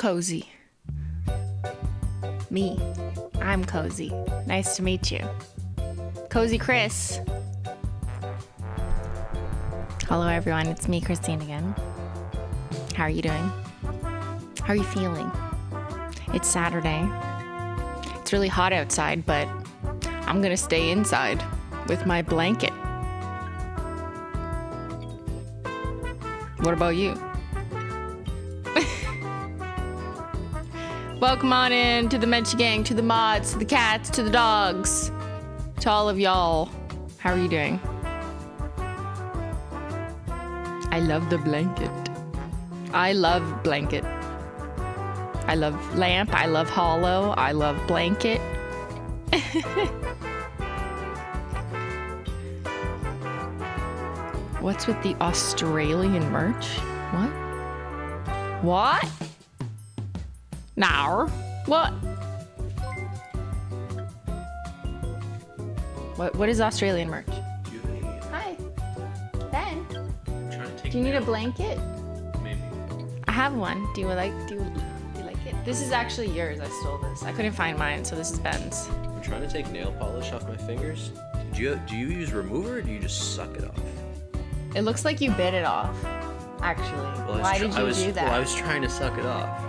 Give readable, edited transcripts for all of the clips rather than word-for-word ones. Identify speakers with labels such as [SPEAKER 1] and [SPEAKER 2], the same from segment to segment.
[SPEAKER 1] cozy? Me. I'm cozy. Nice to meet you. Cozy Chris. Hello everyone, it's me, Christine again. How are you doing? How are you feeling? It's Saturday. It's really hot outside, but I'm gonna stay inside with my blanket. What about you? Welcome on in to the Menchie gang, to the mods, to the cats, to the dogs, to all of y'all. How are you doing? I love the blanket. I love blanket. I love lamp. I love hollow. I love blanket. What's with the Australian merch? What? What? Now? What? What is Australian merch? Hi. Ben. Do you need a blanket?
[SPEAKER 2] Maybe.
[SPEAKER 1] I have one. Do you like it? This is actually yours. I stole this. I couldn't find mine, so this is Ben's.
[SPEAKER 2] I'm trying to take nail polish off my fingers. Do you use remover or do you just suck it off?
[SPEAKER 1] It looks like you bit it off, actually. Why did you do that?
[SPEAKER 2] Well, I was trying to suck it off.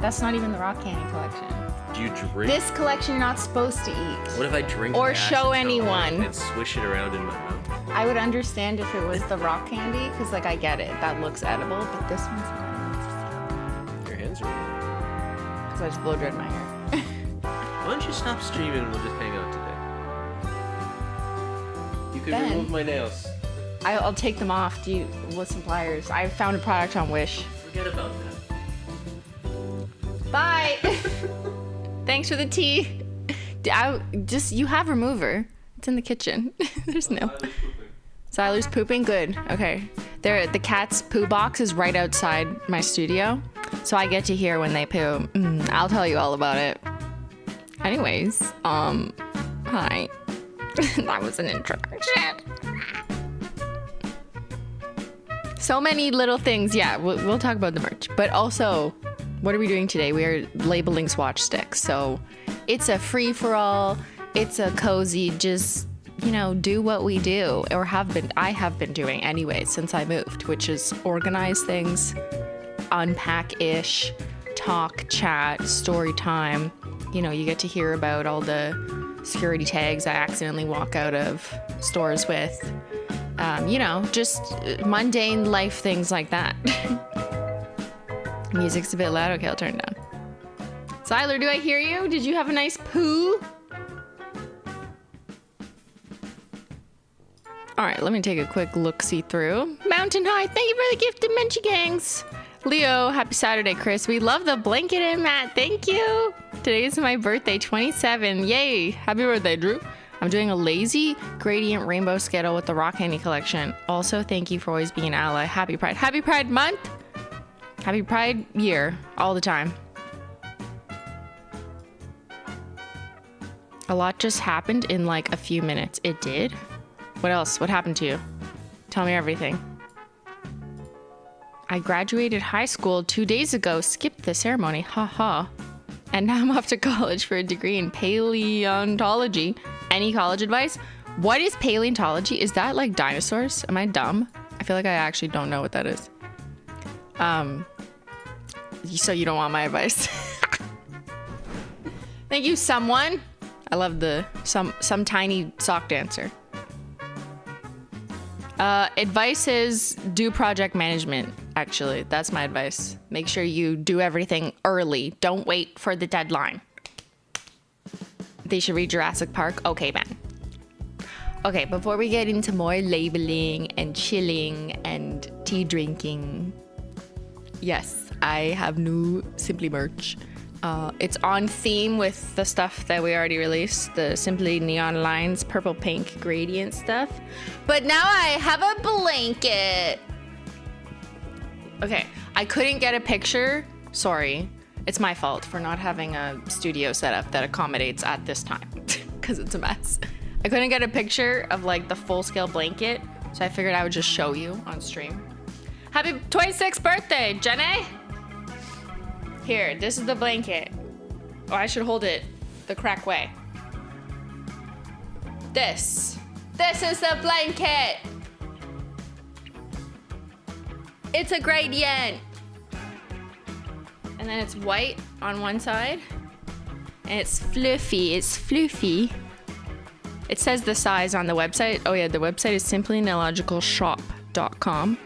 [SPEAKER 1] That's not even the rock candy collection.
[SPEAKER 2] Do you drink?
[SPEAKER 1] This collection you're not supposed to eat.
[SPEAKER 2] What if I drink
[SPEAKER 1] or
[SPEAKER 2] the
[SPEAKER 1] show
[SPEAKER 2] acetone
[SPEAKER 1] anyone
[SPEAKER 2] and swish it around in my mouth?
[SPEAKER 1] I would understand if it was the rock candy, because like I get it, that looks edible, but this one's not.
[SPEAKER 2] Your hands are.
[SPEAKER 1] Because I just blow dried my hair.
[SPEAKER 2] Why don't you stop streaming and we'll just hang out today? You can
[SPEAKER 1] Ben.
[SPEAKER 2] remove my nails.
[SPEAKER 1] I'll take them off. With some pliers? I found a product on Wish.
[SPEAKER 2] Forget about that.
[SPEAKER 1] Bye. Thanks for the tea. You have remover. It's in the kitchen. There's no. Siler's pooping. Good. Okay. The cat's poo box is right outside my studio, so I get to hear when they poo. I'll tell you all about it. Anyways, hi. That was an introduction. So many little things. Yeah, we'll talk about the merch, but also, what are we doing today? We are labeling swatch sticks. So it's a free for all. It's a cozy, just, do what we do, or I have been doing anyway since I moved, which is organize things, unpack-ish, talk, chat, story time. You get to hear about all the security tags I accidentally walk out of stores with. Just mundane life things like that. Music's a bit loud. Okay, I'll turn it down. Siler, do I hear you? Did you have a nice poo? All right, let me take a quick look-see through. Mountain High, thank you for the gift of Menchie gangs. Leo, happy Saturday, Chris. We love the blanket and Matt. Thank you. Today is my birthday, 27. Yay. Happy birthday, Drew. I'm doing a lazy gradient rainbow skittle with the rock candy collection. Also, thank you for always being an ally. Happy Pride. Happy Pride month. Happy Pride year. All the time. A lot just happened in like a few minutes. It did? What else? What happened to you? Tell me everything. I graduated high school 2 days ago. Skipped the ceremony. Haha. And now I'm off to college for a degree in paleontology. Any college advice? What is paleontology? Is that like dinosaurs? Am I dumb? I feel like I actually don't know what that is. So you don't want my advice? Thank you, someone. I love some tiny sock dancer. Advice is do project management. Actually, that's my advice. Make sure you do everything early. Don't wait for the deadline. They should read Jurassic Park. Okay, man. Okay, before we get into more labeling and chilling and tea drinking, yes, I have new Simply merch. It's on theme with the stuff that we already released, the Simply Neon Lines purple pink gradient stuff. But now I have a blanket. Okay, I couldn't get a picture. Sorry. It's my fault for not having a studio setup that accommodates at this time because it's a mess. I couldn't get a picture of like the full scale blanket, so I figured I would just show you on stream. Happy 26th birthday, Jenny! Here, this is the blanket. Oh, I should hold it the correct way. This is the blanket. It's a gradient. And then it's white on one side. And it's fluffy. It's fluffy. It says the size on the website. Oh yeah, the website is simplynailogical.shop.com.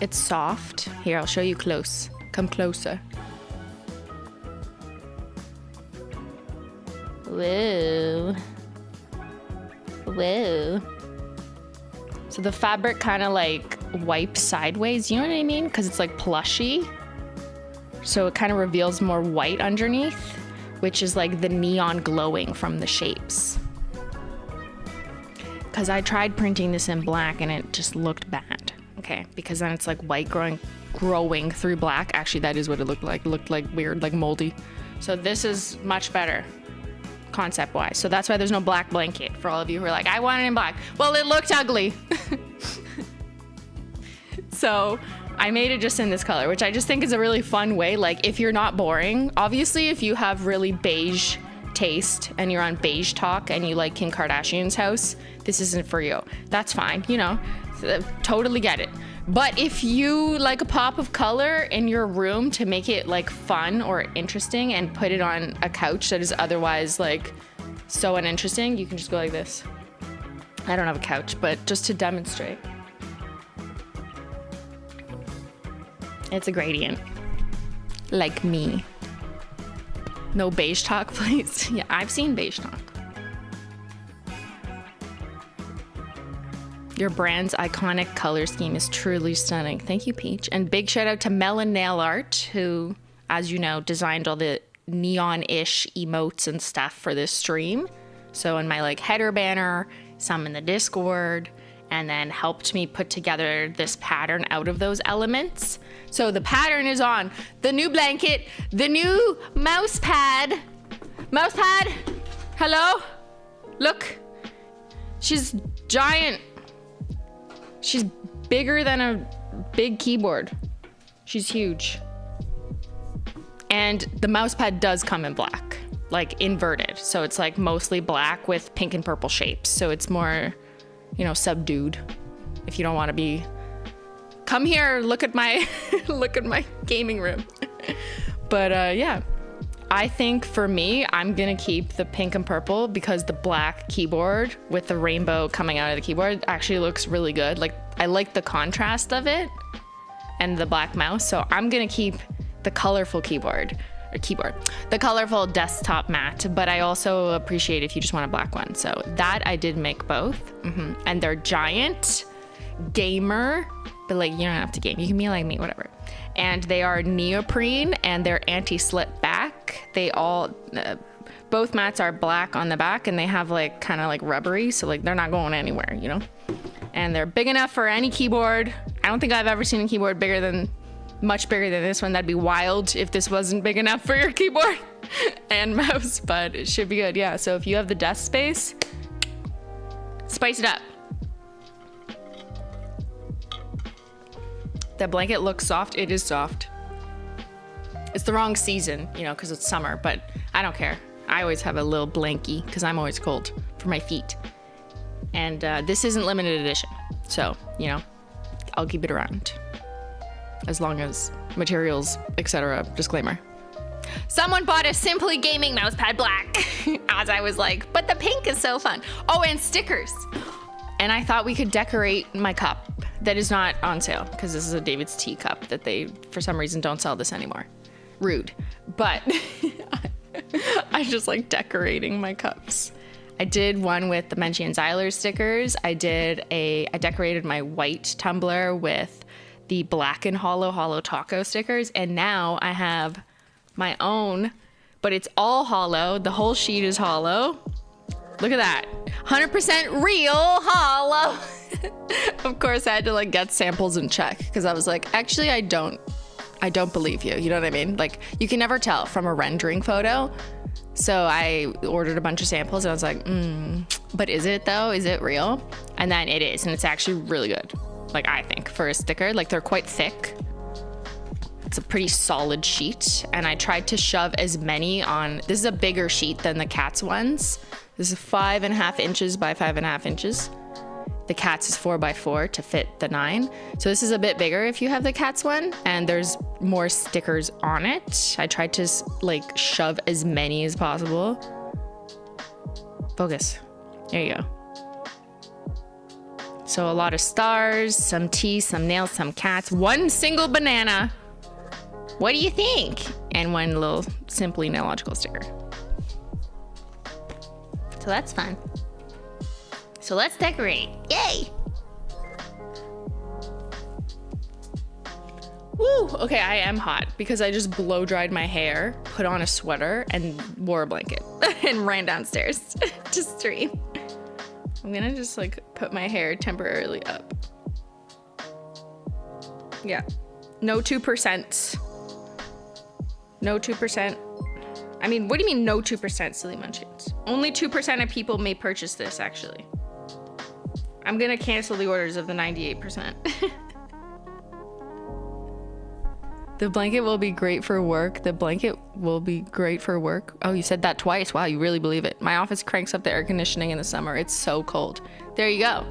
[SPEAKER 1] It's soft. Here, I'll show you close. Come closer. Whoa. Whoa. So the fabric kind of like wipes sideways, you know what I mean? Because it's like plushy. So it kind of reveals more white underneath, which is like the neon glowing from the shapes. Because I tried printing this in black and it just looked bad. Okay, because then it's like white growing through black. Actually, that is what it looked like. It looked like weird, like moldy. So this is much better concept-wise. So that's why there's no black blanket for all of you who are like, I want it in black. Well, it looked ugly. So I made it just in this color, which I just think is a really fun way. Like if you're not boring, obviously if you have really beige taste and you're on beige talk and you like Kim Kardashian's house, this isn't for you. That's fine, you know, totally get it. But if you like a pop of color in your room to make it like fun or interesting and put it on a couch that is otherwise like so uninteresting, you can just go like this. I don't have a couch, but just to demonstrate. It's a gradient. Like me. No beige talk, please. Yeah, I've seen beige talk. Your brand's iconic color scheme is truly stunning. Thank you, Peach. And big shout out to Melon Nail Art, who, as you know, designed all the neon-ish emotes and stuff for this stream. So in my like header banner, some in the Discord, and then helped me put together this pattern out of those elements. So the pattern is on the new blanket, the new mouse pad. Mouse pad, hello? Look, she's giant. She's bigger than a big keyboard. She's huge. And the mouse pad does come in black, like inverted. So it's like mostly black with pink and purple shapes. So it's more, you know, subdued. If you don't want to be, come here, look at my, look at my gaming room. But yeah, I think for me, I'm gonna keep the pink and purple because the black keyboard with the rainbow coming out of the keyboard actually looks really good. Like I like the contrast of it and the black mouse. So I'm gonna keep the colorful the colorful desktop mat, but I also appreciate if you just want a black one. So that I did make both. And they're giant, gamer, but like you don't have to game, you can be like me, whatever. And they are neoprene and they're anti-slip back. They all, both mats are black on the back and they have like kind of like rubbery, so like they're not going anywhere, you know? And they're big enough for any keyboard. I don't think I've ever seen a keyboard much bigger than this one. That'd be wild if this wasn't big enough for your keyboard and mouse, but it should be good. Yeah, so if you have the desk space, spice it up. That blanket looks soft. It is soft. It's the wrong season, you know, because it's summer, but I don't care. I always have a little blankie because I'm always cold for my feet. And this isn't limited edition, so, you know, I'll keep it around. As long as materials, etc. Disclaimer. Someone bought a Simply Gaming mousepad black. As I was like, but the pink is so fun. Oh, and stickers. And I thought we could decorate my cup that is not on sale because this is a David's tea cup that they, for some reason, don't sell this anymore. Rude. But I just like decorating my cups. I did one with the Menchie and Zyler stickers. I decorated my white tumbler with the black and HOLO taco stickers. And now I have my own, but it's all hollow. The whole sheet is hollow. Look at that. 100% real hollow. Of course, I had to like get samples and check because I was like, actually, I don't believe you. You know what I mean? Like you can never tell from a rendering photo. So I ordered a bunch of samples and I was like, but is it though? Is it real? And then it is. And it's actually really good. Like I think for a sticker, like they're quite thick. it's a pretty solid sheet, and I tried to shove as many on. This is a bigger sheet than the cat's ones. This is 5.5 inches by 5.5 inches. The cat's is 4x4 to fit the 9. So this is a bit bigger if you have the cat's one, and there's more stickers on it. I tried to like shove as many as possible. Focus. There you go. So a lot of stars, some teeth, some nails, some cats, one single banana. What do you think? And one little Simplynailogical sticker. So that's fun. So let's decorate. Yay! Woo! Okay, I am hot because I just blow dried my hair, put on a sweater, and wore a blanket and ran downstairs to stream. I'm gonna just like put my hair temporarily up. Yeah. No 2%. No 2%. I mean, what do you mean no 2%, silly munchkins? Only 2% of people may purchase this, actually. I'm gonna cancel the orders of the 98%. The blanket will be great for work. The blanket will be great for work. Oh, you said that twice. Wow, you really believe it. My office cranks up the air conditioning in the summer. It's so cold. There you go.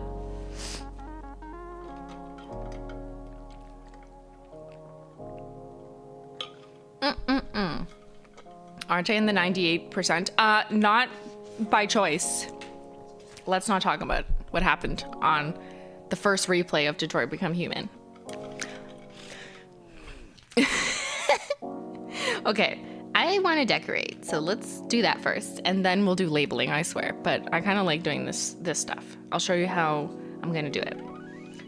[SPEAKER 1] Aren't I in the 98%? Not by choice. Let's not talk about what happened on the first replay of Detroit Become Human. Okay, I want to decorate, so let's do that first, and then we'll do labeling, I swear. But I kind of like doing this stuff. I'll show you how I'm gonna do it.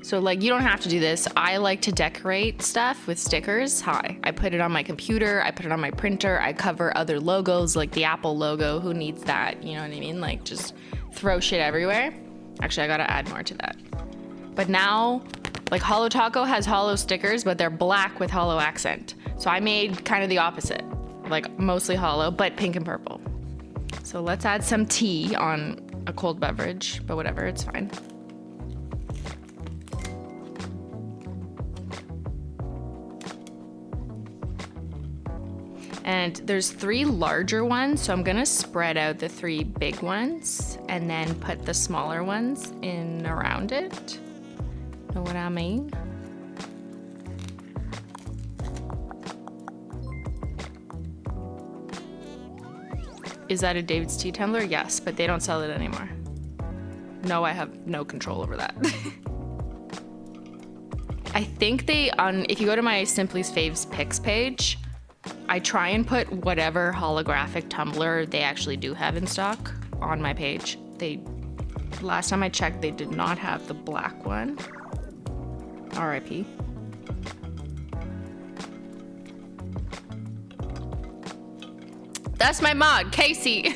[SPEAKER 1] So like, you don't have to do this. I like to decorate stuff with stickers. I put it on my computer, I put it on my printer, I cover other logos, like the Apple logo. Who needs that? You know what I mean? Like, just throw shit everywhere. Actually, I gotta add more to that. But now, like, Holo Taco has holo stickers, but they're black with holo accent. So I made kind of the opposite, like mostly holo, but pink and purple. So let's add some tea on a cold beverage, but whatever, it's fine. And there's 3 larger ones, so I'm gonna spread out the 3 big ones and then put the smaller ones in around it. Know what I mean? Is that a David's Tea tumbler? Yes, but they don't sell it anymore. No, I have no control over that. I think if you go to my Simply's Faves Picks page, I try and put whatever holographic tumbler they actually do have in stock on my page. Last time I checked, they did not have the black one. RIP. That's my mod, Casey.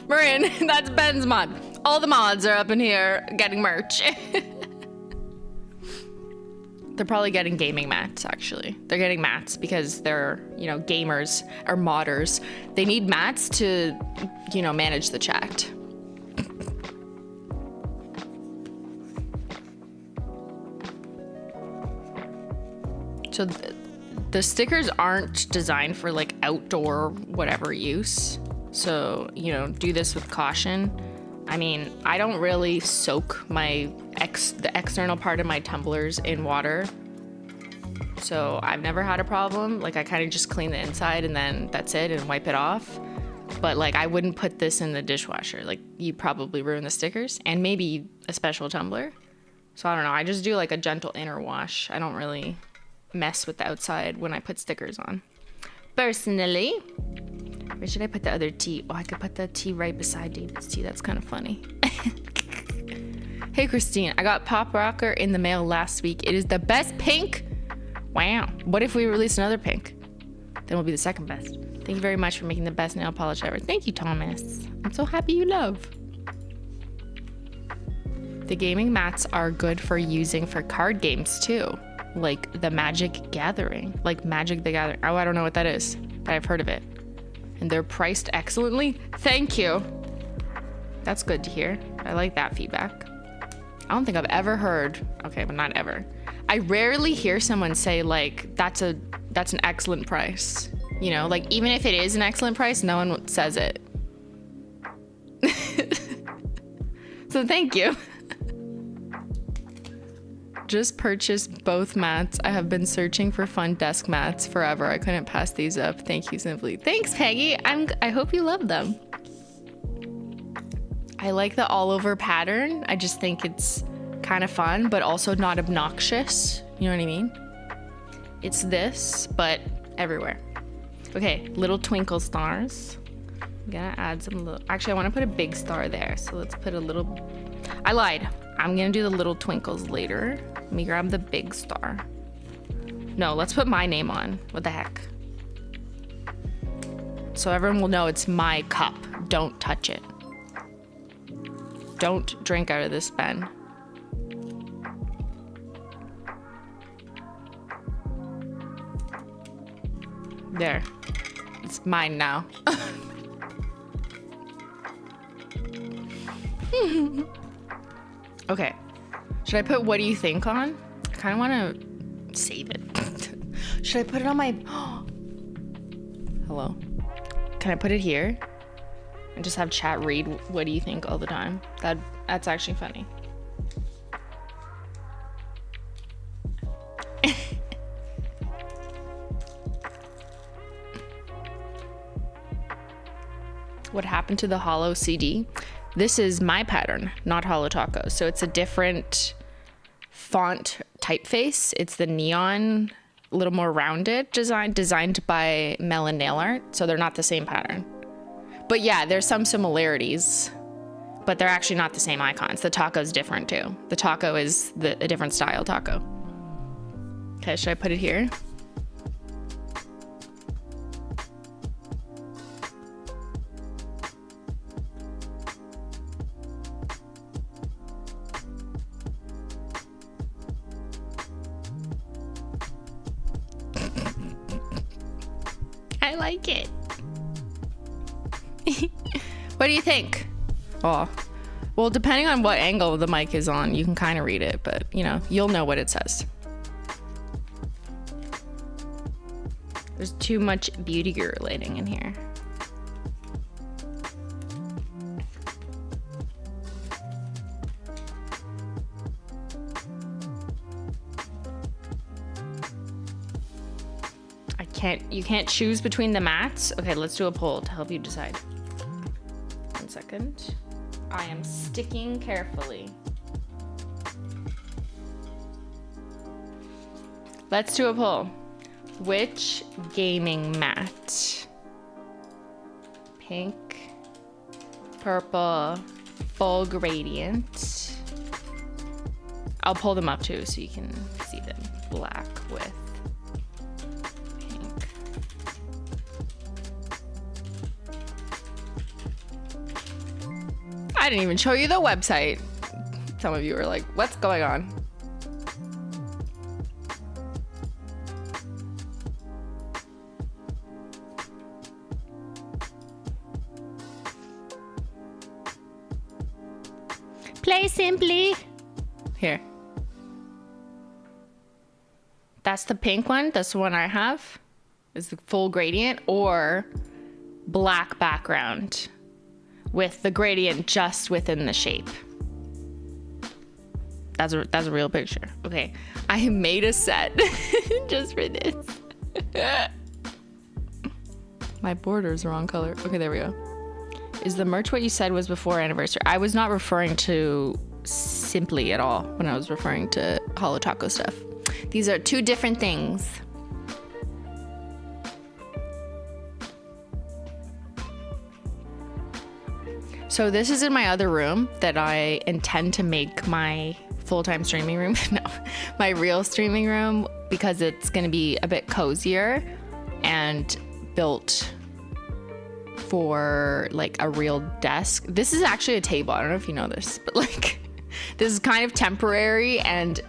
[SPEAKER 1] Marin, that's Ben's mod. All the mods are up in here getting merch. They're probably getting gaming mats, actually. They're getting mats because they're, gamers or modders. They need mats to, manage the chat. So the stickers aren't designed for like outdoor whatever use. So, do this with caution. I mean, I don't really soak the external part of my tumblers in water. So I've never had a problem. Like, I kind of just clean the inside and then that's it and wipe it off. But like, I wouldn't put this in the dishwasher. Like, you probably ruin the stickers and maybe a special tumbler. So I don't know. I just do like a gentle inner wash. I don't really mess with the outside when I put stickers on. Personally, where should I put the other tea? Oh, I could put the tea right beside David's tea. That's kind of funny. Hey, Christine, I got Pop Rocker in the mail last week. It is the best pink. Wow. What if we release another pink? Then we'll be the second best. Thank you very much for making the best nail polish ever. Thank you, Thomas. I'm so happy you love. The gaming mats are good for using for card games too. Like the Magic Gathering. Like Magic the Gathering. Oh, I don't know what that is, but I've heard of it. And they're priced excellently. Thank you. That's good to hear. I like that feedback. I don't think I've ever heard, okay, but not ever. I rarely hear someone say like, that's an excellent price. You know, like even if it is an excellent price, no one says it. So thank you. Just purchased both mats. I have been searching for fun desk mats forever. I couldn't pass these up. Thank you, Simply. Thanks, Peggy. I hope you love them. I like the all over pattern. I just think it's kind of fun, but also not obnoxious. You know what I mean? It's this, but everywhere. Okay, little twinkle stars. I'm gonna add some little, actually I wanna put a big star there. So let's put a little, I lied. I'm gonna do the little twinkles later. Let me grab the big star. No, let's put my name on. What the heck? So everyone will know it's my cup. Don't touch it. Don't drink out of this pen. There. It's mine now. Okay. Should I put what do you think on? I kind of want to save it. Should I put it on my... Hello. Can I put it here? And just have chat read what do you think all the time? That's actually funny. What happened to the Holo CD? This is my pattern, not Holo Taco. So it's a different font typeface. It's the neon, a little more rounded design, designed by Melon Nail Art. So they're not the same pattern. But yeah, there's some similarities, but they're actually not the same icons. The taco's different too. The taco is a different style taco. Okay, should I put it here? I like it. What do you think? Oh, well, depending on what angle the mic is on, you can kind of read it, but you know, you'll know what it says. There's too much beauty guru lighting in here. You can't choose between the mats. Okay, let's do a poll to help you decide. 1 second. I am sticking carefully. Let's do a poll. Which gaming mat? Pink, purple, full gradient. I'll pull them up too so you can see them. Black with pink. I didn't even show you the website. Some of you are like, what's going on? Play Simply. Here. That's the pink one. That's the one I have. Is the full gradient or black background with the gradient just within the shape. That's a real picture. Okay. I made a set just for this. My border's the wrong color. Okay, there we go. Is the merch what you said was before anniversary? I was not referring to Simply at all when I was referring to Holo Taco stuff. These are two different things. So this is in my other room that I intend to make my full-time streaming room. No, my real streaming room, because it's going to be a bit cozier and built for like a real desk. This is actually a table. I don't know if you know this, but like this is kind of temporary and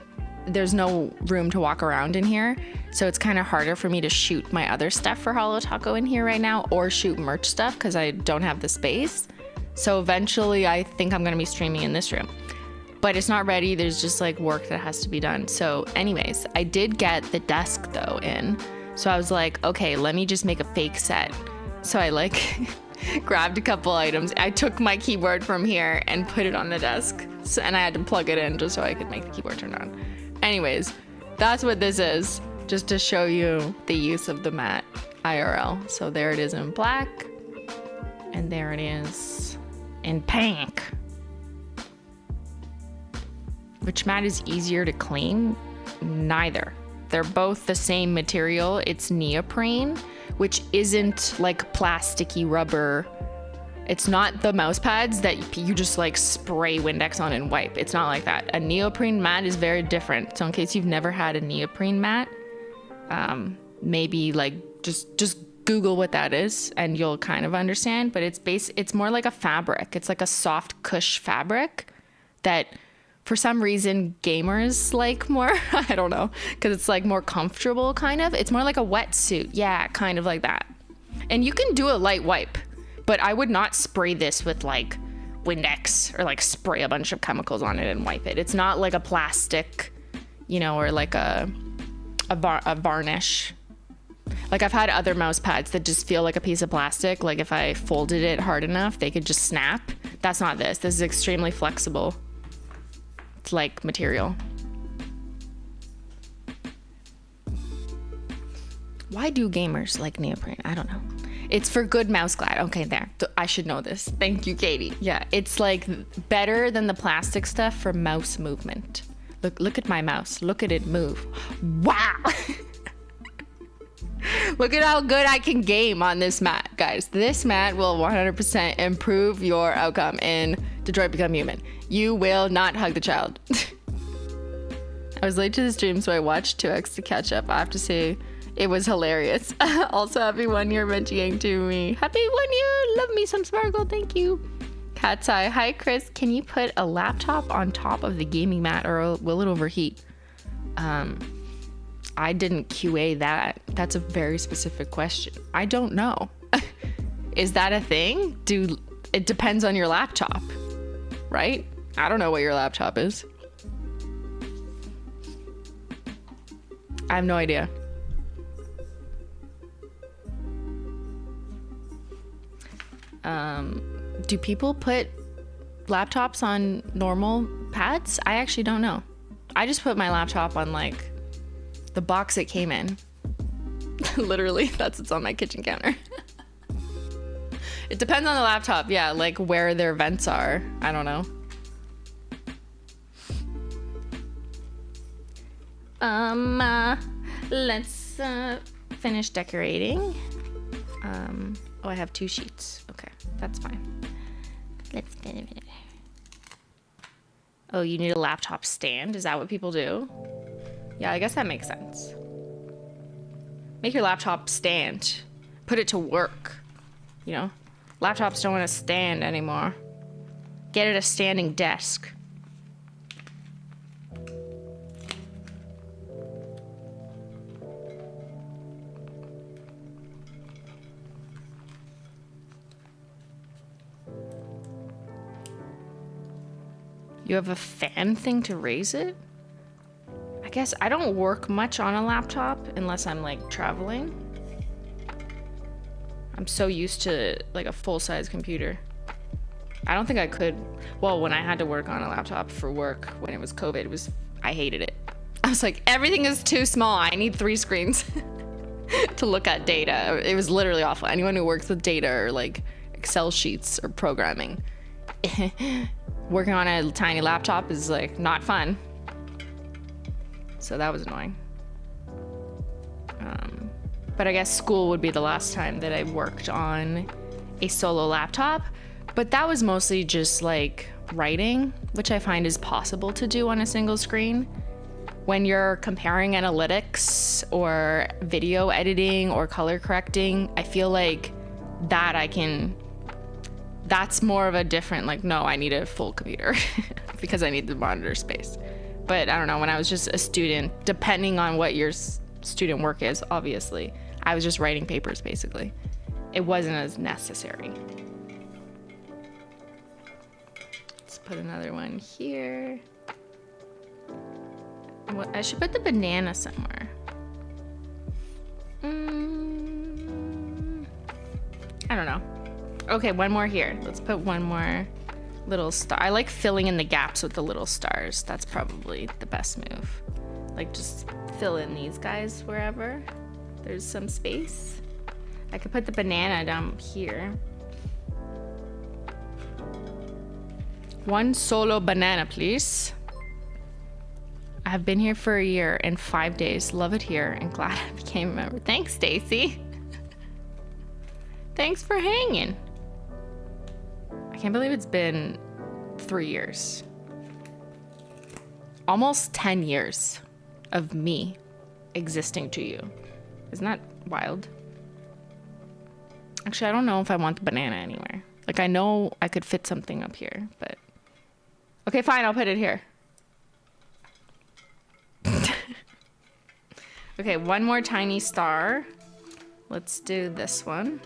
[SPEAKER 1] there's no room to walk around in here. So it's kind of harder for me to shoot my other stuff for Holo Taco in here right now or shoot merch stuff because I don't have the space. So eventually I think I'm going to be streaming in this room. but it's not ready. There's just like work that has to be done. So anyways, I did get the desk though in. So I was like, okay, let me just make a fake set. So I like grabbed a couple items. I took my keyboard from here and put it on the desk. So, and I had to plug it in just so I could make the keyboard turn on. Anyways, that's what this is. Just to show you the use of the mat IRL. So there it is in black. And there it is in pink. Which mat is easier to clean? Neither. They're both the same material. It's neoprene, which isn't like plasticky rubber. It's not the mouse pads that you just like spray Windex on and wipe. It's not like that. A neoprene mat is very different. So in case you've never had a neoprene mat, maybe like just Google what that is and you'll kind of understand. But it's more like a fabric. It's like a soft cush fabric that for some reason gamers like more. I don't know, because it's like more comfortable kind of. It's more like a wetsuit. Yeah, kind of like that. And you can do a light wipe, but I would not spray this with like Windex or like spray a bunch of chemicals on it and wipe it. It's not like a plastic, you know, or like a varnish. Like I've had other mouse pads that just feel like a piece of plastic. Like if I folded it hard enough, they could just snap. That's not this. This is extremely flexible. It's like material. Why do gamers like neoprene? I don't know. It's for good mouse glide. Okay, there. I should know this. Thank you, Katie. Yeah, it's like better than the plastic stuff for mouse movement. Look at my mouse. Look at it move. Wow. Look at how good I can game on this mat, guys. This mat will 100% improve your outcome in Detroit Become Human. You will not hug the child. I was late to the stream, so I watched 2x to catch up. I have to say, it was hilarious. Also, happy 1 year Menchie to me. Happy 1 year. Love me some Sparkle. Thank you. Cat's Eye. Hi, Chris. Can you put a laptop on top of the gaming mat or will it overheat? I didn't QA that. That's a very specific question. I don't know. Is that a thing? It depends on your laptop, right? I don't know what your laptop is. I have no idea. Do people put laptops on normal pads? I actually don't know. I just put my laptop on like the box it came in. Literally, that's what's on my kitchen counter. It depends on the laptop, yeah, like where their vents are. I don't know. Let's finish decorating. Oh, I have 2 sheets. Okay, that's fine. Let's finish it. Oh, you need a laptop stand? Is that what people do? Yeah, I guess that makes sense. Make your laptop stand. Put it to work. You know? Laptops don't want to stand anymore. Get it a standing desk. You have a fan thing to raise it? I guess I don't work much on a laptop unless I'm like traveling. I'm so used to like a full-size computer. I don't think I could. Well, when I had to work on a laptop for work when it was COVID, I hated it. I was like, everything is too small. I need 3 screens to look at data. It was literally awful. Anyone who works with data or like Excel sheets or programming, working on a tiny laptop is like not fun. So that was annoying. But I guess school would be the last time that I worked on a solo laptop. But that was mostly just like writing, which I find is possible to do on a single screen. When you're comparing analytics or video editing or color correcting, I feel like that's more of a different, like, no, I need a full computer because I need the monitor space. But I don't know, when I was just a student, depending on what your student work is, obviously, I was just writing papers, basically. It wasn't as necessary. Let's put another one here. I should put the banana somewhere. I don't know. Okay, one more here. Let's put one more little star. I like filling in the gaps with the little stars. That's probably the best move. Like just fill in these guys wherever there's some space. I could put the banana down here. One solo banana, please. I have been here for a year and 5 days. Love it here and glad I became a member. Thanks, Stacy. Thanks for hanging. I can't believe it's been 3 years. Almost 10 years of me existing to you. Isn't that wild? Actually, I don't know if I want the banana anywhere. Like, I know I could fit something up here, but... Okay, fine, I'll put it here. Okay, one more tiny star. Let's do this one.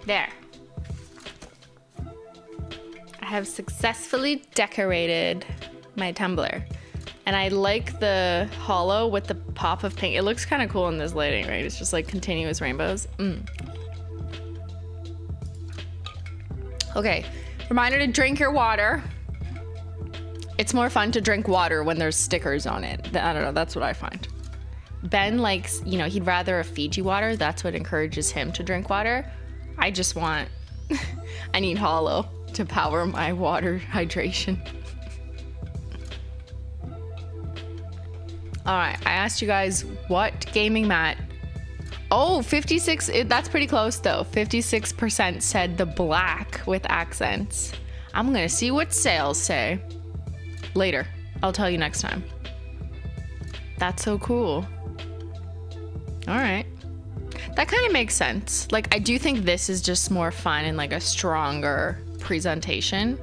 [SPEAKER 1] There. I have successfully decorated my tumbler. And I like the hollow with the pop of pink. It looks kind of cool in this lighting, right? It's just like continuous rainbows. Okay, reminder to drink your water. It's more fun to drink water when there's stickers on it. I don't know, that's what I find. Ben likes, you know, he'd rather a Fiji water. That's what encourages him to drink water. I just want, I need hollow to power my water hydration. All right, I asked you guys what gaming mat. Oh, 56, that's pretty close though. 56% said the black with accents. I'm gonna see what sales say. Later, I'll tell you next time. That's so cool. All right. That kind of makes sense. Like, I do think this is just more fun and like a stronger presentation.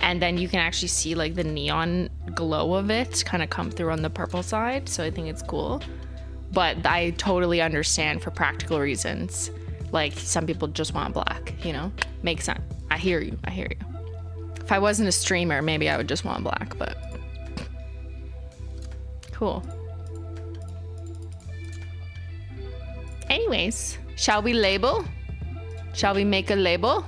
[SPEAKER 1] And then you can actually see like the neon glow of it kind of come through on the purple side. So I think it's cool. But I totally understand for practical reasons. Like some people just want black, you know? Makes sense. I hear you. I hear you. If I wasn't a streamer, maybe I would just want black, but cool. Anyways, shall we label? Shall we make a label?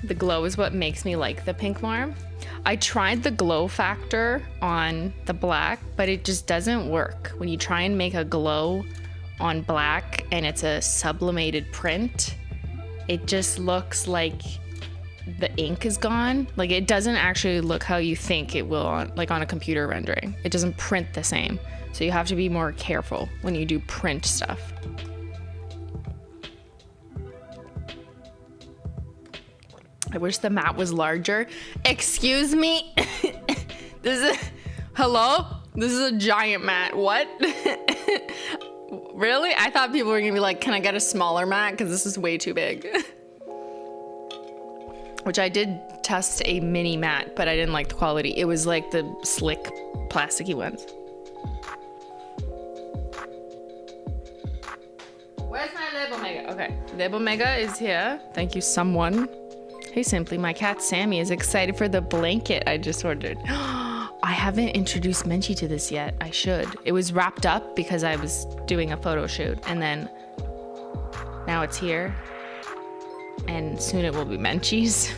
[SPEAKER 1] The glow is what makes me like the pink more. I tried the glow factor on the black, but it just doesn't work. When you try and make a glow on black and it's a sublimated print, it just looks like the ink is gone. Like it doesn't actually look how you think it will on a computer rendering. It doesn't print the same. So you have to be more careful when you do print stuff. I wish the mat was larger. Excuse me? This is, hello? This is a giant mat. What? Really? I thought people were gonna be like, can I get a smaller mat? Because this is way too big. Which I did test a mini mat, but I didn't like the quality. It was like the slick plasticky ones. Where's my Label Mega? Okay, Label Mega is here. Thank you, someone. Hey, Simply, my cat Sammy is excited for the blanket I just ordered. I haven't introduced Menchie to this yet. I should. It was wrapped up because I was doing a photo shoot, and then now it's here. And soon it will be Menchie's.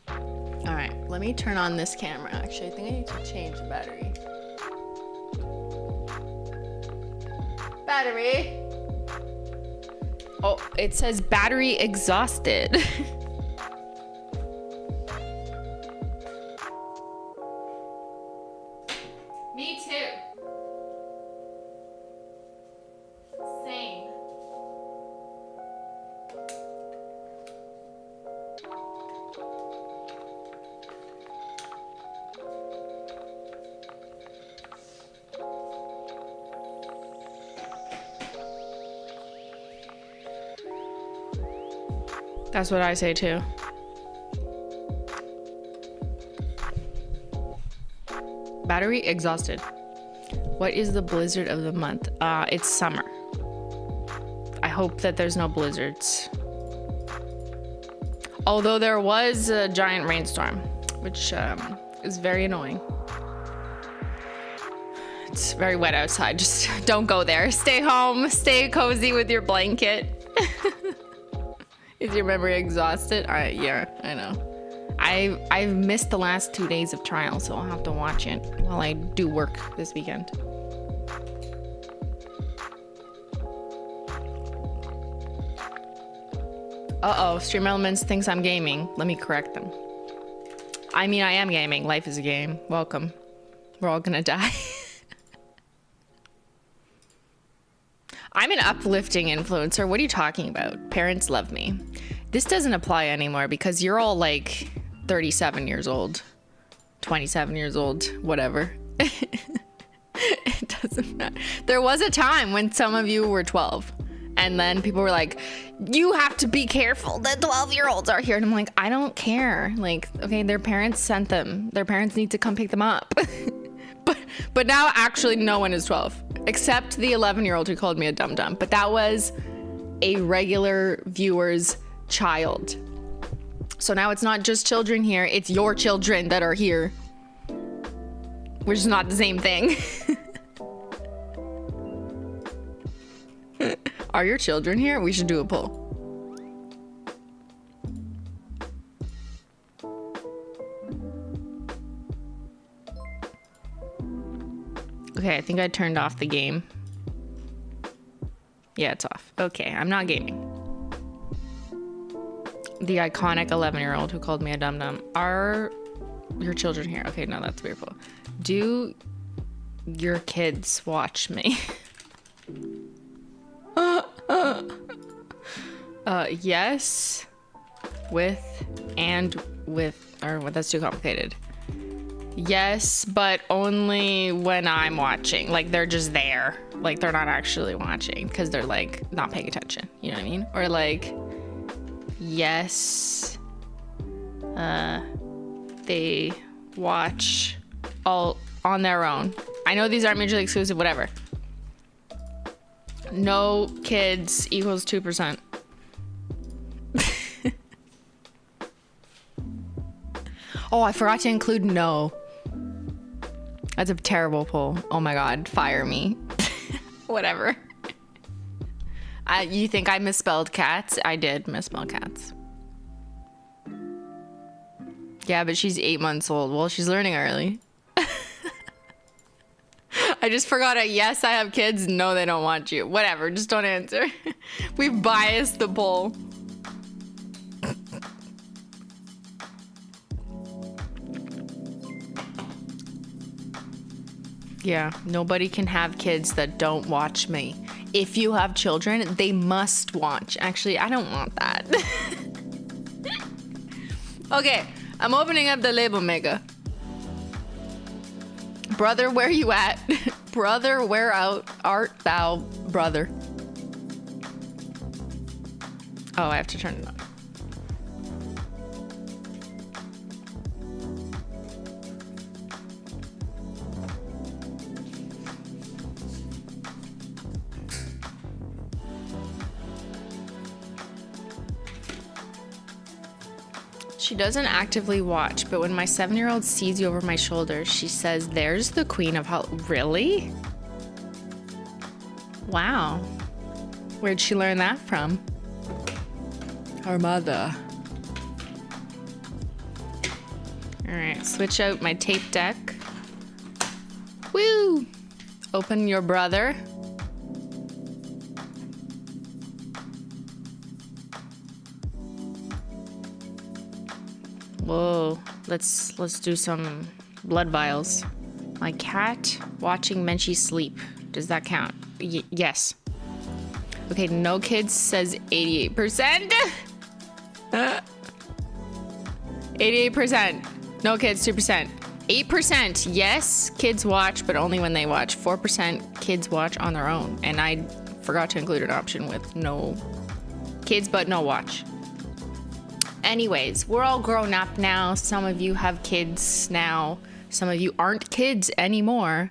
[SPEAKER 1] All right, let me turn on this camera. Actually, I think I need to change the battery. Battery. Oh, it says battery exhausted. Me too. Same. That's what I say too. Battery exhausted. What is the blizzard of the month? It's summer. I hope that there's no blizzards. Although there was a giant rainstorm, which is very annoying. It's very wet outside. Just don't go there. Stay home. Stay cozy with your blanket. Is your memory exhausted? Yeah, I know. I've missed the last 2 days of trial, so I'll have to watch it while I do work this weekend. Uh-oh, Stream Elements thinks I'm gaming. Let me correct them. I mean, I am gaming. Life is a game. Welcome. We're all gonna die. I'm an uplifting influencer. What are you talking about? Parents love me. This doesn't apply anymore because you're all like 37 years old, 27 years old, whatever. It doesn't matter. There was a time when some of you were 12 and then people were like, you have to be careful. The 12-year-olds are here. And I'm like, I don't care. Like, okay, their parents sent them. Their parents need to come pick them up. But now actually no one is 12 except the 11-year-old who called me a dum-dum. But that was a regular viewer's child. So now it's not just children here, it's your children that are here, which is not the same thing. Are your children here? We should do a poll. Okay, I think I turned off the game. Yeah, it's off. Okay, I'm not gaming. The iconic 11-year-old who called me a dum-dum. Are your children here? Okay, no, that's beautiful. Do your kids watch me? Yes. Or that's too complicated. Yes, but only when I'm watching. Like, they're just there. Like, they're not actually watching because they're, like, not paying attention. You know what I mean? Or, like, yes, they watch all on their own. I know these aren't mutually exclusive, whatever. No kids equals 2%. Oh, I forgot to include no. That's a terrible poll. Oh my god, fire me. Whatever. You think I misspelled cats? I did misspell cats. Yeah, but she's 8 months old. Well, she's learning early. I just forgot a yes, I have kids. No, they don't want you. Whatever, just don't answer. We've biased the poll. Yeah, nobody can have kids that don't watch me. If you have children, they must watch. Actually, I don't want that. Okay, I'm opening up the label maker. Brother, where you at? Brother, where art thou, brother? Oh, I have to turn it on. She doesn't actively watch, but when my 7-year-old sees you over my shoulder, she says, there's the queen of HOLO. Really? Wow. Where'd she learn that from? Her mother. All right, switch out my tape deck. Woo! Open your brother. Whoa, let's do some blood vials. My cat watching Menchie sleep. Does that count? Yes. Okay, no kids says 88%. 88%. No kids, 2%. 8%, yes, kids watch, but only when they watch. 4% kids watch on their own. And I forgot to include an option with no kids, but no watch. Anyways, we're all grown up now. Some of you have kids now. Some of you aren't kids anymore.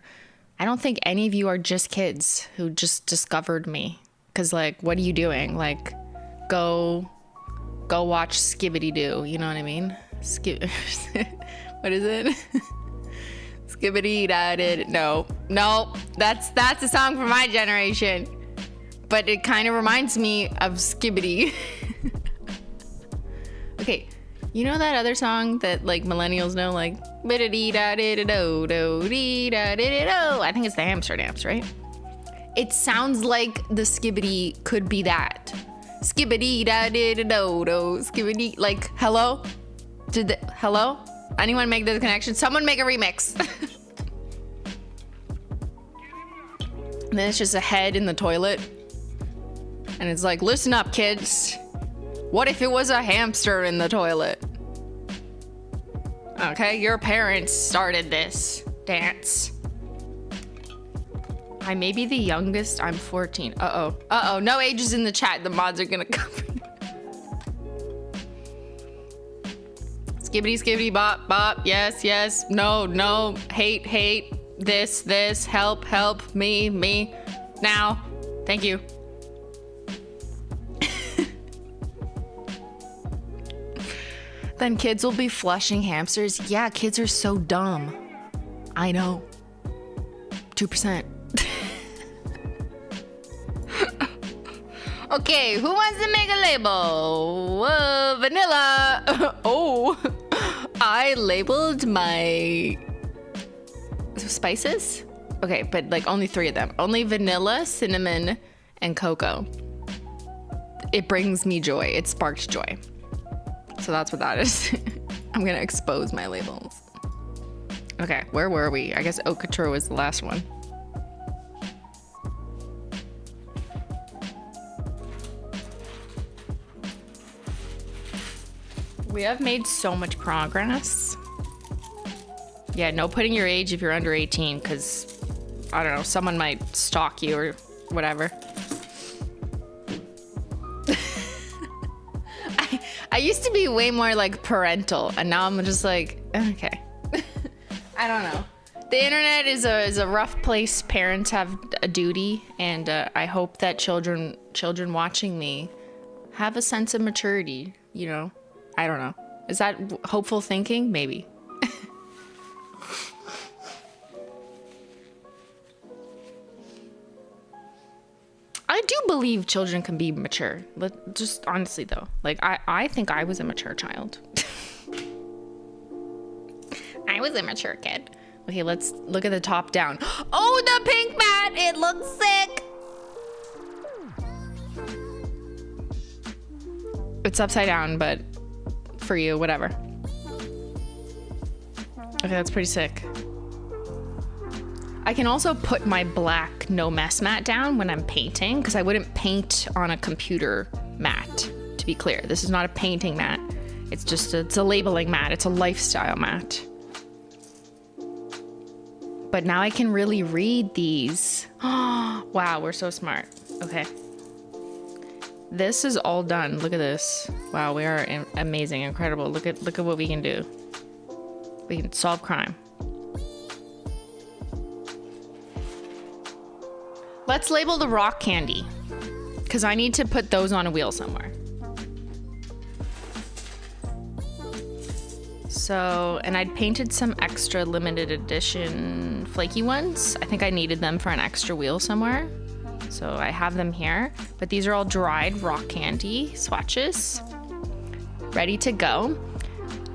[SPEAKER 1] I don't think any of you are just kids who just discovered me. Cause like, what are you doing? Like, go watch Skibbity Doo. You know what I mean? What is it? Skibbity da did. No, that's a song from my generation. But it kind of reminds me of Skibbity. Okay, you know that other song that like millennials know, like biddy da did do do dee da did do. I think it's the hamster dance, right? It sounds like the Skibbity could be that. Skibbity da did do do skibbity. Like, hello? Hello? Anyone make the connection? Someone make a remix. And then it's just a head in the toilet. And it's like, listen up, kids. What if it was a hamster in the toilet? Okay, your parents started this dance. I may be the youngest. I'm 14. Uh-oh. No ages in the chat. The mods are gonna come. Skibbity, skibbity, bop, bop. Yes. No. Hate. This. Help. Me. Now. Thank you. Then kids will be flushing hamsters. Yeah, kids are so dumb. I know. 2%. Okay, who wants to make a label? Vanilla. Oh, I labeled my spices. Okay, but like only 3 of them. Only vanilla, cinnamon, and cocoa. It brings me joy. It sparks joy. So that's what that is. I'm gonna expose my labels. Okay, where were we? I guess Haute Couture was the last one. We have made so much progress. Yeah, no putting your age if you're under 18, because, I don't know, someone might stalk you or whatever. I used to be way more like parental, and now I'm just like, okay. I don't know. The internet is a rough place. Parents have a duty, and I hope that children watching me have a sense of maturity, you know? I don't know. Is that hopeful thinking? Maybe. I do believe children can be mature. Just honestly though. Like I think I was a mature child. I was a mature kid. Okay, let's look at the top down. Oh, the pink mat! It looks sick! It's upside down, but for you, whatever. Okay, that's pretty sick. I can also put my black no mess mat down when I'm painting, because I wouldn't paint on a computer mat, to be clear. This is not a painting mat. It's just it's a labeling mat. It's a lifestyle mat. But now I can really read these. Wow, we're so smart. Okay. This is all done. Look at this. Wow, we are amazing, incredible. Look at what we can do. We can solve crime. Let's label the rock candy, because I need to put those on a wheel somewhere. So, and I'd painted some extra limited edition flaky ones. I think I needed them for an extra wheel somewhere. So I have them here, but these are all dried rock candy swatches, ready to go.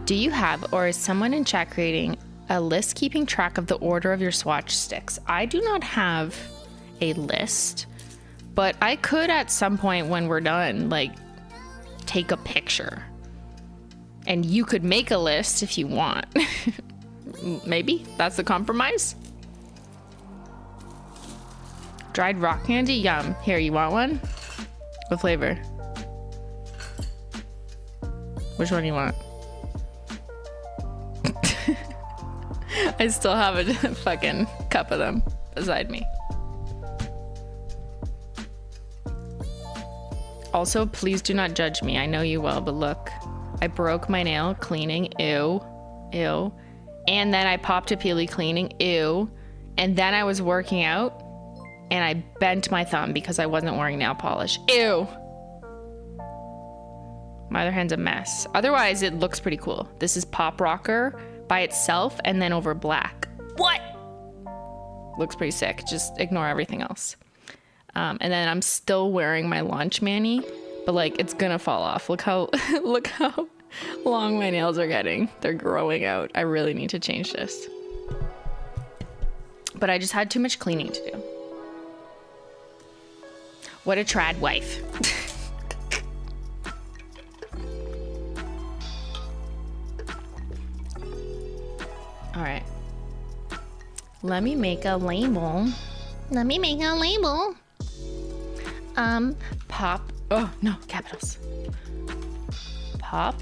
[SPEAKER 1] Do you have, or is someone in chat creating a list keeping track of the order of your swatch sticks? I do not have a list, but I could at some point when we're done, like, take a picture. And you could make a list if you want. Maybe that's the compromise. Dried rock candy, yum. Here, you want one? What flavor? Which one do you want? I still have a fucking cup of them beside me. Also, please do not judge me. I know you well, but look. I broke my nail cleaning. Ew. Ew. And then I popped a peely cleaning. Ew. And then I was working out and I bent my thumb because I wasn't wearing nail polish. Ew. My other hand's a mess. Otherwise, it looks pretty cool. This is Pop Rocker by itself and then over black. What? Looks pretty sick. Just ignore everything else. And then I'm still wearing my launch mani, but like it's gonna fall off. Look how look how long my nails are getting. They're growing out. I really need to change this. But I just had too much cleaning to do. What a trad wife. All right. Let me make a label. Let me make a label. Pop. Oh, no, capitals. Pop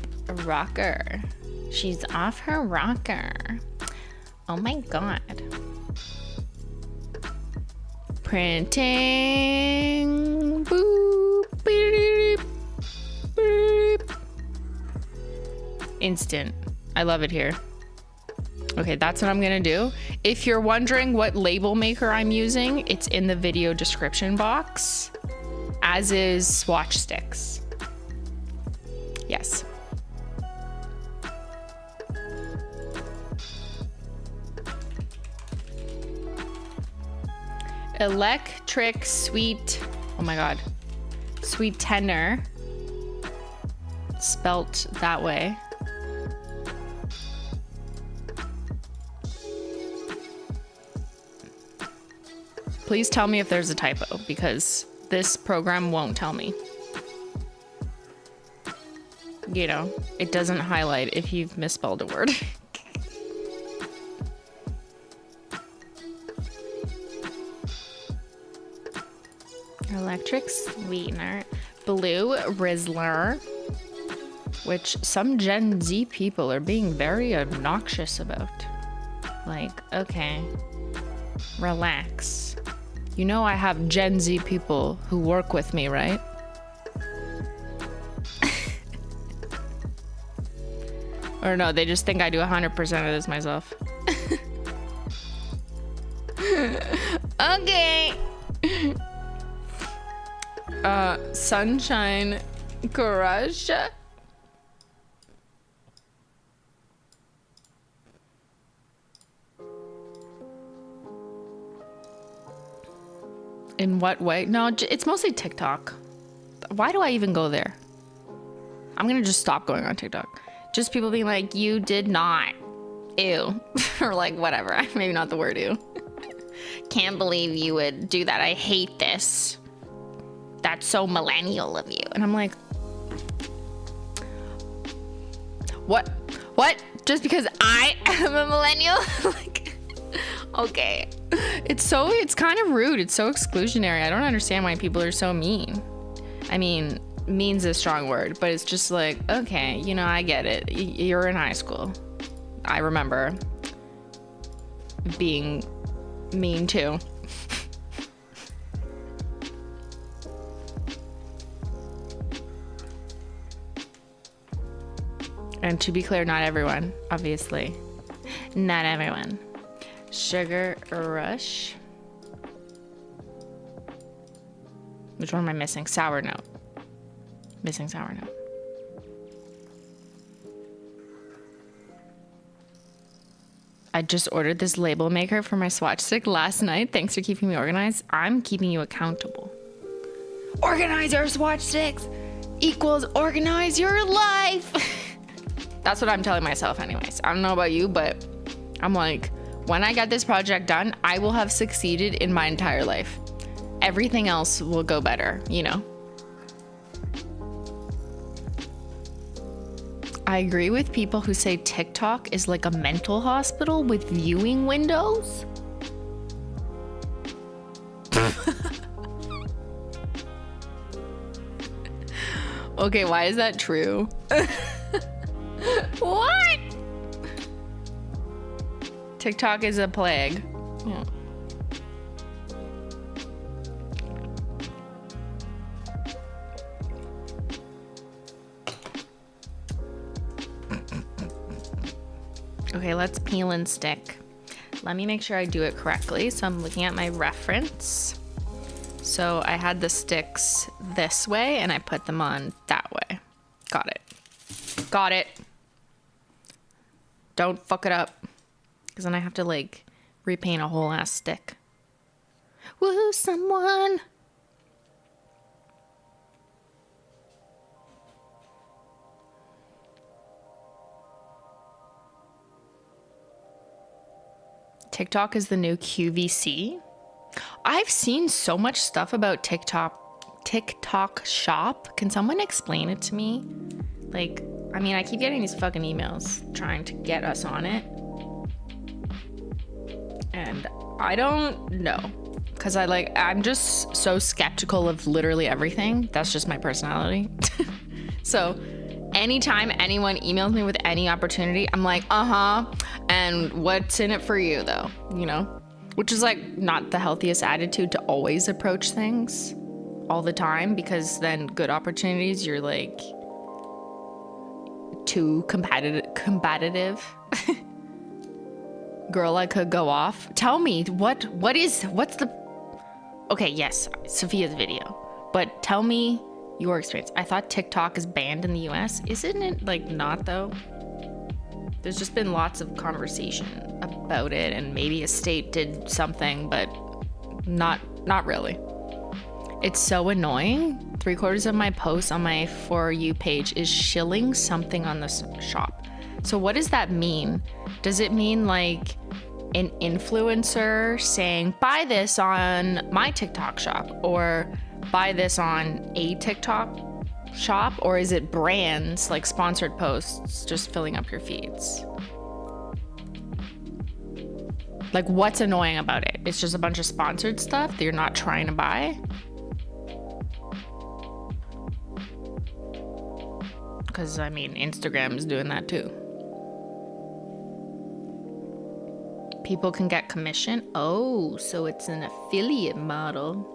[SPEAKER 1] Rocker. She's off her rocker. Oh my God. Printing. Boop. Beep, beep. Instant. I love it here. Okay, that's what I'm gonna do. If you're wondering what label maker I'm using, it's in the video description box, as is swatch sticks. Yes. Electric Sweet, oh my God, Sweet Tenor, spelt that way. Please tell me if there's a typo, because this program won't tell me. You know, it doesn't highlight if you've misspelled a word. Electric Sweetener. Blue Rizzler, which some Gen Z people are being very obnoxious about. Like, okay, relax. You know I have Gen Z people who work with me, right? Or no, they just think I do 100% of this myself. Okay. Sunshine Crush. In what way? No, it's mostly TikTok. Why do I even go there? I'm gonna just stop going on TikTok. Just people being like, you did not. Ew. Or like, whatever. Maybe not the word ew. Can't believe you would do that. I hate this. That's so millennial of you. And I'm like, what? What? Just because I am a millennial? Like, okay. It's kind of rude. It's so exclusionary. I don't understand why people are so mean. I mean, mean's a strong word, but it's just like, okay, you know, I get it. You're in high school. I remember being mean too. And to be clear, not everyone, obviously. Not everyone. Sugar Rush. Which one am I missing? Sour note. Missing sour note. I just ordered this label maker for my swatch stick last night. Thanks for keeping me organized. I'm keeping you accountable. Organize your swatch sticks equals organize your life. That's what I'm telling myself anyways. I don't know about you, but I'm like, when I get this project done, I will have succeeded in my entire life. Everything else will go better, you know? I agree with people who say TikTok is like a mental hospital with viewing windows. Okay, why is that true? What? TikTok is a plague. Yeah. Okay, let's peel and stick. Let me make sure I do it correctly. So I'm looking at my reference. So I had the sticks this way and I put them on that way. Got it. Got it. Don't fuck it up. Because then I have to like repaint a whole ass stick. Woo, someone. TikTok is the new QVC. I've seen so much stuff about TikTok shop. Can someone explain it to me? Like, I mean, I keep getting these fucking emails trying to get us on it. And I don't know. Because I'm just so skeptical of literally everything. That's just my personality. So anytime anyone emails me with any opportunity, I'm like, and what's in it for you though, you know? Which is like not the healthiest attitude to always approach things all the time, because then good opportunities, you're like too combative. Girl, I could go off. Tell me, what's the... Okay, yes, Sophia's video. But tell me your experience. I thought TikTok is banned in the US. Isn't it like not though? There's just been lots of conversation about it, and maybe a state did something, but not really. It's so annoying. 3/4 of my posts on my For You page is shilling something on the shop. So what does that mean? Does it mean like an influencer saying, buy this on my TikTok shop, or buy this on a TikTok shop? Or is it brands, like sponsored posts, just filling up your feeds? Like, what's annoying about it? It's just a bunch of sponsored stuff that you're not trying to buy? Because, I mean, Instagram is doing that too. People can get commission. Oh, so it's an affiliate model.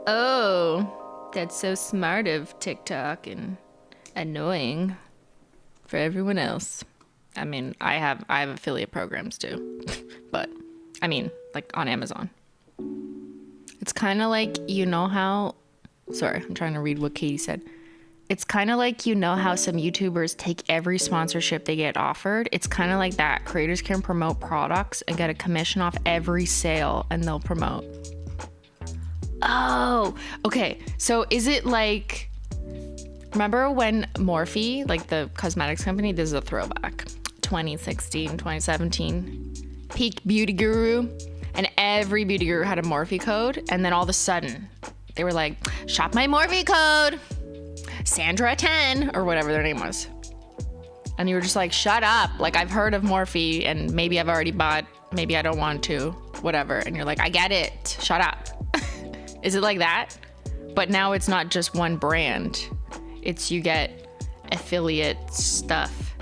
[SPEAKER 1] Oh, that's so smart of TikTok and annoying for everyone else. I mean, I have affiliate programs too, but I mean, like on Amazon. It's kind of like, you know how, sorry, I'm trying to read what Katie said. It's kind of like, you know how some YouTubers take every sponsorship they get offered? It's kind of like that. Creators can promote products and get a commission off every sale, and they'll promote. Oh, okay. So is it like, remember when Morphe, like the cosmetics company, this is a throwback, 2016, 2017, peak beauty guru, and every beauty guru had a Morphe code, and then all of a sudden they were like, shop my Morphe code, Sandra 10, or whatever their name was. And you were just like, shut up. Like, I've heard of Morphe, and maybe I've already bought, maybe I don't want to, whatever. And you're like, I get it. Shut up. Is it like that? But now it's not just one brand. It's you get affiliate stuff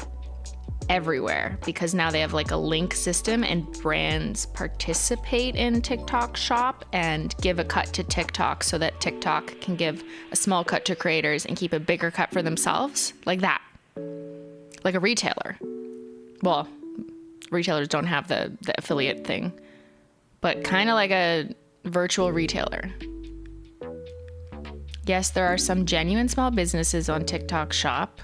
[SPEAKER 1] everywhere, because now they have like a link system, and brands participate in TikTok shop and give a cut to TikTok so that TikTok can give a small cut to creators and keep a bigger cut for themselves. Like that. Like a retailer. Well, retailers don't have the affiliate thing, but kind of like a virtual retailer. Yes, there are some genuine small businesses on TikTok shop.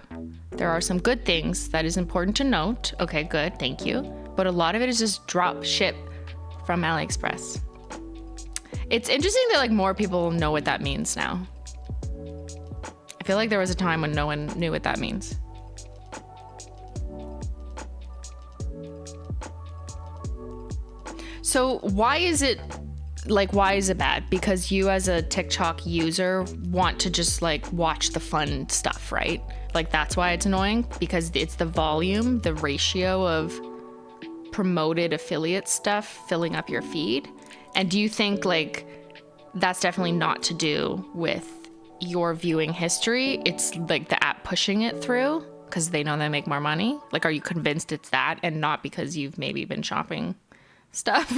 [SPEAKER 1] There are some good things that is important to note. Okay, good, thank you. But a lot of it is just drop ship from AliExpress. It's interesting that like more people know what that means now. I feel like there was a time when no one knew what that means. So why is it bad? Because you as a TikTok user want to just like watch the fun stuff, right? Like that's why it's annoying, because it's the volume, the ratio of promoted affiliate stuff filling up your feed. And do you think like that's definitely not to do with your viewing history? It's like the app pushing it through because they know they make more money? Like, are you convinced it's that and not because you've maybe been shopping stuff?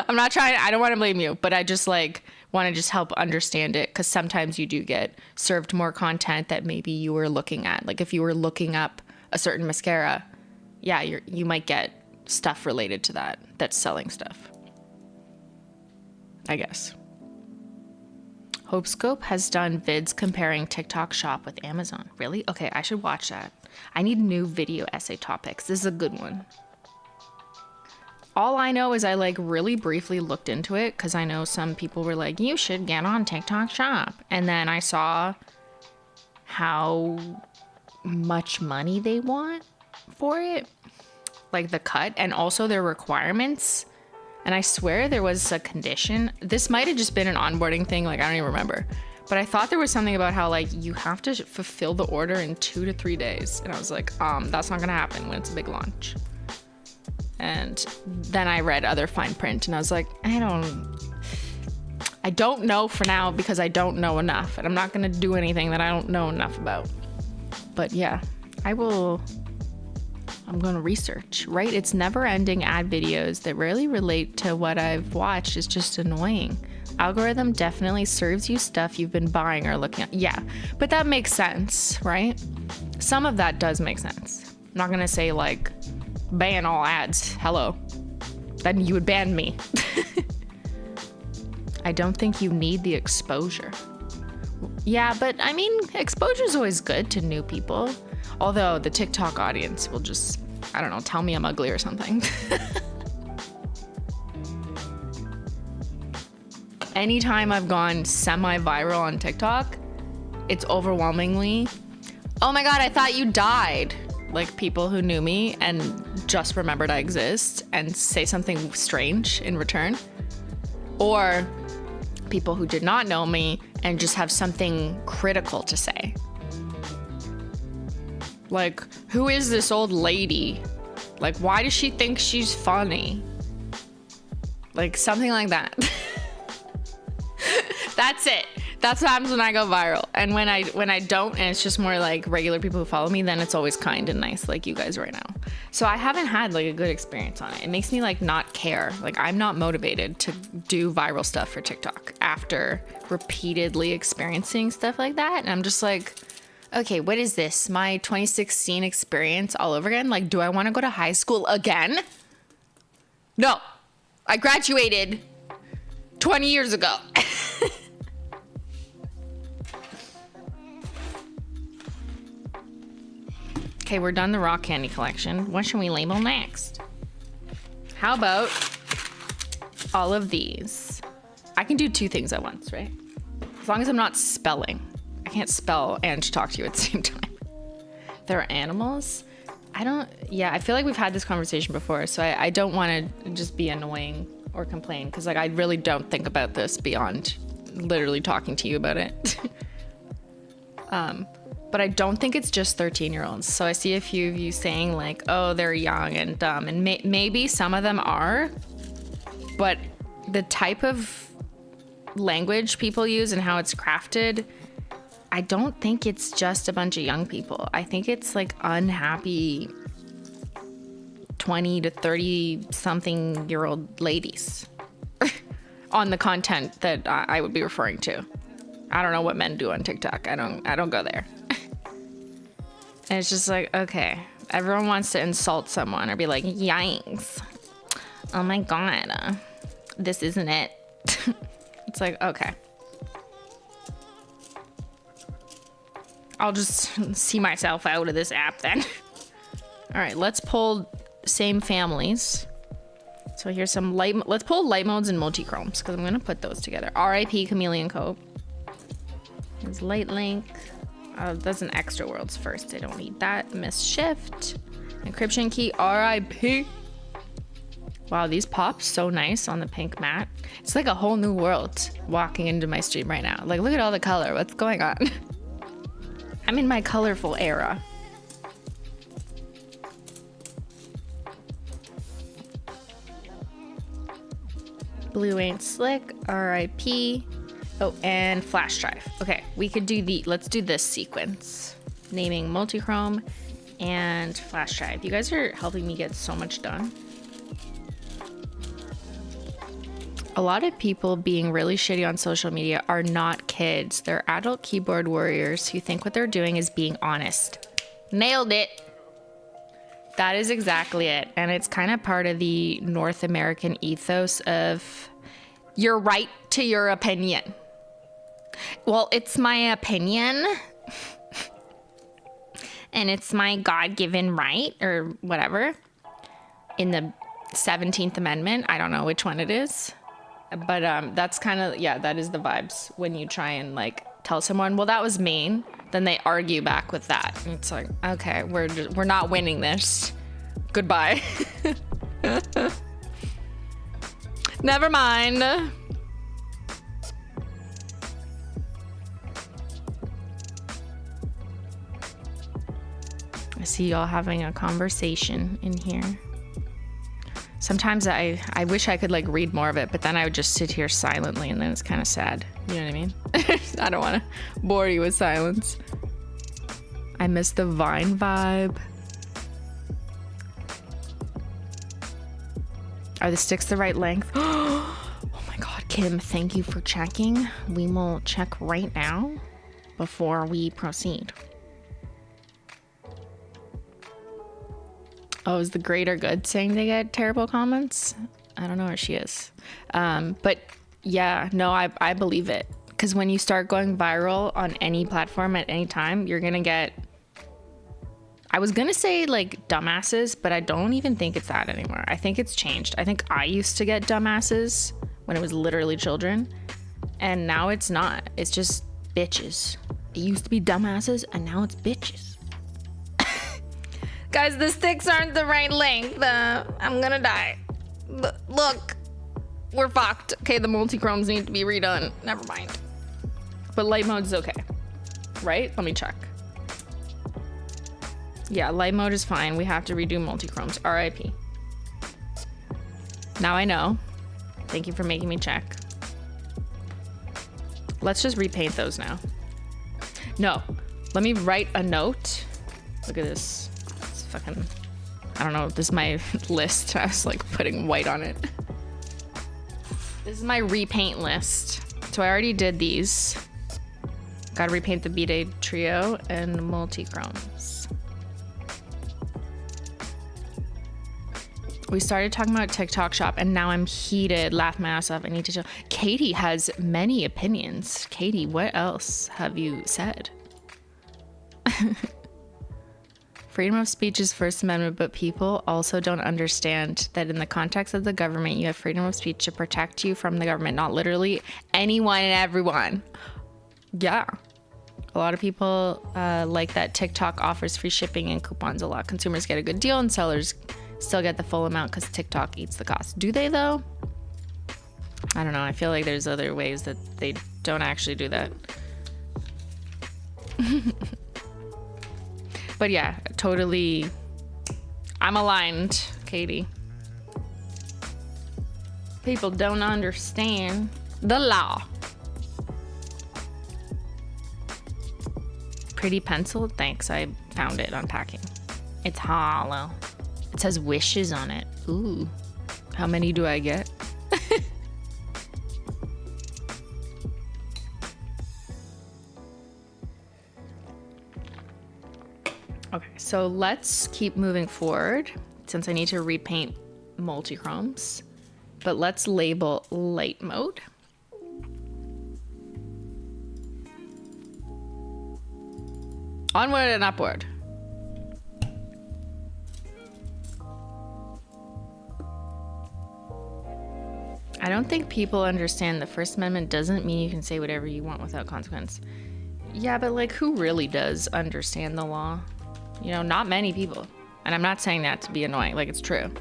[SPEAKER 1] I'm not trying, I don't want to blame you, but I just like want to just help understand it, because sometimes you do get served more content that maybe you were looking at. Like if you were looking up a certain mascara, yeah, you might get stuff related to that that's selling stuff, I guess. Hopescope has done vids comparing TikTok Shop with Amazon. Really? Okay, I should watch that. I need new video essay topics. This is a good one. All I know is I like really briefly looked into it because I know some people were like, you should get on TikTok Shop. And then I saw how much money they want for it, like the cut, and also their requirements. And I swear there was a condition. This might have just been an onboarding thing. Like, I don't even remember. But I thought there was something about how, like, you have to fulfill the order in 2 to 3 days. And I was like, that's not going to happen when it's a big launch. And then I read other fine print and I was like, I don't know for now because I don't know enough. And I'm not going to do anything that I don't know enough about. But yeah, I'm going to research, right? It's never ending ad videos that rarely relate to what I've watched. It's just annoying. Algorithm definitely serves you stuff you've been buying or looking at. Yeah, but that makes sense, right? Some of that does make sense. I'm not going to say like ban all ads. Hello. Then you would ban me. I don't think you need the exposure. Yeah, but I mean, exposure is always good to new people. Although the TikTok audience will just, I don't know, tell me I'm ugly or something. Anytime I've gone semi-viral on TikTok, it's overwhelmingly, oh my God, I thought you died. Like people who knew me and just remembered I exist and say something strange in return. Or people who did not know me and just have something critical to say. Like, who is this old lady? Like, why does she think she's funny? Like, something like that. That's it. That's what happens when I go viral. And when I don't, and it's just more like regular people who follow me, then it's always kind and nice, like you guys right now. So I haven't had like a good experience on it. It makes me like not care. Like, I'm not motivated to do viral stuff for TikTok after repeatedly experiencing stuff like that. And I'm just like, okay, what is this? My 2016 experience all over again? Like, do I want to go to high school again? No, I graduated 20 years ago. Okay, we're done the rock candy collection. What should we label next? How about all of these? I can do 2 things at once, right? As long as I'm not spelling. I can't spell and talk to you at the same time. There are animals. I feel like we've had this conversation before, so I don't want to just be annoying or complain, because like I really don't think about this beyond literally talking to you about it. But I don't think it's just 13-year-olds. So I see a few of you saying like, oh, they're young and dumb, and maybe some of them are, but the type of language people use and how it's crafted, I don't think it's just a bunch of young people. I think it's like unhappy 20 to 30 something year old ladies on the content that I would be referring to. I don't know what men do on TikTok. I don't go there. And it's just like, okay, everyone wants to insult someone or be like, yikes. Oh my God, this isn't it. It's like, okay. I'll just see myself out of this app then. All right, let's pull same families. So here's some light, let's pull light modes and multi-chromes because I'm gonna put those together. RIP Chameleon Coat. There's Light Link. That's an extra worlds first. I don't need that. Miss Shift. Encryption Key. RIP. Wow, these pop so nice on the pink mat. It's like a whole new world walking into my stream right now. Like, look at all the color. What's going on? I'm in my colorful era. Blue ain't slick. RIP. Oh, and flash drive. Okay, we could do let's do this sequence. Naming multi-chrome and flash drive. You guys are helping me get so much done. A lot of people being really shitty on social media are not kids. They're adult keyboard warriors who think what they're doing is being honest. Nailed it. That is exactly it. And it's kind of part of the North American ethos of you're right to your opinion. Well, it's my opinion. And it's my God-given right or whatever. In the 17th Amendment. I don't know which one it is. But that's kind of, yeah, that is the vibes when you try and like tell someone, well, that was mean. Then they argue back with that. And it's like, okay, we're not winning this. Goodbye. Never mind. I see y'all having a conversation in here. Sometimes I wish I could like read more of it, but then I would just sit here silently and then it's kind of sad. You know what I mean? I don't want to bore you with silence. I miss the Vine vibe. Are the sticks the right length? Oh my God, Kim, thank you for checking. We will check right now before we proceed. Oh, is the greater good saying they get terrible comments? I don't know where she is. But yeah, no, I believe it. Because when you start going viral on any platform at any time, you're going to get, I was going to say like dumbasses, but I don't even think it's that anymore. I think it's changed. I think I used to get dumbasses when it was literally children. And now it's not. It's just bitches. It used to be dumbasses and now it's bitches. Guys, the sticks aren't the right length. I'm gonna die. Look, we're fucked. Okay, the multi-chromes need to be redone. Never mind. But light mode is okay, right? Let me check. Yeah, light mode is fine. We have to redo multi-chromes. RIP. Now I know. Thank you for making me check. Let's just repaint those now. No, let me write a note. Look at this. Fucking, I don't know, this is my list. I was like putting white on it. This is my repaint list. So I already did these. Gotta repaint the B-Day trio and multi-chromes. We started talking about TikTok shop and now I'm heated. Laugh my ass off. I need to show. Katie has many opinions. Katie, what else have you said? Freedom of speech is First Amendment, but people also don't understand that in the context of the government, you have freedom of speech to protect you from the government, not literally anyone and everyone. Yeah. A lot of people like that TikTok offers free shipping and coupons a lot. Consumers get a good deal and sellers still get the full amount because TikTok eats the cost. Do they though? I don't know. I feel like there's other ways that they don't actually do that. But yeah, totally. I'm aligned, Katie. People don't understand the law. Pretty pencil? Thanks, I found it unpacking. It's hollow. It says wishes on it. Ooh, how many do I get? Okay, so let's keep moving forward since I need to repaint multi-chromes, but let's label light mode. Onward and upward. I don't think people understand the First Amendment doesn't mean you can say whatever you want without consequence. Yeah, but like who really does understand the law? You know, not many people. And I'm not saying that to be annoying, like it's true.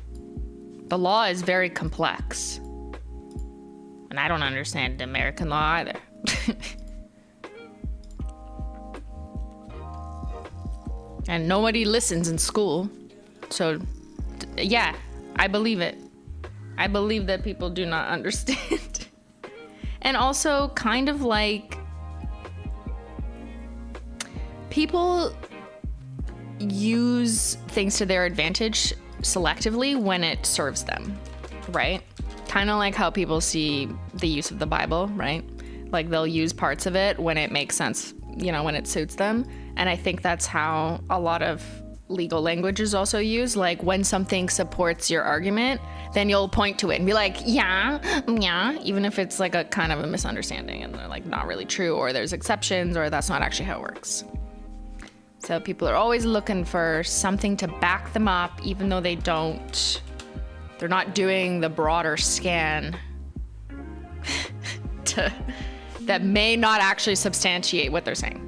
[SPEAKER 1] The law is very complex. And I don't understand American law either. And nobody listens in school. So, yeah, I believe it. I believe that people do not understand. And also, kind of like, people use things to their advantage selectively when it serves them, right? Kind of like how people see the use of the Bible, right? Like they'll use parts of it when it makes sense, you know, when it suits them. And I think that's how a lot of legal language is also used. Like when something supports your argument, then you'll point to it and be like, yeah, even if it's like a kind of a misunderstanding and they're like not really true, or there's exceptions, or that's not actually how it works. So people are always looking for something to back them up, even though they're not doing the broader scan that may not actually substantiate what they're saying.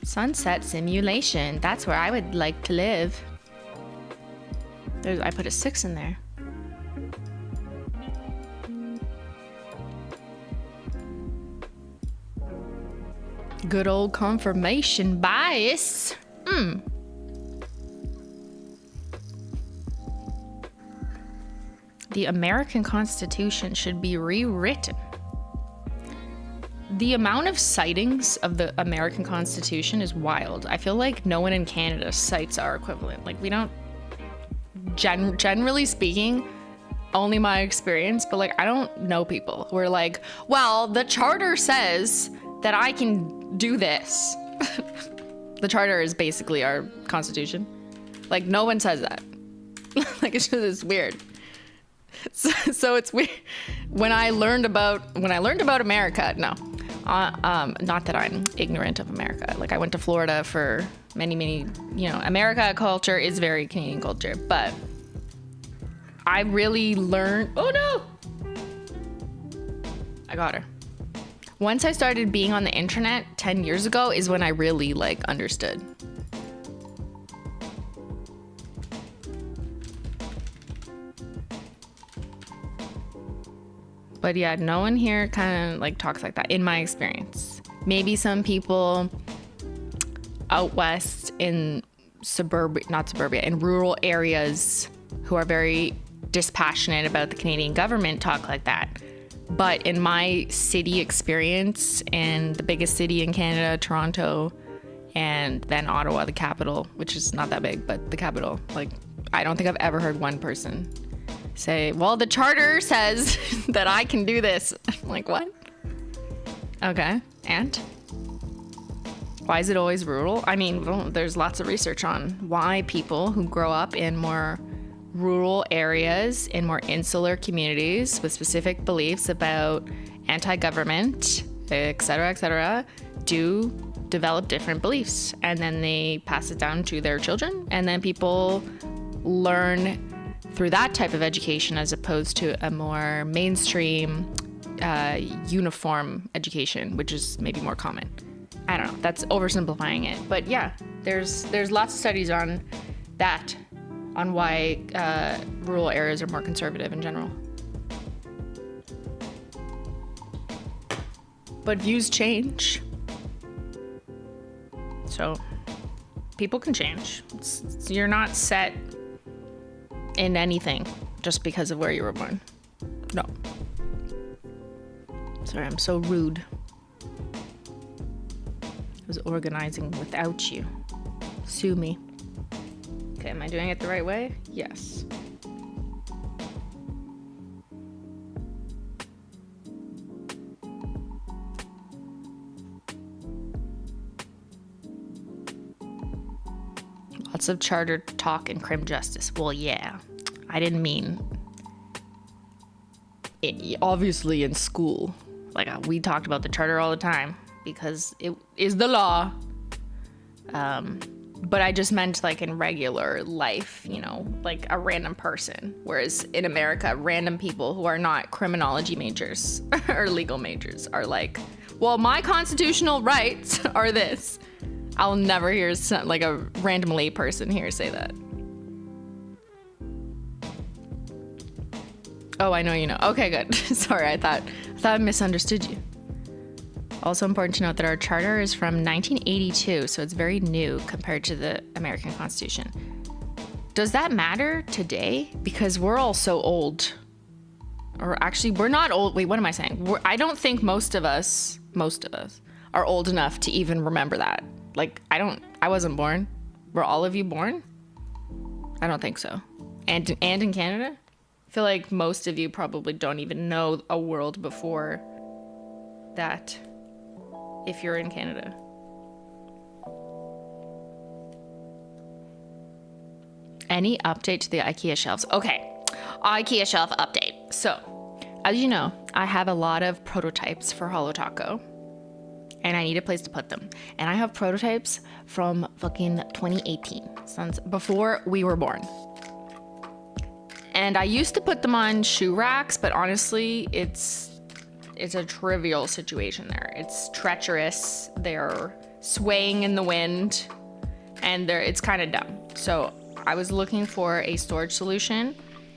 [SPEAKER 1] Sunset simulation. That's where I would like to live. I put a 6 in there. Good old confirmation bias. The American Constitution should be rewritten. The amount of sightings of the American Constitution is wild. I feel like no one in Canada cites our equivalent. Like we don't, generally speaking, only my experience, but like I don't know people who are like, well, the charter says that I can do this. The charter is basically our constitution. Like no one says that. Like it's weird. So it's weird. When I learned about America, not that I'm ignorant of America. Like I went to Florida for many, America culture is very Canadian culture, but I really learned, oh no! I got her. Once I started being on the internet 10 years ago is when I really like understood. But yeah, no one here kind of like talks like that in my experience. Maybe some people out west in in rural areas who are very dispassionate about the Canadian government talk like that. But in my city experience, in the biggest city in Canada, Toronto, and then Ottawa, the capital, which is not that big, but the capital, like I don't think I've ever heard one person say, well, the charter says that I can do this. I'm like, what? Okay, and? Why is it always rural? I mean, well, there's lots of research on why people who grow up in more rural areas, in more insular communities with specific beliefs about anti-government, et cetera, do develop different beliefs. And then they pass it down to their children. And then people learn through that type of education as opposed to a more mainstream, uniform education, which is maybe more common. I don't know, that's oversimplifying it. But yeah, there's lots of studies on that, on why rural areas are more conservative in general. But views change. So people can change. You're not set in anything just because of where you were born. No. Sorry, I'm so rude. I was organizing without you. Sue me. Okay, am I doing it the right way? Yes. Lots of charter talk and crim justice. Well, yeah. I didn't mean it, obviously in school. Like we talked about the charter all the time because it is the law. But I just meant like in regular life, like a random person. Whereas in America, random people who are not criminology majors or legal majors are like, well, my constitutional rights are this. I'll never hear like a random lay person here say that. Oh, I know you know. Okay, good. Sorry, I thought I misunderstood you. Also important to note that our charter is from 1982, so it's very new compared to the American Constitution. Does that matter today? Because we're all so old. Or actually, we're not old. Wait, what am I saying? I don't think most of us are old enough to even remember that. Like, I wasn't born. Were all of you born? I don't think so. And in Canada? I feel like most of you probably don't even know a world before that if you're in Canada. Any update to the IKEA shelves? Okay, IKEA shelf update. So, as you know, I have a lot of prototypes for Holo Taco, and I need a place to put them. And I have prototypes from fucking 2018, since before we were born. And I used to put them on shoe racks, but honestly, it's a trivial situation there. It's treacherous. They're swaying in the wind, and it's kind of dumb. So I was looking for a storage solution,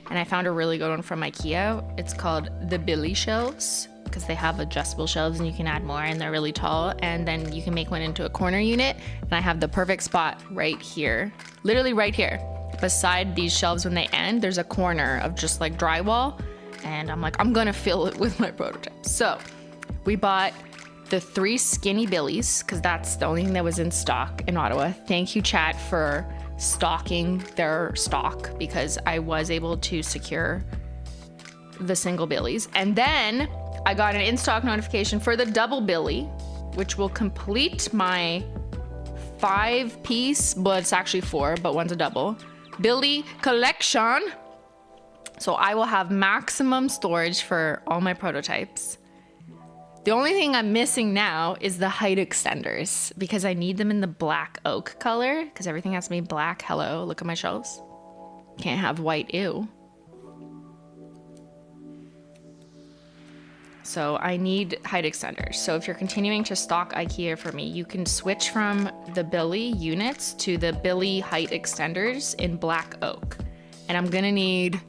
[SPEAKER 1] and I found a really good one from IKEA. It's called the Beyyyn shelves, because they have adjustable shelves and you can add more, and they're really tall, and then you can make one into a corner unit. And I have the perfect spot right here, literally right here. Beside these shelves, when they end, there's a corner of just like drywall, and I'm like, I'm gonna fill it with my prototypes. So we bought the 3 skinny Beyys, because that's the only thing that was in stock in Ottawa. Thank you, chat, for stocking their stock, because I was able to secure the single Beyys. And then I got an in-stock notification for the double Beyyy, which will complete my 5-piece, but it's actually 4, but one's a double, Beyyy collection. So I will have maximum storage for all my prototypes. The only thing I'm missing now is the height extenders, because I need them in the black oak color, because everything has to be black. Hello, look at my shelves. Can't have white, ew. So I need height extenders. So if you're continuing to stock IKEA for me, you can switch from the Beyyy units to the Beyyy height extenders in black oak. And I'm gonna need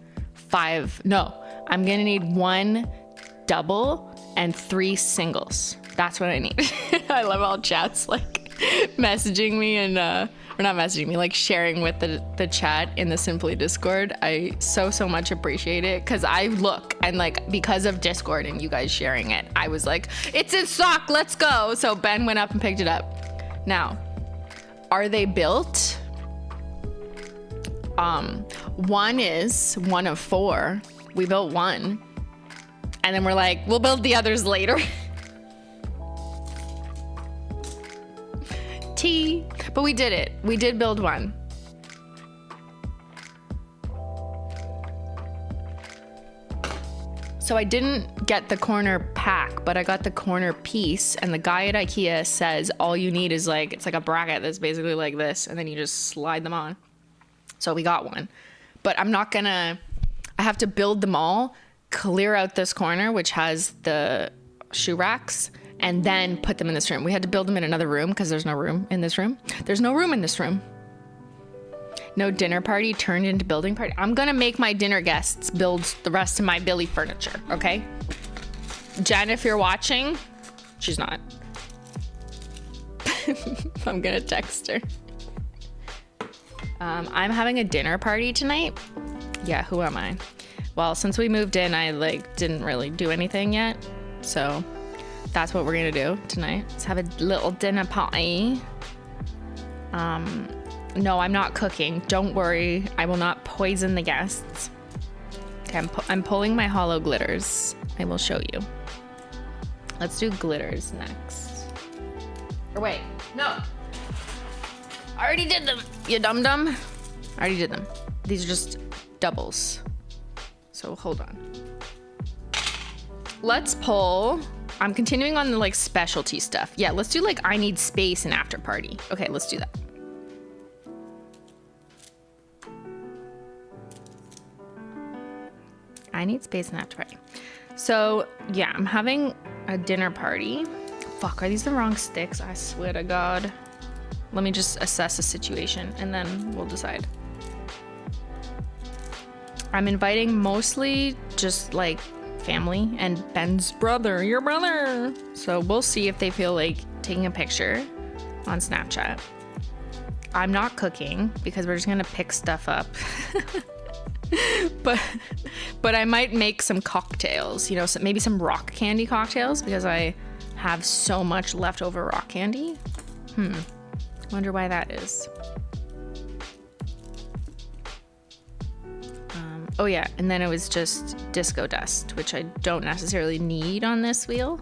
[SPEAKER 1] 1 double and 3 singles. That's what I need. I love all chats like messaging me and or not messaging me, like sharing with the chat in the Simply Discord. I so much appreciate it, because I look and like, because of Discord and you guys sharing it, I was like, it's in stock, let's go. So Ben went up and picked it up. Now, are they built? One is one of 4. We built one, and then we're like, we'll build the others later. But we did it. We did build one. So I didn't get the corner pack, but I got the corner piece, and the guy at IKEA says all you need is like, it's like a bracket that's basically like this, and then you just slide them on. So we got one, but I have to build them all, clear out this corner, which has the shoe racks, and then put them in this room. We had to build them in another room because there's no room in this room. There's no room in this room. No dinner party turned into building party. I'm gonna make my dinner guests build the rest of my Beyyy furniture, okay? Jen, if you're watching, she's not. I'm gonna text her. I'm having a dinner party tonight. Yeah, who am I? Well, since we moved in, I didn't really do anything yet. So that's what we're gonna do tonight. Let's have a little dinner party. No, I'm not cooking. Don't worry. I will not poison the guests. Okay, I'm pulling my hollow glitters. I will show you. Let's do glitters next. Or wait, no. I already did them, you dum-dum. I already did them. These are just doubles. So hold on. Let's pull. I'm continuing on the specialty stuff. Yeah, let's do I need space and after party. Okay, let's do that. I need space and after party. So yeah, I'm having a dinner party. Fuck, are these the wrong sticks? I swear to God. Let me just assess the situation and then we'll decide. I'm inviting mostly just family and Ben's brother, your brother. So we'll see if they feel like taking a picture on Snapchat. I'm not cooking because we're just gonna pick stuff up. but I might make some cocktails, maybe some rock candy cocktails, because I have so much leftover rock candy. Wonder why that is. Oh yeah, and then it was just disco dust, which I don't necessarily need on this wheel.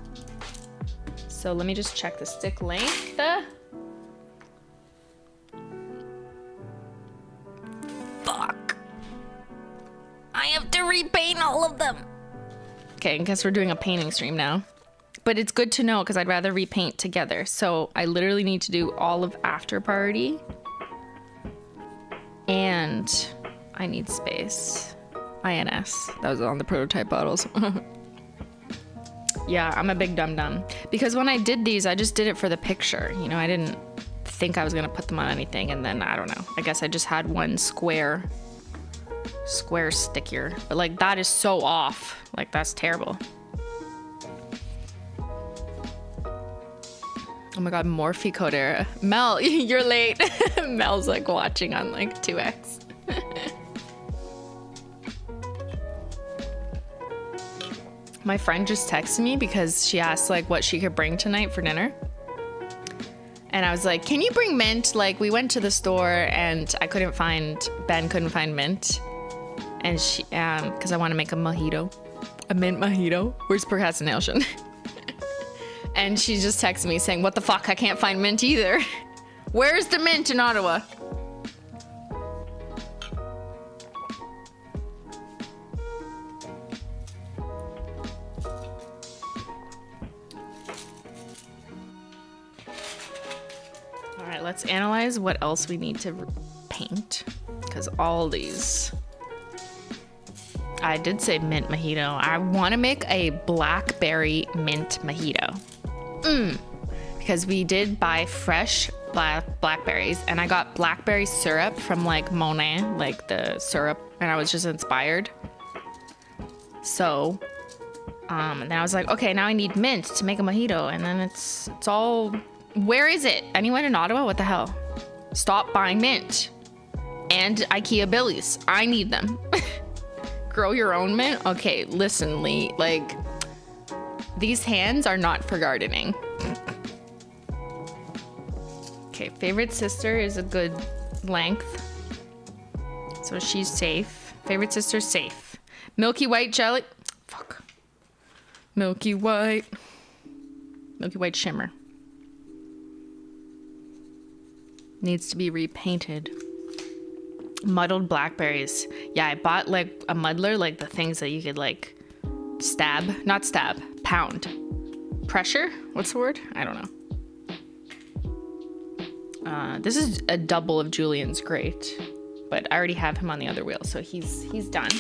[SPEAKER 1] So let me just check the stick length. Fuck. to repaint all of them. Okay, I guess we're doing a painting stream now. But it's good to know because I'd rather repaint together. So I literally need to do all of After Party. And I need space. INS. That was on the prototype bottles. Yeah, I'm a big dum-dum. Because when I did these, I just did it for the picture. You know, I didn't think I was going to put them on anything. And then, I don't know. I guess I just had one square sticker. But, like, that is so off. Like, that's terrible. Oh my god, Morphe Codera. Mel, you're late. Mel's, like, watching on, like, 2x. My friend just texted me because she asked like what she could bring tonight for dinner. And I was like, can you bring mint? Like we went to the store and Ben couldn't find mint. And she, cause I want to make a mojito, a mint mojito. Where's procrastination? And she just texted me saying, what the fuck? I can't find mint either. Where's the mint in Ottawa? Let's analyze what else we need to paint, because all these, I did say mint mojito. I want to make a blackberry mint mojito. Because we did buy fresh blackberries and I got blackberry syrup from like Monet, like the syrup, and I was just inspired. So and then I was like, okay, now I need mint to make a mojito, and then it's all. Where is it? Anyone in Ottawa? What the hell? Stop buying mint. And IKEA Billies. I need them. Grow your own mint? Okay, listen, Lee. Like, these hands are not for gardening. Okay, favorite sister is a good length. So she's safe. Favorite sister's safe. Milky white jelly. Fuck. Milky white shimmer. Needs to be repainted. Muddled blackberries. Yeah, I bought like a muddler, like the things that you could like pound. Pressure? What's the word? I don't know. This is a double of Julian's great, but I already have him on the other wheel, so he's done.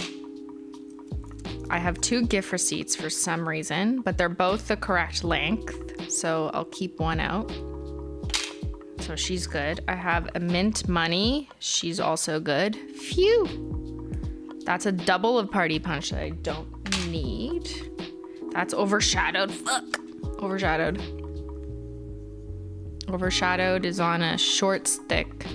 [SPEAKER 1] I have 2 gift receipts for some reason, but they're both the correct length, so I'll keep one out. So she's good. I have a mint money. She's also good. Phew. That's a double of party punch that I don't need. That's overshadowed. Fuck. Overshadowed. Overshadowed is on a short stick.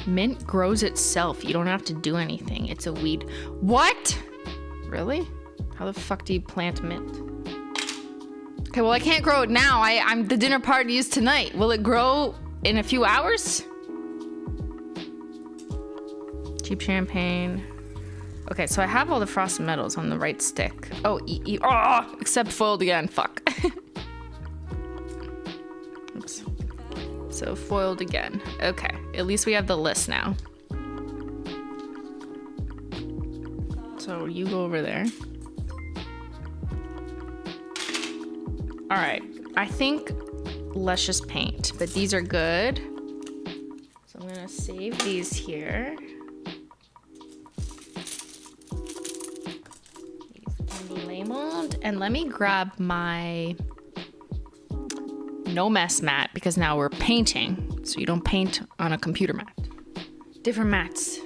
[SPEAKER 1] Mint grows itself. You don't have to do anything. It's a weed. What? Really? How the fuck do you plant mint? Okay, well, I can't grow it now. I'm the dinner party is tonight. Will it grow in a few hours? Cheap champagne. Okay, so I have all the frosted metals on the right stick. Oh, except foiled again. Fuck. Oops. So foiled again. Okay, at least we have the list now. So you go over there. All right, I think let's just paint, but these are good. So I'm gonna save these here. These can be labeled, and let me grab my no mess mat because now we're painting, so you don't paint on a computer mat. Different mats.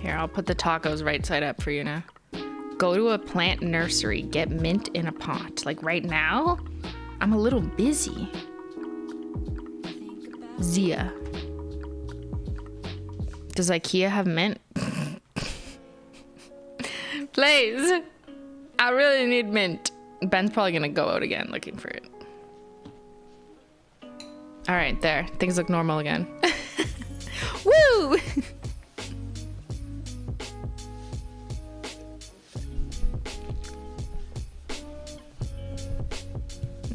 [SPEAKER 1] Here, I'll put the tacos right side up for you now. Go to a plant nursery, get mint in a pot. Like right now, I'm a little busy. Zia. Does IKEA have mint? Please. I really need mint. Ben's probably gonna go out again looking for it. All right, there. Things look normal again. Woo!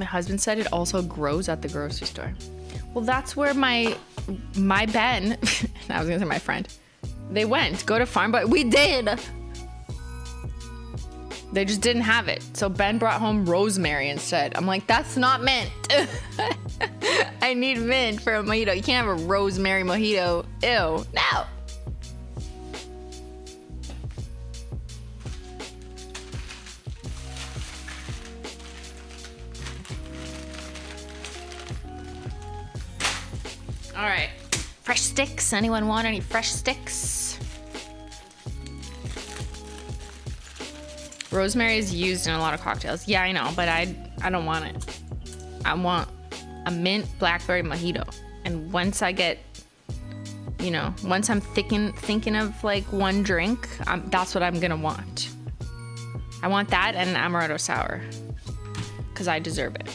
[SPEAKER 1] My husband said it also grows at the grocery store. Well, that's where my Ben, I was gonna say my friend, they went, go to Farm Boy. We did. They just didn't have it. So Ben brought home rosemary instead. I'm like, that's not mint. I need mint for a mojito. You can't have a rosemary mojito. Ew, no. All right, fresh sticks. Anyone want any fresh sticks? Rosemary is used in a lot of cocktails. Yeah, I know, but I don't want it. I want a mint blackberry mojito. And once I get, you know, once I'm thinking of like one drink, that's what I'm gonna want. I want that and an amaretto sour, because I deserve it.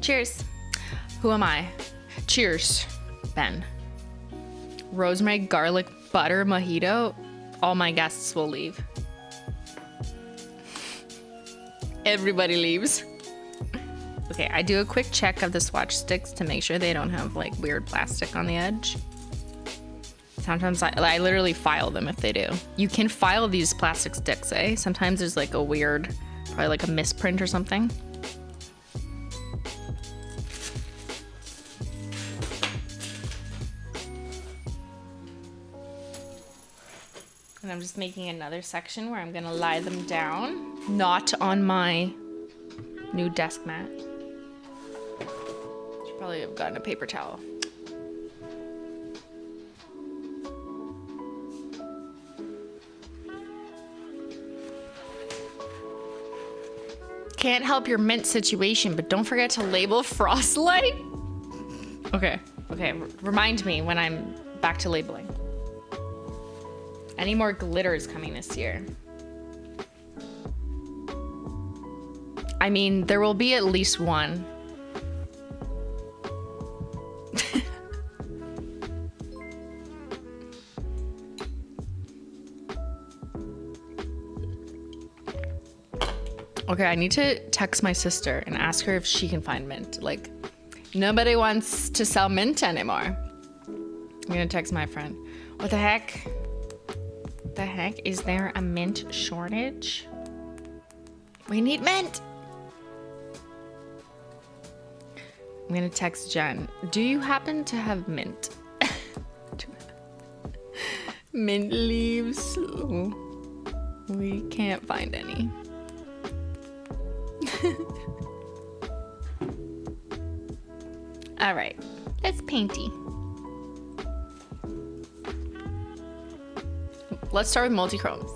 [SPEAKER 1] Cheers. Who am I? Cheers, Ben. Rosemary garlic butter mojito. All my guests will leave. Everybody leaves. Okay, I do a quick check of the swatch sticks to make sure they don't have like weird plastic on the edge. Sometimes I literally file them if they do. You can file these plastic sticks, eh? Sometimes there's like a weird, probably like a misprint or something. And I'm just making another section where I'm gonna lie them down, not on my new desk mat. Should probably have gotten a paper towel. Can't help your mint situation, but don't forget to label Frostlight. Okay, remind me when I'm back to labeling. Any more glitters coming this year? I mean, there will be at least one. Okay, I need to text my sister and ask her if she can find mint. Like, nobody wants to sell mint anymore. I'm gonna text my friend. What the heck? The heck? Is there a mint shortage? We need mint. I'm gonna text Jen. Do you happen to have mint? Mint leaves. Ooh. We can't find any. All right, let's painty. Let's start with multi-chromes.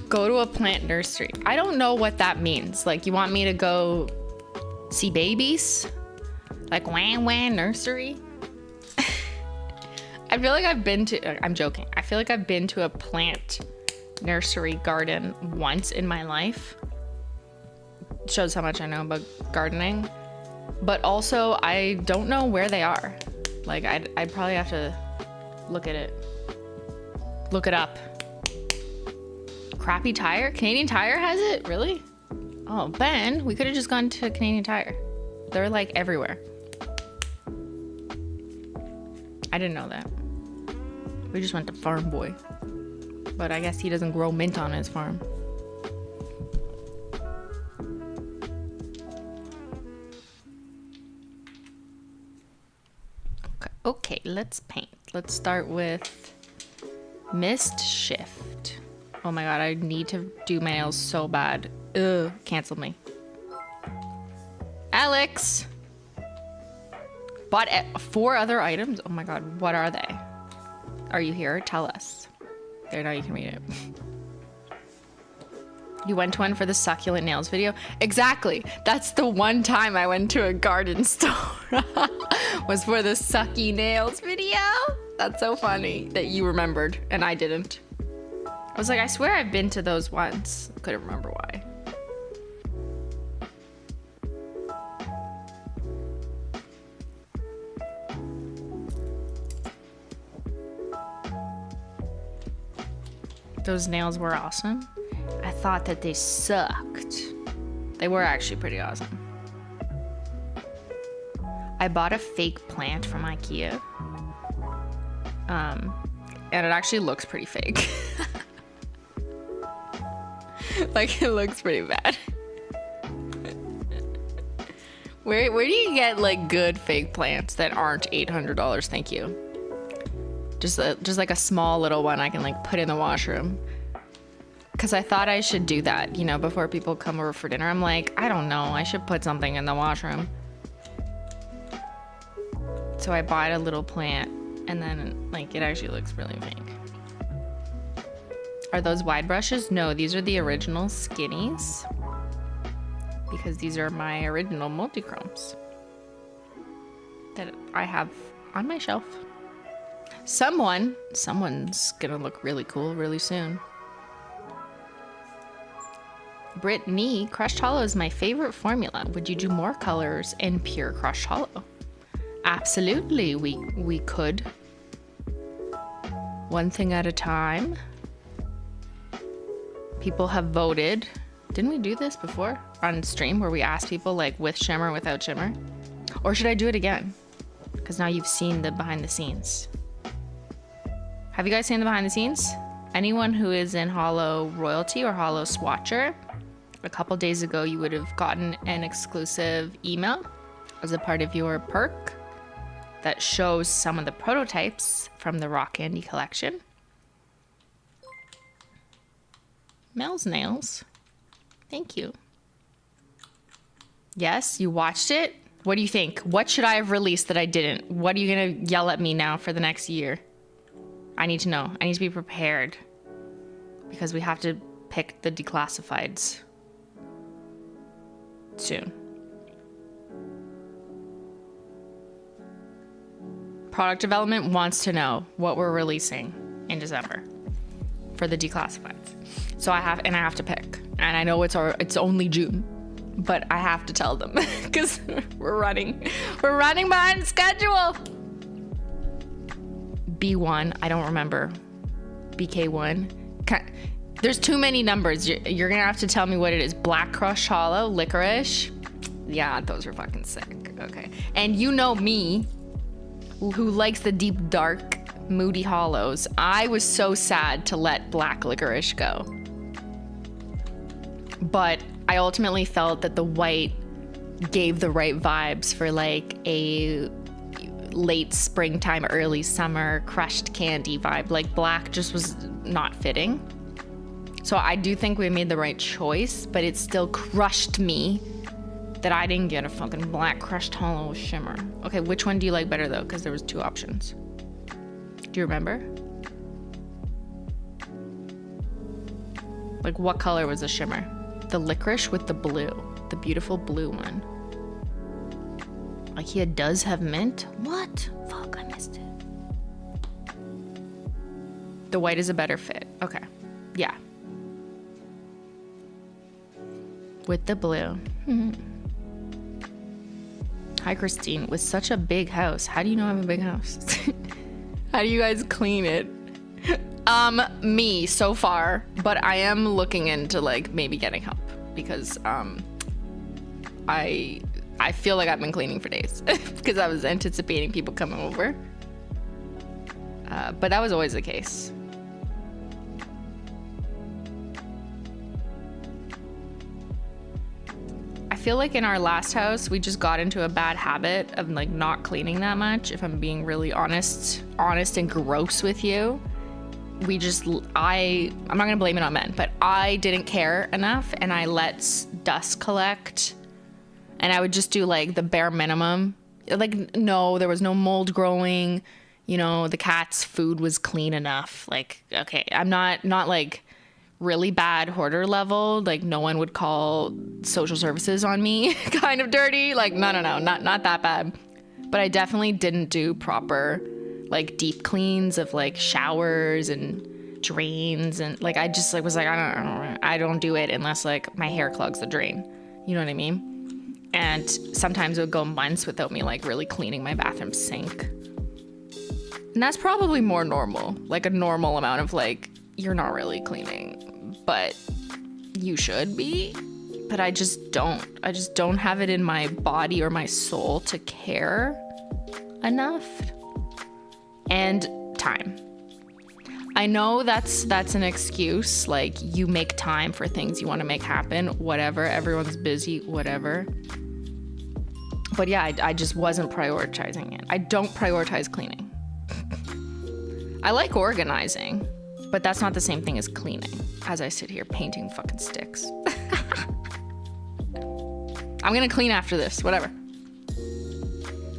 [SPEAKER 1] Go to a plant nursery. I don't know what that means. Like, you want me to go see babies? Like, wah nursery? I feel like I've been to, I'm joking. I feel like I've been to a plant nursery garden once in my life. Shows how much I know about gardening. But also, I don't know where they are. Like, I'd probably have to look at it. Look it up. Crappy Tire? Canadian Tire has it? Really? Oh, Ben, we could have just gone to Canadian Tire. They're like everywhere. I didn't know that. We just went to Farm Boy. But I guess he doesn't grow mint on his farm. Okay, let's paint. Let's start with Mist Shift. Oh my god, I need to do my nails so bad. Ugh, cancel me. Alex! Bought 4 other items? Oh my god, what are they? Are you here? Tell us. There, now you can read it. You went to one for the succulent nails video? Exactly. That's the one time I went to a garden store. Was for the sucky nails video. That's so funny that you remembered and I didn't. I was like, I swear I've been to those once. Couldn't remember why. Those nails were awesome. I thought that they sucked. They were actually pretty awesome. I bought a fake plant from IKEA. And it actually looks pretty fake. Like, it looks pretty bad. Where do you get like good fake plants that aren't $800? Thank you. Just like a small little one I can like put in the washroom. Cause I thought I should do that, you know, before people come over for dinner. I'm like, I don't know, I should put something in the washroom. So I bought a little plant, and then like it actually looks really fake. Are those wide brushes? No, these are the original skinnies. Because these are my original multi-chromes that I have on my shelf. Someone's gonna look really cool really soon. Brittany, crushed hollow is my favorite formula. Would you do more colors in pure crushed hollow? Absolutely, we could. One thing at a time. People have voted. Didn't we do this before on stream where we asked people like with shimmer, without shimmer? Or should I do it again? Because now you've seen the behind the scenes. Have you guys seen the behind the scenes? Anyone who is in Hollow Royalty or Hollow Swatcher, a couple days ago you would have gotten an exclusive email as a part of your perk that shows some of the prototypes from the Rock Candy collection. Mel's nails. Thank you. Yes, you watched it? What do you think? What should I have released that I didn't? What are you gonna yell at me now for the next year? I need to know. I need to be prepared. Because we have to pick the declassifieds soon. Product development wants to know what we're releasing in December for the declassifieds. So I have to pick. And I know it's only June, but I have to tell them because we're running behind schedule. B1, I don't remember. BK1. There's too many numbers. You're gonna have to tell me what it is. Black crushed hollow, licorice. Yeah, those are fucking sick. Okay. And you know me, who likes the deep, dark, moody hollows. I was so sad to let black licorice go. But I ultimately felt that the white gave the right vibes for like a late springtime, early summer crushed candy vibe. Like black just was not fitting. So I do think we made the right choice, but it still crushed me that I didn't get a fucking black crushed hollow shimmer. Okay, which one do you like better though? Because there was two options. Do you remember? Like what color was the shimmer? The licorice with the blue, the beautiful blue one. IKEA does have mint? What? Fuck, I missed it. The white is a better fit. Okay, yeah. With the blue. Hi, Christine. With such a big house, how do you know I have a big house? How do you guys clean it? Me so far, but I am looking into like maybe getting help because I feel like I've been cleaning for days because I was anticipating people coming over. But that was always the case. I feel like in our last house, we just got into a bad habit of like not cleaning that much. If I'm being really honest and gross with you, I'm not gonna blame it on men, but I didn't care enough and I let dust collect and I would just do like the bare minimum. Like, no, there was no mold growing, you know, the cat's food was clean enough. Like, okay, I'm not like really bad hoarder level, like no one would call social services on me kind of dirty. Like, no, not that bad. But I definitely didn't do proper like deep cleans of like showers and drains, and like I just like was like I don't do it unless like my hair clogs the drain. You know what I mean? And sometimes it would go months without me like really cleaning my bathroom sink. And that's probably more normal, like a normal amount of like you're not really cleaning, but you should be. But I just don't have it in my body or my soul to care enough. And time. I know that's an excuse. Like, you make time for things you want to make happen, whatever. Everyone's busy, whatever. But yeah, I just wasn't prioritizing it. I don't prioritize cleaning. I like organizing, but that's not the same thing as cleaning, as I sit here painting fucking sticks. I'm gonna clean after this, whatever.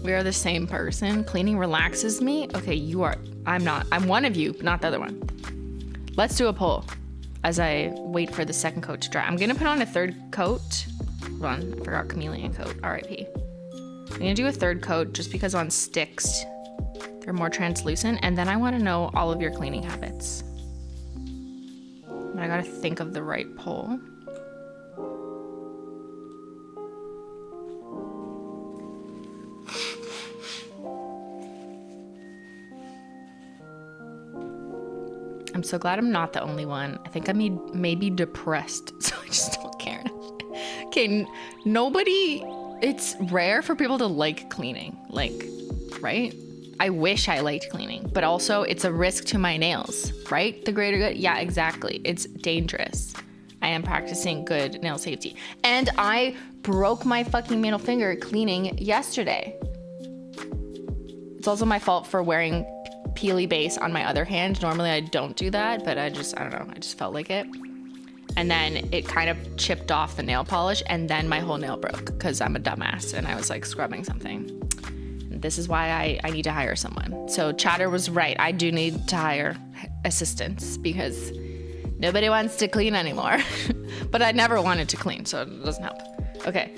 [SPEAKER 1] We are the same person. Cleaning relaxes me. Okay, you are. I'm not. I'm one of you, but not the other one. Let's do a poll as I wait for the second coat to dry. I'm gonna put on a third coat. Hold on, I forgot chameleon coat. R.I.P. I'm gonna do a third coat just because on sticks, they're more translucent. And then I wanna know all of your cleaning habits. But I gotta think of the right poll. I'm so glad I'm not the only one. I think I may be depressed, so I just don't care. Okay, nobody, it's rare for people to like cleaning, like, right? I wish I liked cleaning, but also it's a risk to my nails, right? The greater good, yeah, exactly. It's dangerous. I am practicing good nail safety. And I broke my fucking middle finger cleaning yesterday. It's also my fault for wearing peely base on my other hand. Normally I don't do that, but I don't know, I just felt like it. And then it kind of chipped off the nail polish, and then my whole nail broke because I'm a dumbass and I was like scrubbing something. And this is why I need to hire someone. So Chatter was right. I do need to hire assistants because nobody wants to clean anymore. But I never wanted to clean, so it doesn't help. Okay,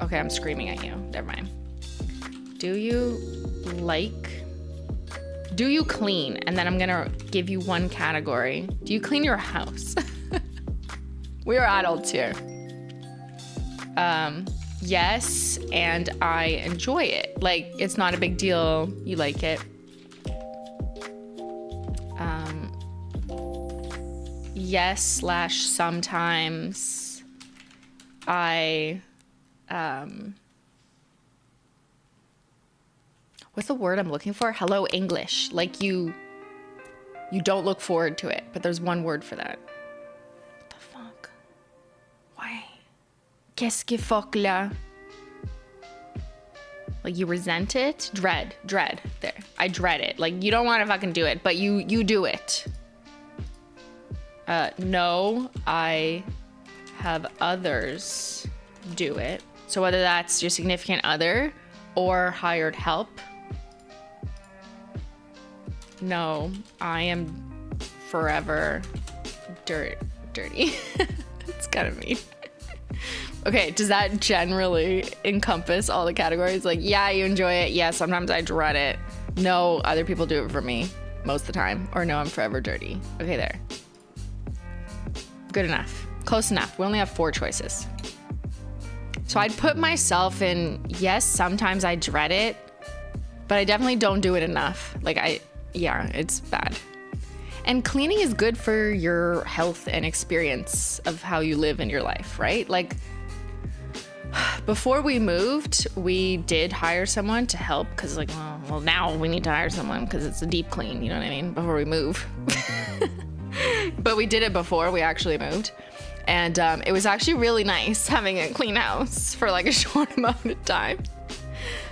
[SPEAKER 1] okay, I'm screaming at you. Never mind. Do you clean? And then I'm gonna give you one category. Do you clean your house? We are adults here. Yes, and I enjoy it. Like, it's not a big deal. You like it. Yes / sometimes I, what's the word I'm looking for? Hello, English. Like, you don't look forward to it, but there's one word for that. What the fuck? Why? Qu'est-ce que fuck là? Like, you resent it? Dread. There. I dread it. Like, you don't want to fucking do it, but you do it. No, I have others do it. So whether that's your significant other or hired help. No, I am forever dirty. It's kind of mean. Okay, does that generally encompass all the categories? Like, yeah, you enjoy it. Yeah, sometimes I dread it. No, other people do it for me most of the time. Or no, I'm forever dirty. Okay, there. Good enough. Close enough. We only have 4 choices. So I'd put myself in, yes, sometimes I dread it, but I definitely don't do it enough. Like, yeah, it's bad. And cleaning is good for your health and experience of how you live in your life, right? Like, before we moved, we did hire someone to help because, like, well, now we need to hire someone because it's a deep clean, you know what I mean, before we move. But we did it before we actually moved. And it was actually really nice having a clean house for like a short amount of time.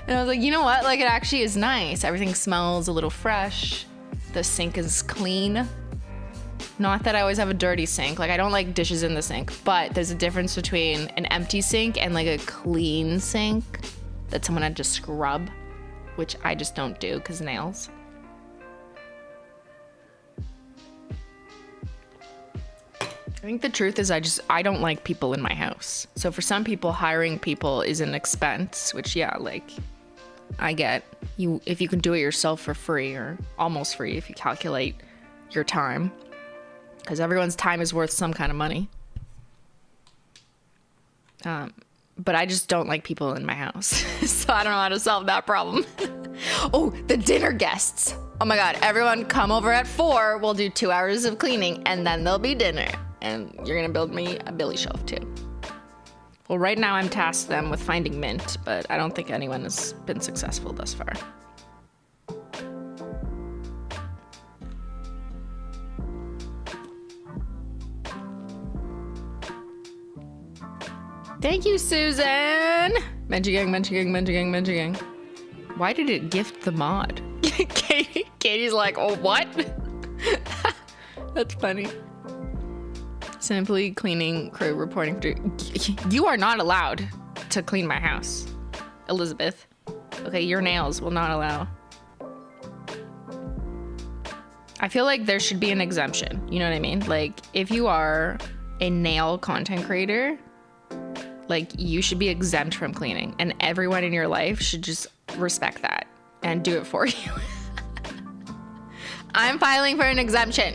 [SPEAKER 1] And I was like, you know what? Like, it actually is nice. Everything smells a little fresh. The sink is clean. Not that I always have a dirty sink. Like, I don't like dishes in the sink, but there's a difference between an empty sink and like a clean sink that someone had to scrub, which I just don't do because nails. I think the truth is I don't like people in my house. So for some people, hiring people is an expense, which, yeah, like, I get. If you can do it yourself for free or almost free if you calculate your time, because everyone's time is worth some kind of money. But I just don't like people in my house. So I don't know how to solve that problem. Oh, the dinner guests. Oh my God, everyone come over at 4. We'll do 2 hours of cleaning and then there'll be dinner. And you're gonna build me a billy shelf too. Well, right now I'm tasked them with finding mint, but I don't think anyone has been successful thus far. Thank you, Susan! Menchie gang, Menchie gang, Menchie gang, Menchie gang. Why did it gift the mod? Katie's like, oh, what? That's funny. Simply cleaning crew reporting through. You are not allowed to clean my house, Elizabeth. Okay, your nails will not allow. I feel like there should be an exemption. You know what I mean? Like, if you are a nail content creator, like, you should be exempt from cleaning, and everyone in your life should just respect that and do it for you. I'm filing for an exemption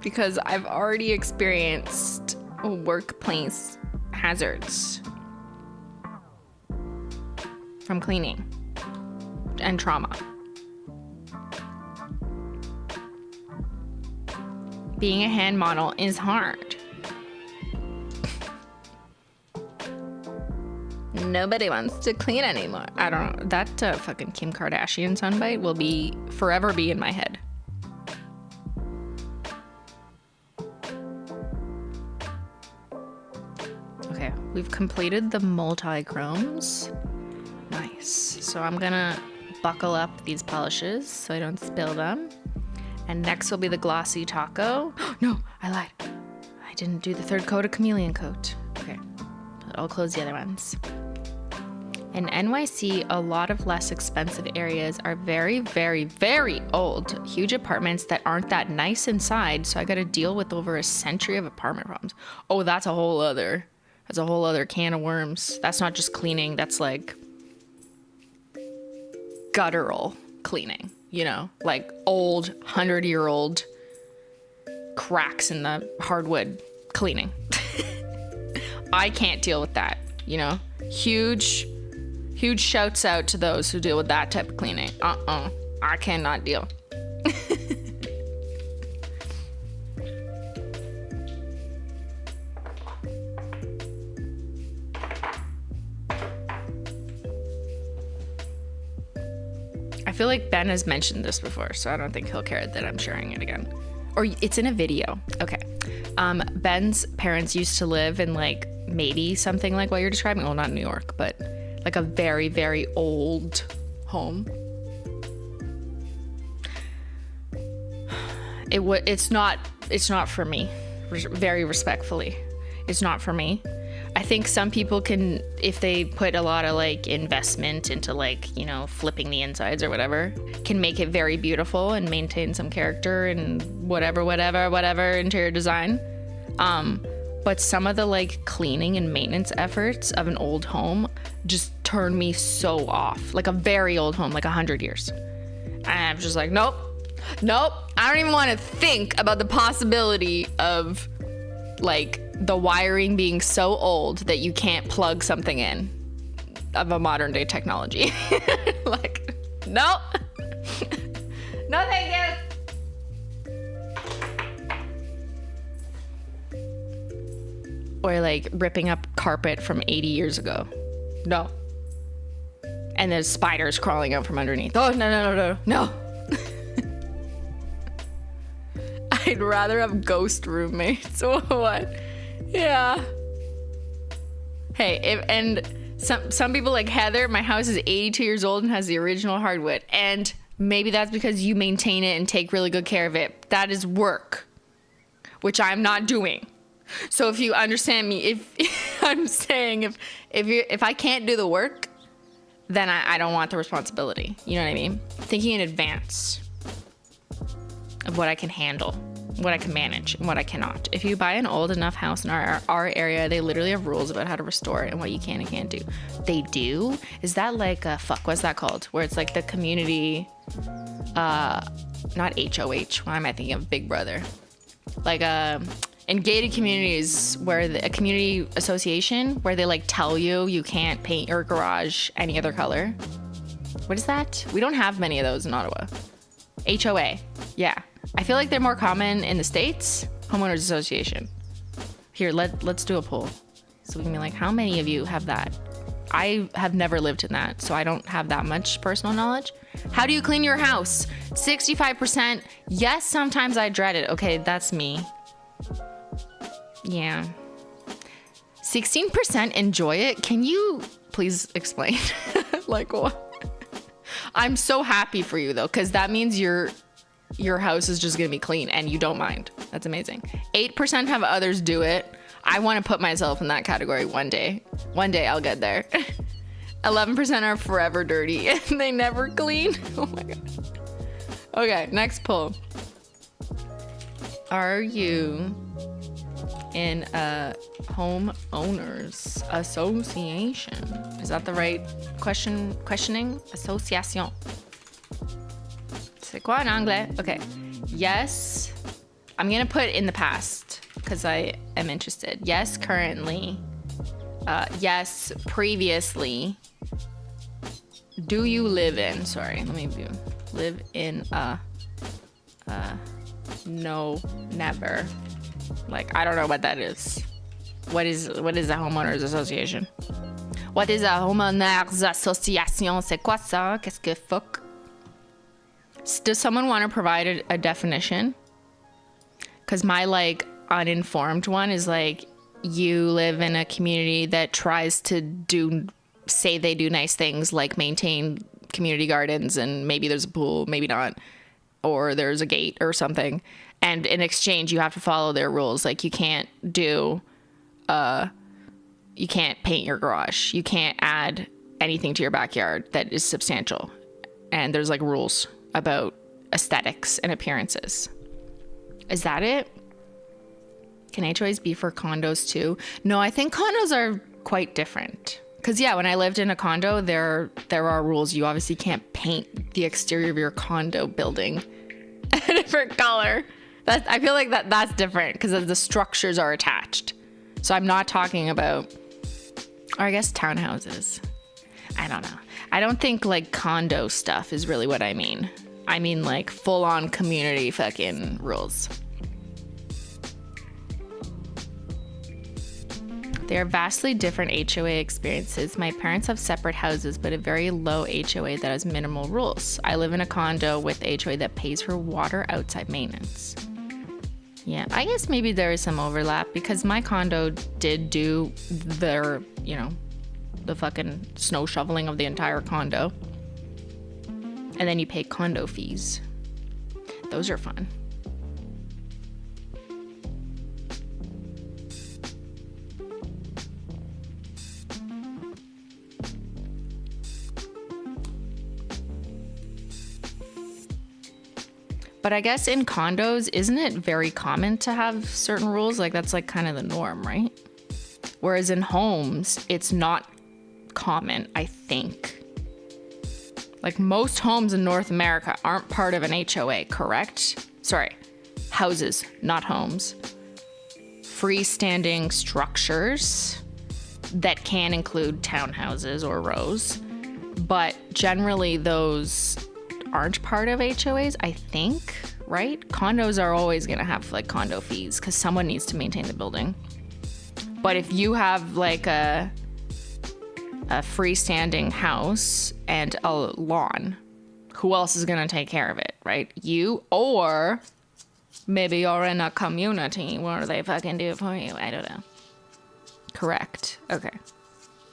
[SPEAKER 1] because I've already experienced workplace hazards from cleaning and trauma. Being a hand model is hard. Nobody wants to clean anymore. I don't know. That fucking Kim Kardashian soundbite will forever be in my head. Okay, we've completed the multi-chromes. Nice. So I'm gonna buckle up these polishes so I don't spill them. And next will be the glossy taco. No, I lied. I didn't do the third coat of chameleon coat. Okay, I'll close the other ones. In NYC, a lot of less expensive areas are very, very, very old. Huge apartments that aren't that nice inside, so I gotta deal with over a century of apartment problems. Oh, that's a whole other can of worms. That's not just cleaning, that's like guttural cleaning, you know? Like old, 100-year-old cracks in the hardwood cleaning. I can't deal with that, you know? Huge shouts out to those who deal with that type of cleaning. I cannot deal. I feel like Ben has mentioned this before, so I don't think he'll care that I'm sharing it again. Or it's in a video. Okay. Ben's parents used to live in like maybe something like what you're describing. Well, not New York, but like a very, very old home. It's not for me. Very respectfully, it's not for me. I think some people can, if they put a lot of like investment into like, you know, flipping the insides or whatever, can make it very beautiful and maintain some character and whatever interior design. But some of the like cleaning and maintenance efforts of an old home just turn me so off. Like a very old home, like 100 years. And I'm just like, nope. I don't even want to think about the possibility of like the wiring being so old that you can't plug something in of a modern day technology. Like, no. No, thank you. Or like ripping up carpet from 80 years ago. No. And there's spiders crawling out from underneath. Oh, no. I'd rather have ghost roommates. What? Yeah. Hey, some people like Heather, my house is 82 years old and has the original hardwood. And maybe that's because you maintain it and take really good care of it. That is work, which I'm not doing. So if you understand me, if I'm saying if I can't do the work, then I don't want the responsibility. You know what I mean? Thinking in advance of what I can handle, what I can manage, and what I cannot. If you buy an old enough house in our area, they literally have rules about how to restore it and what you can and can't do. They do? Is that like what's that called? Where it's like the community, not HOH. Why am I thinking of Big Brother? Like in gated communities where a community association where they like tell you can't paint your garage any other color. What is that? We don't have many of those in Ottawa. HOA. Yeah. I feel like they're more common in the States. Homeowners Association. Here, let's do a poll. So we can be like, how many of you have that? I have never lived in that, so I don't have that much personal knowledge. How do you clean your house? 65%. Yes, sometimes I dread it. Okay, that's me. Yeah. 16% enjoy it. Can you please explain? Like what? I'm so happy for you though, because that means your house is just gonna be clean and you don't mind. That's amazing. 8% have others do it. I want to put myself in that category one day. One day I'll get there. 11% are forever dirty and they never clean. Oh my god. Okay, next poll. Are you in a homeowners association? Is that the right questioning? Association. C'est quoi en anglais? Okay. Yes. I'm gonna put in the past because I am interested. Yes, currently. Yes, previously. Do you live in? Sorry, let me view. Live in a. No, never. Like, I don't know what that is. What is a homeowners association? What is a homeowners association? C'est quoi ça? Qu'est-ce que fuck? Does someone want to provide a definition? Because my like uninformed one is like, you live in a community that tries to say they do nice things like maintain community gardens and maybe there's a pool, maybe not, or there's a gate or something. And in exchange, you have to follow their rules. Like you can't paint your garage. You can't add anything to your backyard that is substantial. And there's like rules about aesthetics and appearances. Is that it? Can HOAs be for condos too? No, I think condos are quite different. Because yeah, when I lived in a condo, there are rules. You obviously can't paint the exterior of your condo building a different color. I feel like that's different because the structures are attached. So I'm not talking about, or I guess townhouses. I don't know. I don't think like condo stuff is really what I mean. I mean like full on community fucking rules. They are vastly different HOA experiences. My parents have separate houses, but a very low HOA that has minimal rules. I live in a condo with HOA that pays for water outside maintenance. Yeah, I guess maybe there is some overlap because my condo did do the fucking snow shoveling of the entire condo. And then you pay condo fees. Those are fun. But I guess in condos, isn't it very common to have certain rules? Like that's like kind of the norm, right? Whereas in homes, it's not common, I think. Like most homes in North America aren't part of an HOA, correct? Sorry, houses, not homes. Freestanding structures that can include townhouses or rows, but generally those aren't part of HOAs, I think, right? Condos are always gonna have like condo fees because someone needs to maintain the building. But if you have like a freestanding house and a lawn, who else is gonna take care of it, right? You, or maybe you're in a community where they fucking do it for you. I don't know. Correct. Okay.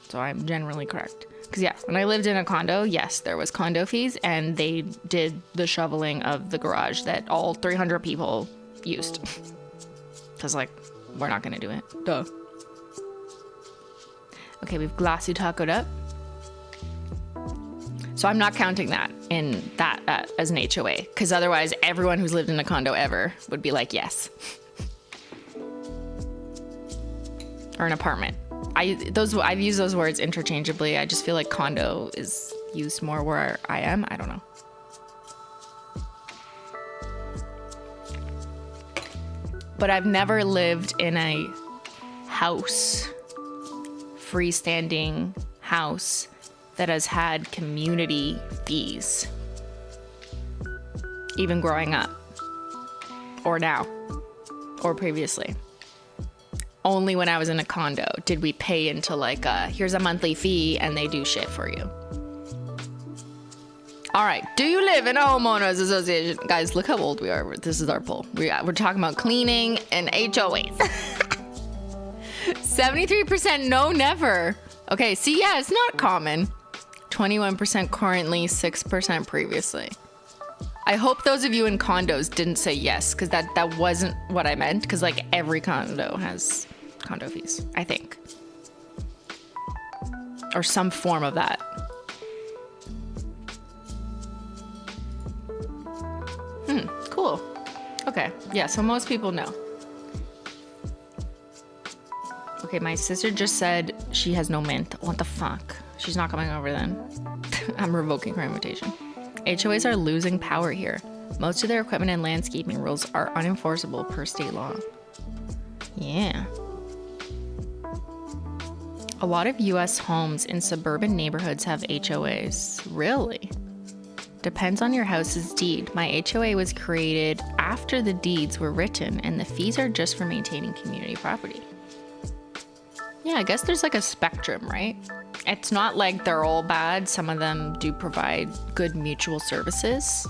[SPEAKER 1] So I'm generally correct. Because yeah, when I lived in a condo, yes, there was condo fees and they did the shoveling of the garage that all 300 people used. Because like, we're not going to do it. Duh. Okay, we've glassy tacoed up. So I'm not counting that in that as an HOA. Because otherwise, everyone who's lived in a condo ever would be like, yes. Or an apartment. I've used those words interchangeably. I just feel like condo is used more where I am. I don't know. But I've never lived in a house, freestanding house that has had community fees, even growing up, or now, or previously. Only when I was in a condo did we pay into like here's a monthly fee and they do shit for you. All right, do you live in a homeowners association? Guys, look how old we are. This is our poll. We're talking about cleaning and HOAs. 73% no, never. Okay, see, yeah, it's not common. 21% currently, 6% previously. I hope those of you in condos didn't say yes, because that wasn't what I meant, because like every condo has condo fees, I think. Or some form of that. Cool. Okay, yeah, so most people know. Okay, my sister just said she has no mint. What the fuck? She's not coming over then. I'm revoking her invitation. HOAs are losing power here. Most of their equipment and landscaping rules are unenforceable per state law. Yeah. A lot of US homes in suburban neighborhoods have HOAs. Really? Depends on your house's deed. My HOA was created after the deeds were written, and the fees are just for maintaining community property. Yeah, I guess there's like a spectrum, right? It's not like they're all bad. Some of them do provide good mutual services,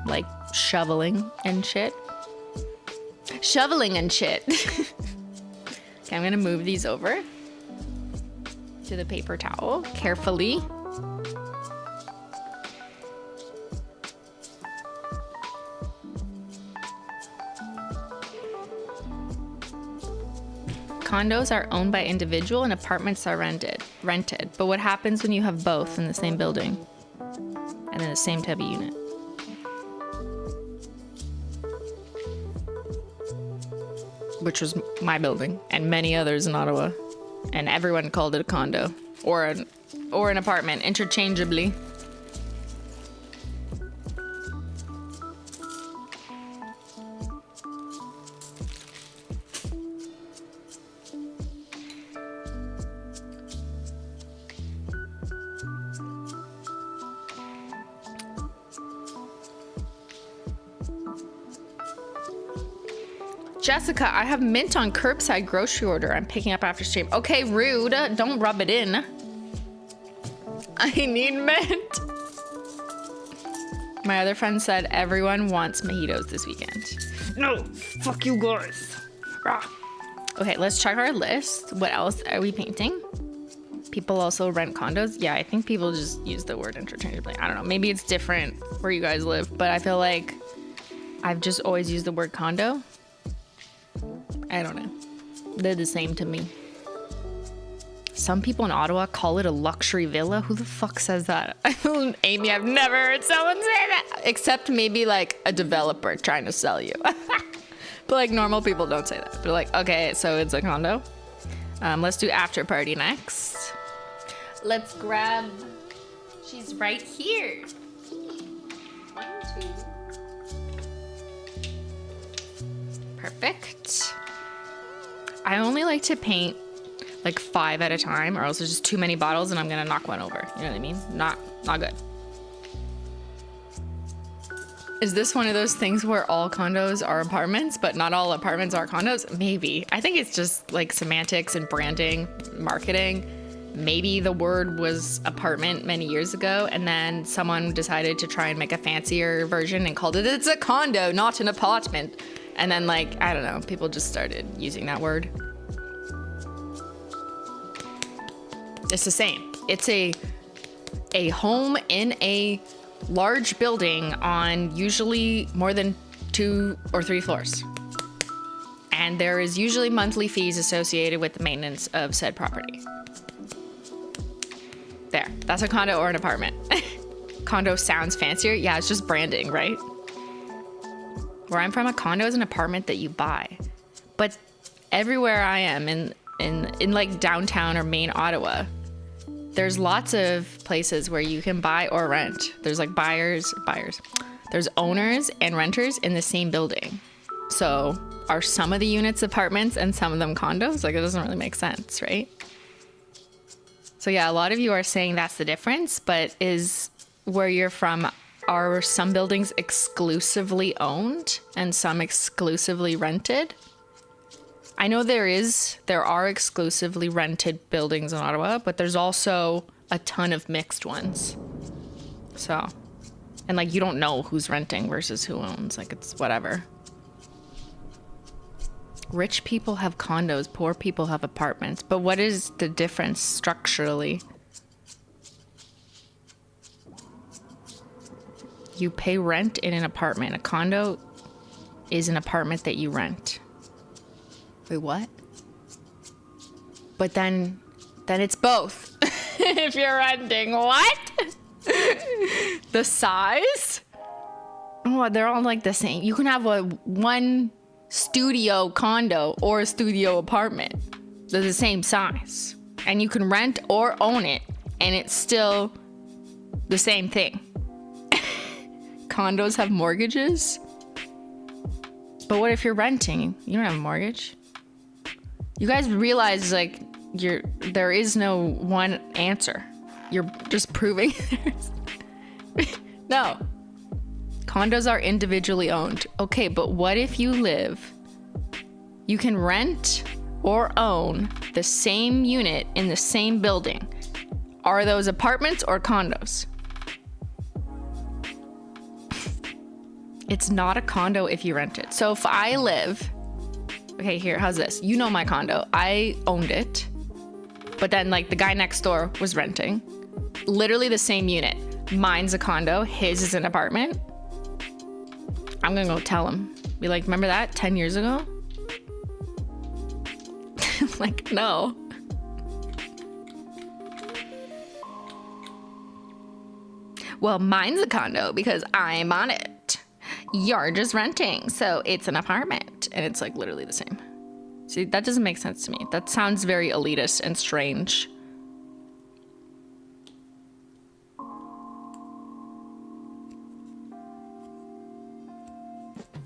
[SPEAKER 1] like shoveling and shit. Shoveling and shit. Okay, I'm gonna move these over to the paper towel carefully. Condos are owned by individual and apartments are rented. But what happens when you have both in the same building and in the same type of unit? Which was my building and many others in Ottawa. And everyone called it a condo or an apartment interchangeably. Jessica, I have mint on curbside grocery order. I'm picking up after stream. Okay, rude. Don't rub it in. I need mint. My other friend said everyone wants mojitos this weekend. No, fuck you guys. Rah. Okay, let's check our list. What else are we painting? People also rent condos. Yeah, I think people just use the word interchangeably. I don't know. Maybe it's different where you guys live, but I feel like I've just always used the word condo. I don't know. They're the same to me. Some people in Ottawa call it a luxury villa. Who the fuck says that? Amy, I've never heard someone say that. Except maybe like a developer trying to sell you. But like normal people don't say that. They're like, okay, so it's a condo. Let's do after party next. Let's grab... She's right here. 1, 2. Perfect. I only like to paint like 5 at a time, or else there's just too many bottles and I'm gonna knock one over. You know what I mean? Not good. Is this one of those things where all condos are apartments, but not all apartments are condos? Maybe. I think it's just like semantics and branding, marketing. Maybe the word was apartment many years ago, and then someone decided to try and make a fancier version and called it's a condo, not an apartment. And then, like, I don't know, people just started using that word. It's the same. It's a home in a large building on usually more than 2 or 3 floors. And there is usually monthly fees associated with the maintenance of said property. There, that's a condo or an apartment. Condo sounds fancier. Yeah, it's just branding, right? Where I'm from, a condo is an apartment that you buy. But everywhere I am in like downtown or main Ottawa, there's lots of places where you can buy or rent. There's like buyers. There's owners and renters in the same building. So are some of the units apartments and some of them condos? Like, it doesn't really make sense, right? So yeah, a lot of you are saying that's the difference, but is where you're from, are some buildings exclusively owned and some exclusively rented? I know there are exclusively rented buildings in Ottawa, but there's also a ton of mixed ones. So, and like you don't know who's renting versus who owns, like it's whatever. Rich people have condos, poor people have apartments. But what is the difference structurally? You pay rent in an apartment. A condo is an apartment that you rent. Wait, what? But then it's both. If you're renting, what? The size? Oh, they're all like the same. You can have one studio condo or a studio apartment. They're the same size. And you can rent or own it, and it's still the same thing. Condos have mortgages? But what if you're renting? You don't have a mortgage. You guys realize, like, there is no one answer. You're just proving no. Condos are individually owned. Okay, but what if you can rent or own the same unit in the same building? Are those apartments or condos? It's not a condo if you rent it. So if I live, okay, here, how's this? You know my condo. I owned it, but then like the guy next door was renting. Literally the same unit. Mine's a condo, his is an apartment. I'm gonna go tell him. Be like, remember that 10 years ago? Like, no. Well, mine's a condo because I'm on it. You're just renting, so it's an apartment. And it's like literally the same. See, that doesn't make sense to me. That sounds very elitist and strange.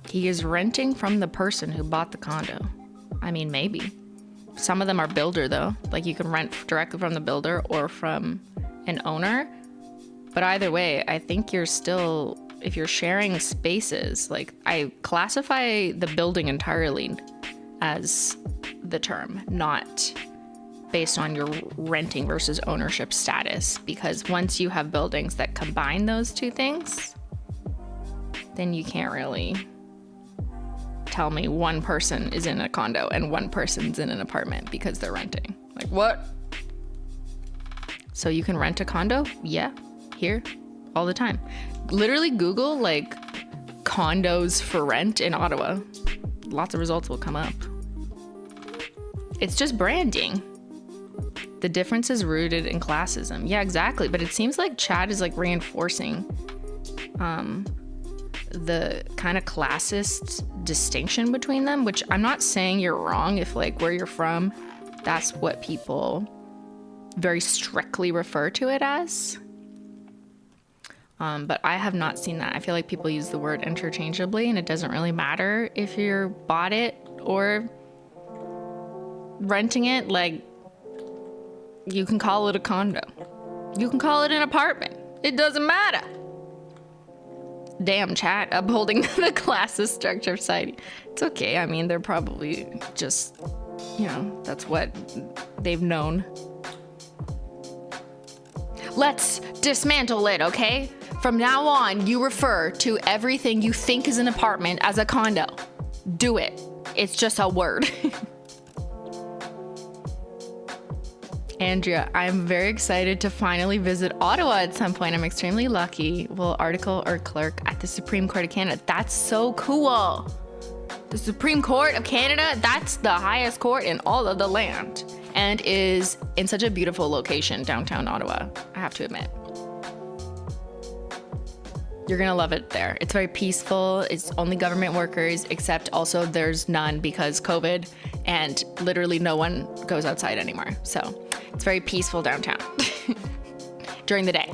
[SPEAKER 1] He is renting from the person who bought the condo. I mean, maybe. Some of them are builder though. Like you can rent directly from the builder or from an owner. But either way, I think you're still, if you're sharing spaces, like I classify the building entirely as the term, not based on your renting versus ownership status. Because once you have buildings that combine those two things, then you can't really tell me one person is in a condo and one person's in an apartment because they're renting. Like, what? So you can rent a condo? Yeah, here, all the time. Literally Google, like, condos for rent in Ottawa. Lots of results will come up. It's just branding. The difference is rooted in classism. Yeah, exactly. But it seems like Chad is, like, reinforcing the kind of classist distinction between them, which I'm not saying you're wrong if like where you're from, that's what people very strictly refer to it as. But I have not seen that. I feel like people use the word interchangeably and it doesn't really matter if you're bought it or renting it. Like you can call it a condo. You can call it an apartment. It doesn't matter. Damn, chat, upholding the classist structure of society. It's okay. I mean, they're probably just, you know, that's what they've known. Let's dismantle it, okay? From now on, you refer to everything you think is an apartment as a condo. Do it. It's just a word. Andrea, I'm very excited to finally visit Ottawa at some point. I'm extremely lucky. Will article or clerk at the Supreme Court of Canada. That's so cool. The Supreme Court of Canada, that's the highest court in all of the land and is in such a beautiful location, downtown Ottawa, I have to admit. You're gonna love it there. It's very peaceful. It's only government workers, except also there's none because COVID and literally no one goes outside anymore. So it's very peaceful downtown during the day.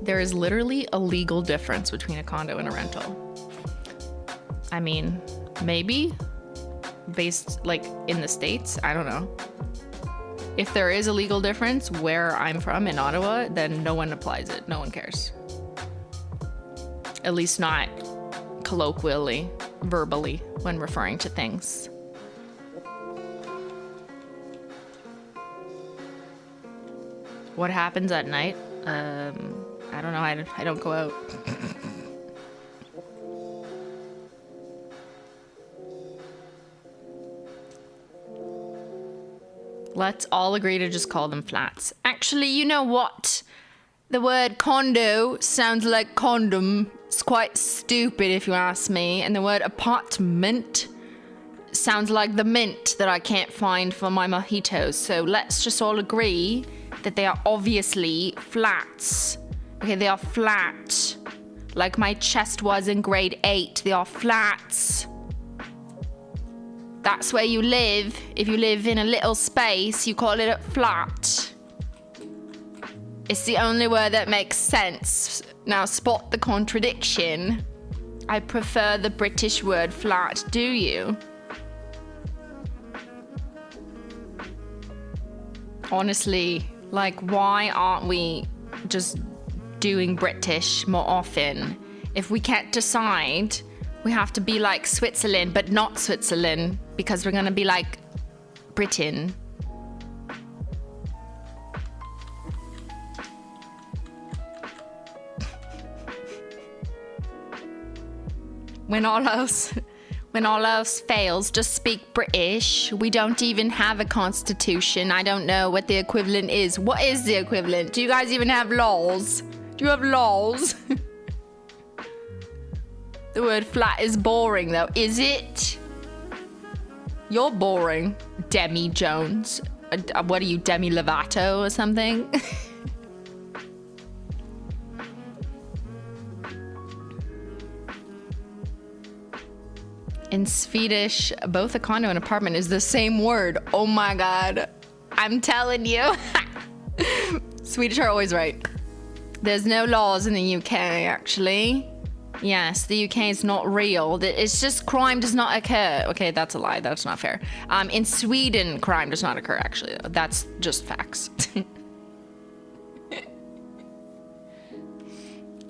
[SPEAKER 1] There is literally a legal difference between a condo and a rental. I mean, Maybe. Based, like, in the States? I don't know. If there is a legal difference where I'm from in Ottawa, then no one applies it. No one cares. At least not colloquially, verbally, when referring to things. What happens at night? I don't know. I don't go out. Let's all agree to just call them flats. Actually, you know what? The word condo sounds like condom. It's quite stupid if you ask me. And the word apartment sounds like the mint that I can't find for my mojitos. So let's just all agree that they are obviously flats. Okay, they are flat. Like my chest was in grade 8. They are flats. That's where you live. If you live in a little space, you call it a flat. It's the only word that makes sense. Now spot the contradiction. I prefer the British word flat, do you? Honestly, like, why aren't we just doing British more often? If we can't decide, we have to be like Switzerland, but not Switzerland, because we're gonna be like Britain. When all else fails, just speak British. We don't even have a constitution. I don't know what the equivalent is. What is the equivalent? Do you guys even have laws? Do you have laws? The word flat is boring though, is it? You're boring, Demi Jones. What are you, Demi Lovato or something? In Swedish, both a condo and apartment is the same word. Oh my God. I'm telling you. Swedish are always right. There's no laws in the UK, actually. Yes, the UK is not real. It's just crime does not occur. Okay, that's a lie. That's not fair. In Sweden, crime does not occur, actually. That's just facts.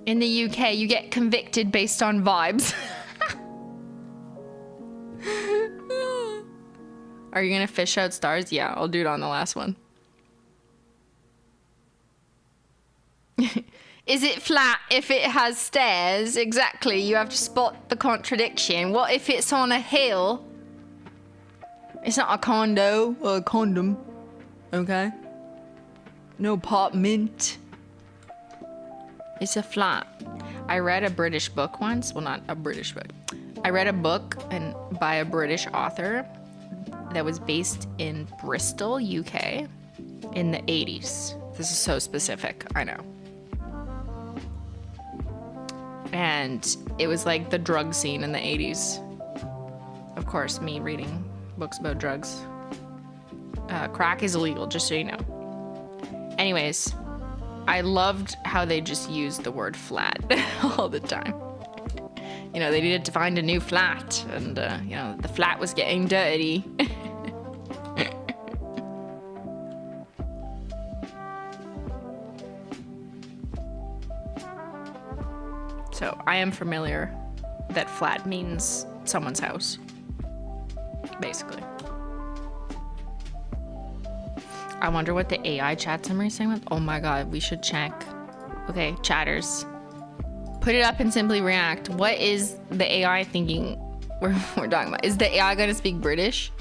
[SPEAKER 1] In the UK, you get convicted based on vibes. Are you gonna fish out stars? Yeah, I'll do it on the last one. Is it flat if it has stairs? Exactly, you have to spot the contradiction. What if it's on a hill? It's not a condo or a condom, okay? No apartment. It's a flat. I read a British book once. Well, not a British book. I read a book by a British author that was based in Bristol, UK, in the 80s. This is so specific, I know. And it was like the drug scene in the 80s. Of course, me reading books about drugs. Crack is illegal, just so you know. Anyways, I loved how they just used the word flat all the time. You know, they needed to find a new flat, and, you know, the flat was getting dirty. So I am familiar that flat means someone's house, basically. I wonder what the AI chat summary is saying with. Oh my God, we should check. Okay, chatters. Put it up and simply react. What is the AI thinking we're talking about? Is the AI gonna speak British?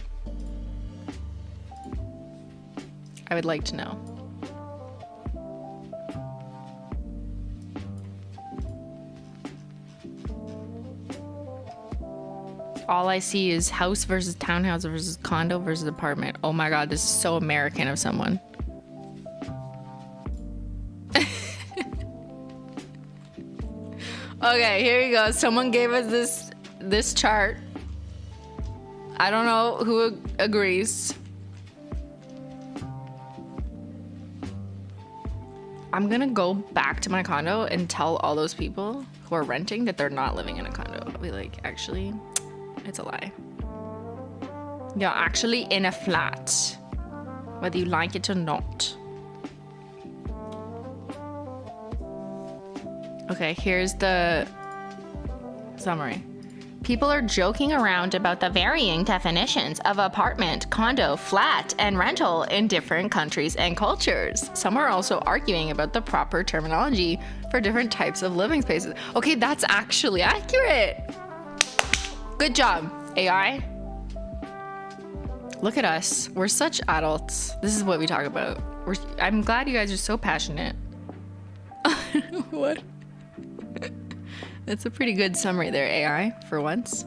[SPEAKER 1] I would like to know. All I see is house versus townhouse versus condo versus apartment. Oh my God, this is so American of someone. Okay, here you go. Someone gave us this chart. I don't know who agrees. I'm gonna go back to my condo and tell all those people who are renting that they're not living in a condo. I'll be like, actually, It's a lie. You're actually in a flat, whether you like it or not. Okay, here's the summary. People are joking around about the varying definitions of apartment, condo, flat, and rental in different countries and cultures. Some are also arguing about the proper terminology for different types of living spaces. Okay, that's actually accurate. Good job, AI. Look at us. We're such adults. This is what we talk about. I'm glad you guys are so passionate. What? That's a pretty good summary there, AI, for once.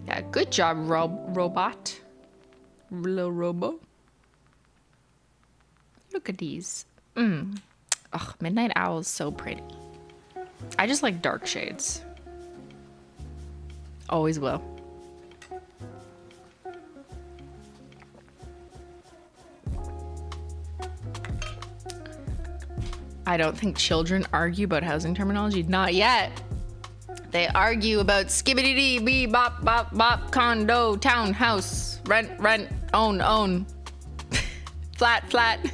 [SPEAKER 1] Yeah, good job, robot. Little robo. Look at these. Ugh, Midnight Owl is so pretty. I just like dark shades. Always will. I don't think children argue about housing terminology. Not yet. They argue about skibbity bee bop bop bop, condo, townhouse, rent, own, flat.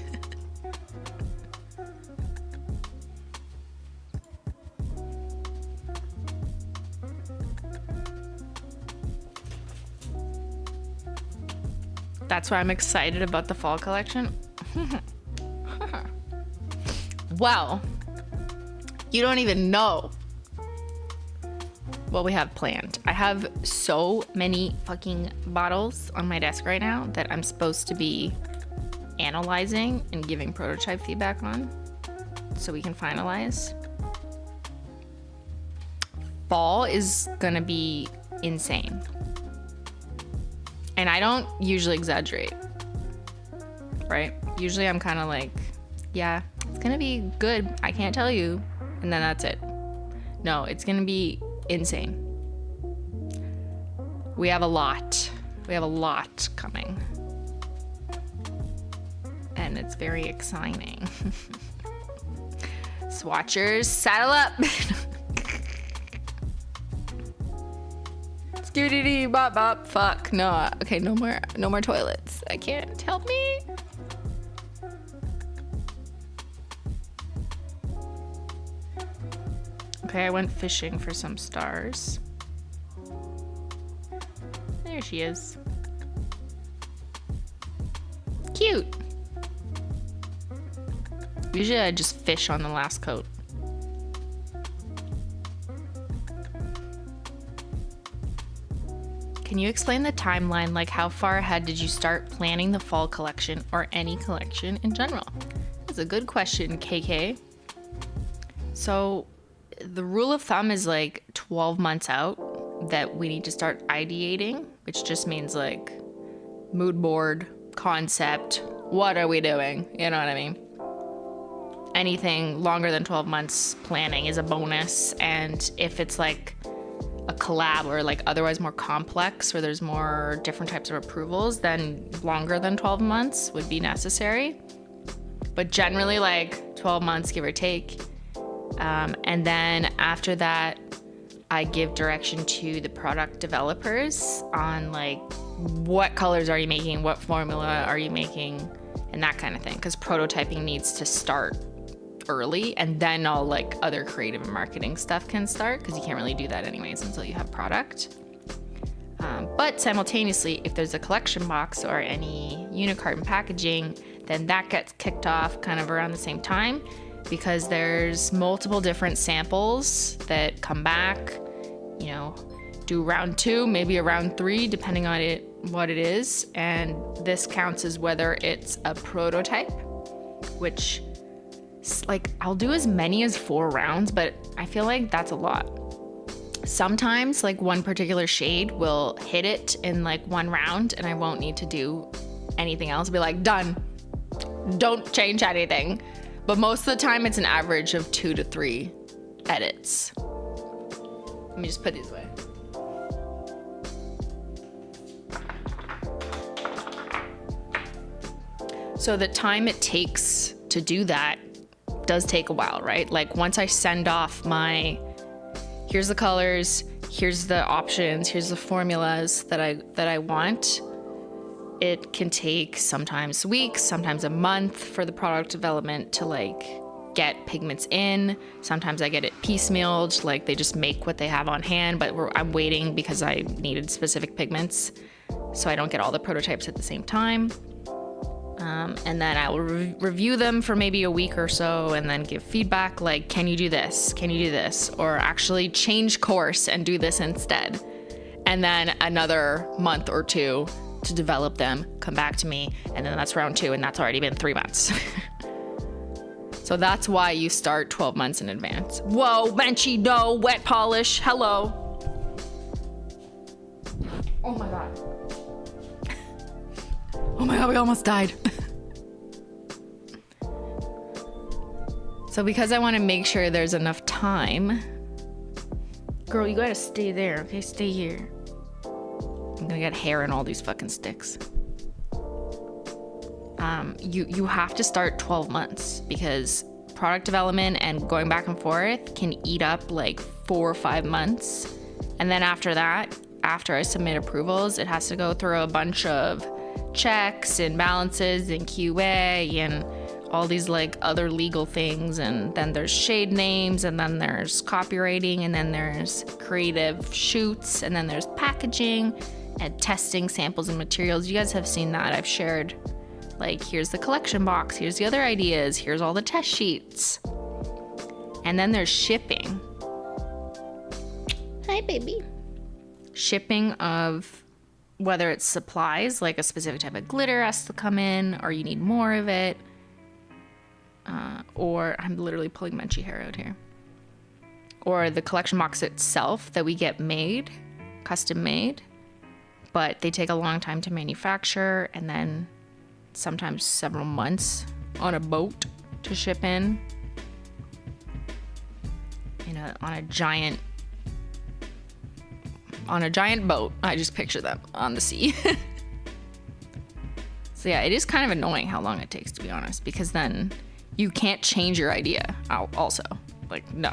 [SPEAKER 1] That's why I'm excited about the fall collection. Well, you don't even know what we have planned. I have so many fucking bottles on my desk right now that I'm supposed to be analyzing and giving prototype feedback on so we can finalize. Fall is gonna be insane. And I don't usually exaggerate, right? Usually I'm kind of like, yeah, it's gonna be good. I can't tell you. And then that's it. No, it's gonna be insane. We have a lot. We have a lot coming. And it's very exciting. Swatchers, saddle up. Scooty bop bop. Fuck. No. Okay, no more toilets. I can't. Help me. Okay, I went fishing for some stars. There she is. Cute. Usually I just fish on the last coat. Can you explain the timeline, like how far ahead did you start planning the fall collection or any collection in general? That's a good question, KK. So the rule of thumb is like 12 months out that we need to start ideating, which just means like mood board, concept, what are we doing? You know what I mean? Anything longer than 12 months planning is a bonus. And if it's like a collab or like otherwise more complex where there's more different types of approvals, then longer than 12 months would be necessary. But generally like 12 months, give or take. And then after that, I give direction to the product developers on like what colors are you making, what formula are you making, and that kind of thing. Because prototyping needs to start early, and then all like other creative and marketing stuff can start, because you can't really do that anyways until you have product. But simultaneously, if there's a collection box or any unicarton packaging, then that gets kicked off kind of around the same time, because there's multiple different samples that come back, you know, do round 2, maybe a round 3, depending on what it is. And this counts as whether it's a prototype, which like I'll do as many as 4 rounds, but I feel like that's a lot. Sometimes like one particular shade will hit it in like 1 round and I won't need to do anything else. I'll be like, done. Don't change anything. But most of the time it's an average of 2 to 3 edits. Let me just put these away. So the time it takes to do that does take a while, right? Like once I send off my here's the colors, here's the options, here's the formulas that I want. It can take sometimes weeks, sometimes a month for the product development to like get pigments in. Sometimes I get it piecemealed, like they just make what they have on hand, but I'm waiting because I needed specific pigments, so I don't get all the prototypes at the same time. And then I will review them for maybe a week or so and then give feedback like, can you do this? Can you do this? Or actually change course and do this instead. And then another month or two to develop them, come back to me, and then that's round 2, and that's already been 3 months. So that's why you start 12 months in advance. Whoa, Menchie, no, wet polish, hello. Oh my God. Oh my God, we almost died. So because I want to make sure there's enough time. Girl, you gotta stay there, okay? Stay here. I'm gonna get hair in all these fucking sticks. You have to start 12 months because product development and going back and forth can eat up like 4 or 5 months. And then after that, after I submit approvals, it has to go through a bunch of checks and balances and QA and all these like other legal things. And then there's shade names, and then there's copywriting, and then there's creative shoots, and then there's packaging and testing samples and materials. You guys have seen that. I've shared like, here's the collection box, here's the other ideas, here's all the test sheets. And then there's shipping. Hi, baby. Shipping of whether it's supplies, like a specific type of glitter has to come in, or you need more of it. Or I'm literally pulling Menchie hair out here. Or the collection box itself that we get made, custom made, but they take a long time to manufacture, and then sometimes several months on a boat to ship in. On a giant boat. I just picture them on the sea. So yeah, it is kind of annoying how long it takes, to be honest, because then you can't change your idea also. Like, no.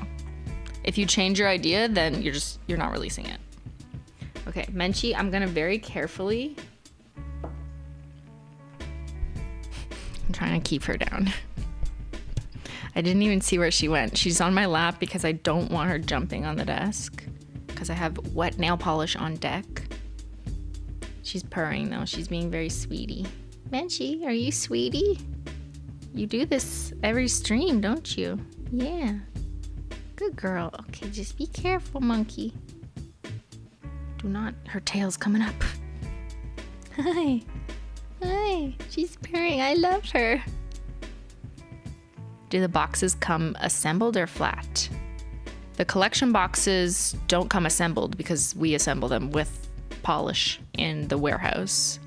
[SPEAKER 1] If you change your idea, then you're not releasing it. Okay, Menchie, I'm gonna very carefully. I'm trying to keep her down. I didn't even see where she went. She's on my lap because I don't want her jumping on the desk because I have wet nail polish on deck. She's purring though. She's being very sweetie. Menchie, are you sweetie? You do this every stream, don't you? Yeah. Good girl. Okay, just be careful, monkey. Do not. Her tail's coming up. Hi. Hi. She's purring. I love her. Do the boxes come assembled or flat? The collection boxes don't come assembled because we assemble them with polish in the warehouse.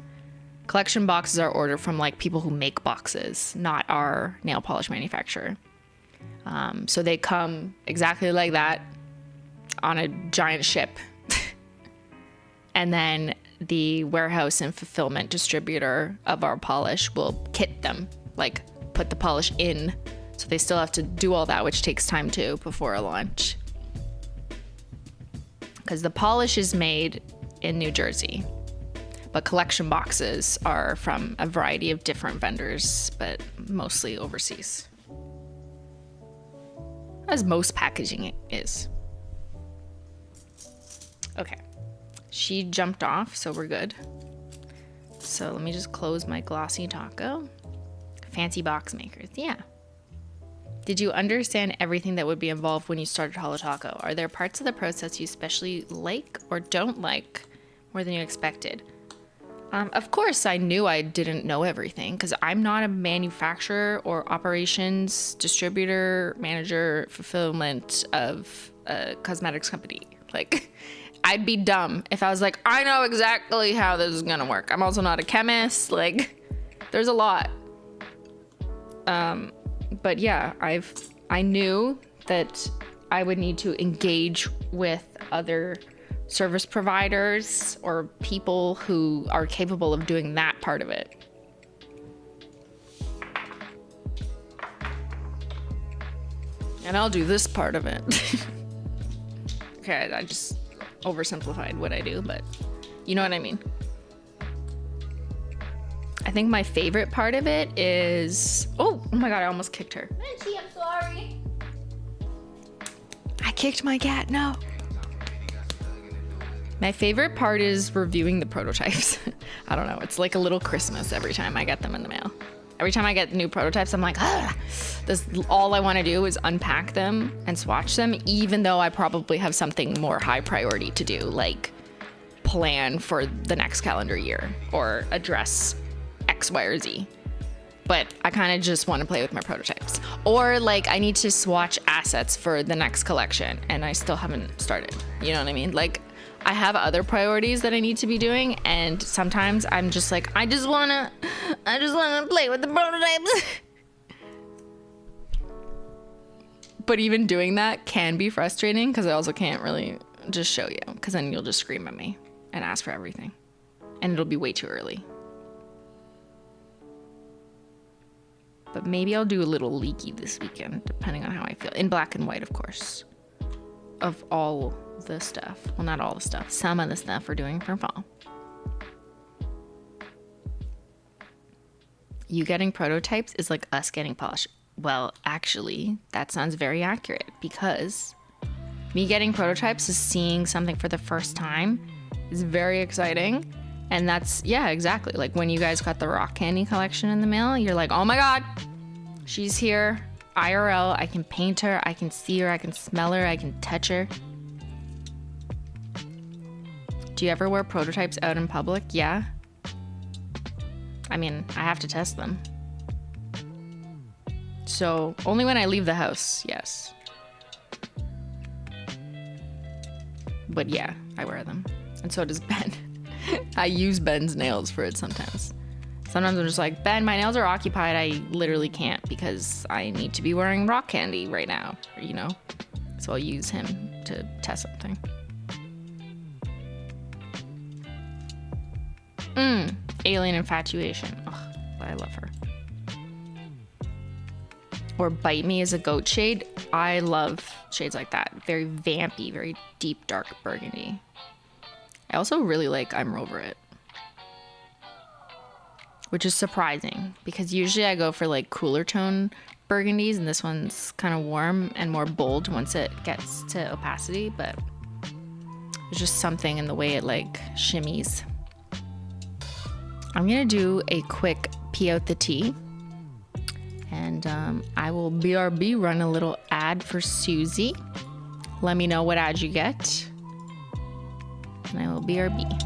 [SPEAKER 1] Collection boxes are ordered from like people who make boxes, not our nail polish manufacturer. So they come exactly like that on a giant ship. And then the warehouse and fulfillment distributor of our polish will kit them, like put the polish in. So they still have to do all that, which takes time too before a launch. Because the polish is made in New Jersey, but collection boxes are from a variety of different vendors, but mostly overseas. As most packaging is. Okay. She jumped off, so we're good. So let me just close my glossy taco. Fancy box makers, yeah. Did you understand everything that would be involved when you started HOLO Taco? Are there parts of the process you especially like or don't like more than you expected? Of course, I knew I didn't know everything because I'm not a manufacturer or operations distributor, manager, fulfillment of a cosmetics company. Like, I'd be dumb if I was like, I know exactly how this is gonna work. I'm also not a chemist. Like, there's a lot. But yeah, I knew that I would need to engage with other service providers or people who are capable of doing that part of it. And I'll do this part of it. Okay, I just oversimplified what I do, but you know what I mean. I think my favorite part of it is, oh my God, I almost kicked her.
[SPEAKER 3] Menchie, I'm sorry.
[SPEAKER 1] I kicked my cat, no. My favorite part is reviewing the prototypes. I don't know, it's like a little Christmas every time I get them in the mail. Every time I get new prototypes, I'm like, this, all I want to do is unpack them and swatch them, even though I probably have something more high priority to do, like plan for the next calendar year or address X, Y, or Z. But I kind of just want to play with my prototypes. Or like I need to swatch assets for the next collection and I still haven't started. You know what I mean? Like I have other priorities that I need to be doing, and sometimes I'm just like, I just wanna play with the prototypes. But even doing that can be frustrating because I also can't really just show you, because then you'll just scream at me and ask for everything, and it'll be way too early. But maybe I'll do a little leaky this weekend, depending on how I feel. In black and white, of course. Of all the stuff. Well, not all the stuff. Some of the stuff we're doing for fall. You getting prototypes is like us getting polish. Well, actually, that sounds very accurate, because me getting prototypes is seeing something for the first time. It's very exciting. And that's, yeah, exactly. Like when you guys got the rock candy collection in the mail, you're like, oh my God, she's here. IRL, I can paint her, I can see her, I can smell her, I can touch her. Do you ever wear prototypes out in public? Yeah. I mean, I have to test them. So only when I leave the house, yes. But yeah, I wear them. And so does Ben. I use Ben's nails for it sometimes. Sometimes I'm just like, Ben, my nails are occupied. I literally can't because I need to be wearing rock candy right now, you know? So I'll use him to test something. Alien Infatuation. Ugh, I love her. Or Bite Me is a goat shade. I love shades like that. Very vampy, very deep, dark burgundy. I also really like I'm Over It, which is surprising because usually I go for like cooler tone burgundies, and this one's kind of warm and more bold once it gets to opacity, but there's just something in the way it like shimmies. I'm gonna do a quick pee out the tea, and I will BRB run a little ad for Susie. Let me know what ad you get, and I will BRB.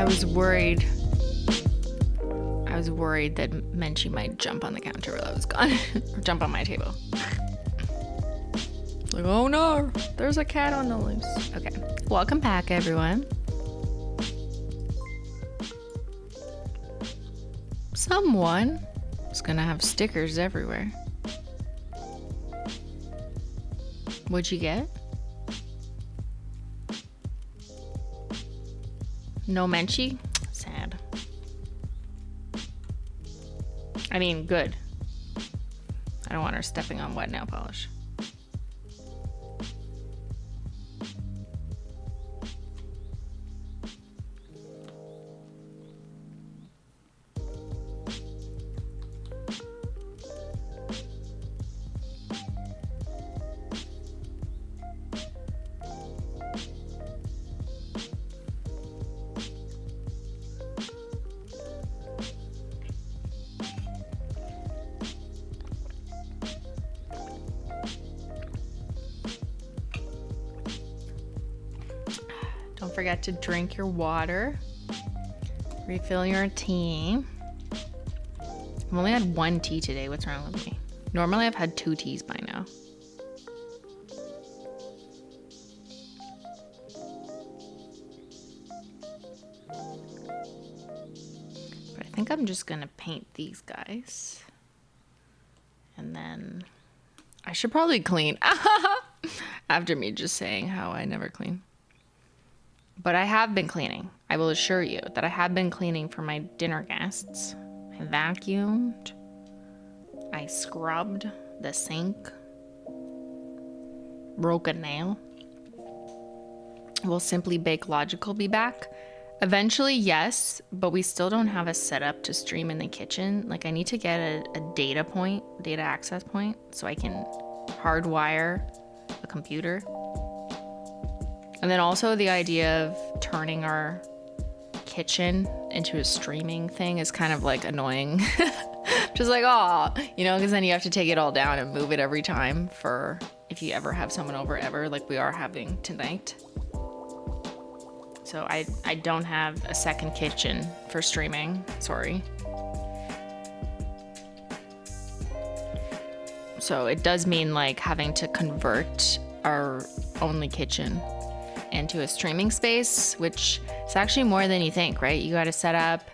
[SPEAKER 1] I was worried. I was worried that Menchie might jump on the counter while I was gone. Or jump on my table. Like, oh no, there's a cat on the loose. Okay, welcome back, everyone. Someone is gonna have stickers everywhere. What'd you get? No Menchie? Sad. I mean, good. I don't want her stepping on wet nail polish. Don't forget to drink your water. Refill your tea. I've only had one tea today. What's wrong with me? Normally I've had 2 teas by now. But I think I'm just gonna paint these guys. And then I should probably clean. After me just saying how I never clean. But I have been cleaning. I will assure you that I have been cleaning for my dinner guests. I vacuumed. I scrubbed the sink. Broke a nail. Will Simplynailogical be back? Eventually, yes, but we still don't have a setup to stream in the kitchen. Like, I need to get a data access point, so I can hardwire a computer. And then also the idea of turning our kitchen into a streaming thing is kind of like annoying. Just like, oh, you know, because then you have to take it all down and move it every time for if you ever have someone over ever, like we are having tonight. So I don't have a second kitchen for streaming, sorry. So it does mean like having to convert our only kitchen into a streaming space, which is actually more than you think, right? You got to set up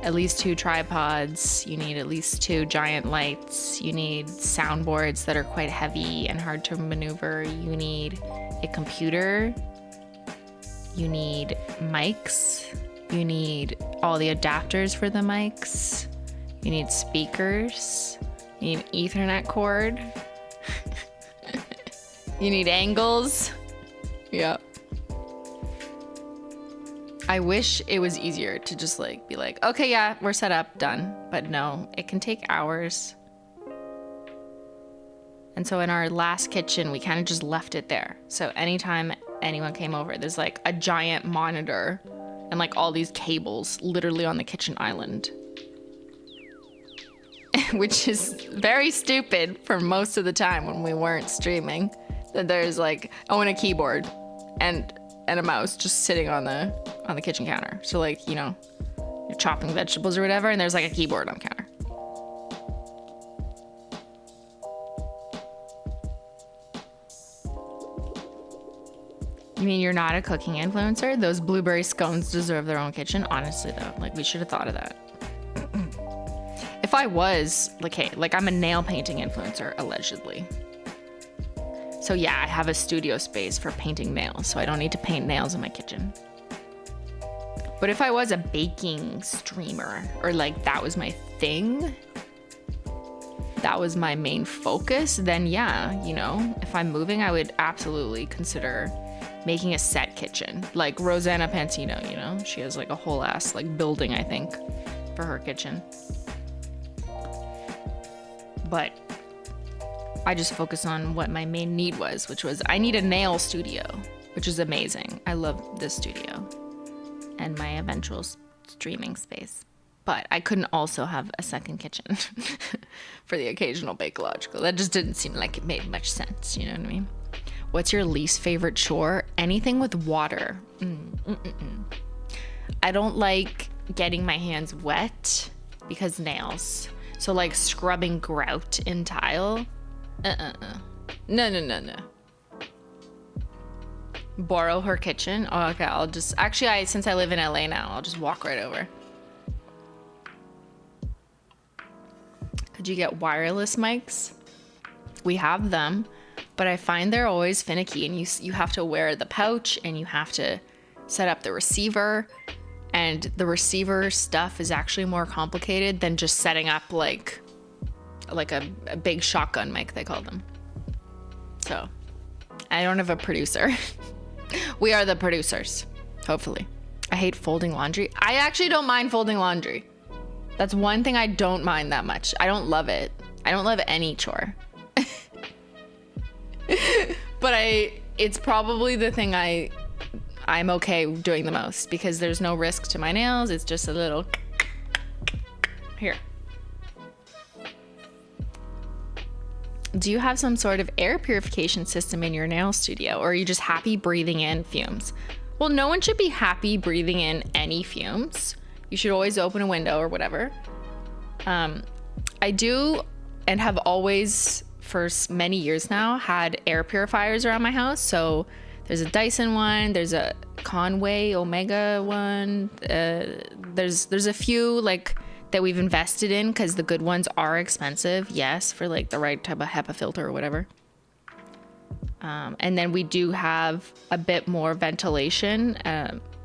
[SPEAKER 1] at least 2 tripods. You need at least 2 giant lights. You need soundboards that are quite heavy and hard to maneuver. You need a computer. You need mics. You need all the adapters for the mics. You need speakers. You need an Ethernet cord. You need angles. Yep. I wish it was easier to just like be like, okay, yeah, we're set up, done. But no, it can take hours. And so in our last kitchen, we kind of just left it there. So anytime anyone came over, there's like a giant monitor and like all these cables literally on the kitchen island. Which is very stupid for most of the time when we weren't streaming. That there's like, and a keyboard and a mouse just sitting on the kitchen counter. So like, you know, you're chopping vegetables or whatever, and there's like a keyboard on the counter. You mean you're not a cooking influencer? Those blueberry scones deserve their own kitchen. Honestly though, like we should have thought of that. If I was, like, hey, like I'm a nail painting influencer, allegedly. So yeah, I have a studio space for painting nails, so I don't need to paint nails in my kitchen. But if I was a baking streamer, or like that was my thing, that was my main focus, then yeah, you know, if I'm moving, I would absolutely consider making a set kitchen. Like Rosanna Pantino, you know, she has like a whole ass like building, I think, for her kitchen. But I just focus on what my main need was, which was I need a nail studio, which is amazing. I love this studio and my eventual streaming space. But I couldn't also have a second kitchen for the occasional Bakeological. That just didn't seem like it made much sense, you know what I mean? What's your least favorite chore? Anything with water. I don't like getting my hands wet because nails. So like scrubbing grout in tile. No. Borrow her kitchen. Oh, okay. I'll just actually since I live in LA now, I'll just walk right over. Could you get wireless mics? We have them, but I find they're always finicky, and you have to wear the pouch, and you have to set up the receiver, and the receiver stuff is actually more complicated than just setting up like a big shotgun mic, they call them. So I don't have a producer. We are the producers, hopefully. I hate folding laundry. I actually don't mind folding laundry. That's one thing I don't mind that much. I don't love it. I don't love any chore. But it's probably the thing I'm okay doing the most, because there's no risk to my nails. It's just a little here. Do you have some sort of air purification system in your nail studio, or are you just happy breathing in fumes? Well, no one should be happy breathing in any fumes. You should always open a window or whatever. I do, and have always for many years now, had air purifiers around my house. So there's a Dyson one, there's a Conway Omega one. There's a few like that we've invested in, because the good ones are expensive, yes, for like the right type of HEPA filter or whatever. And then we do have a bit more ventilation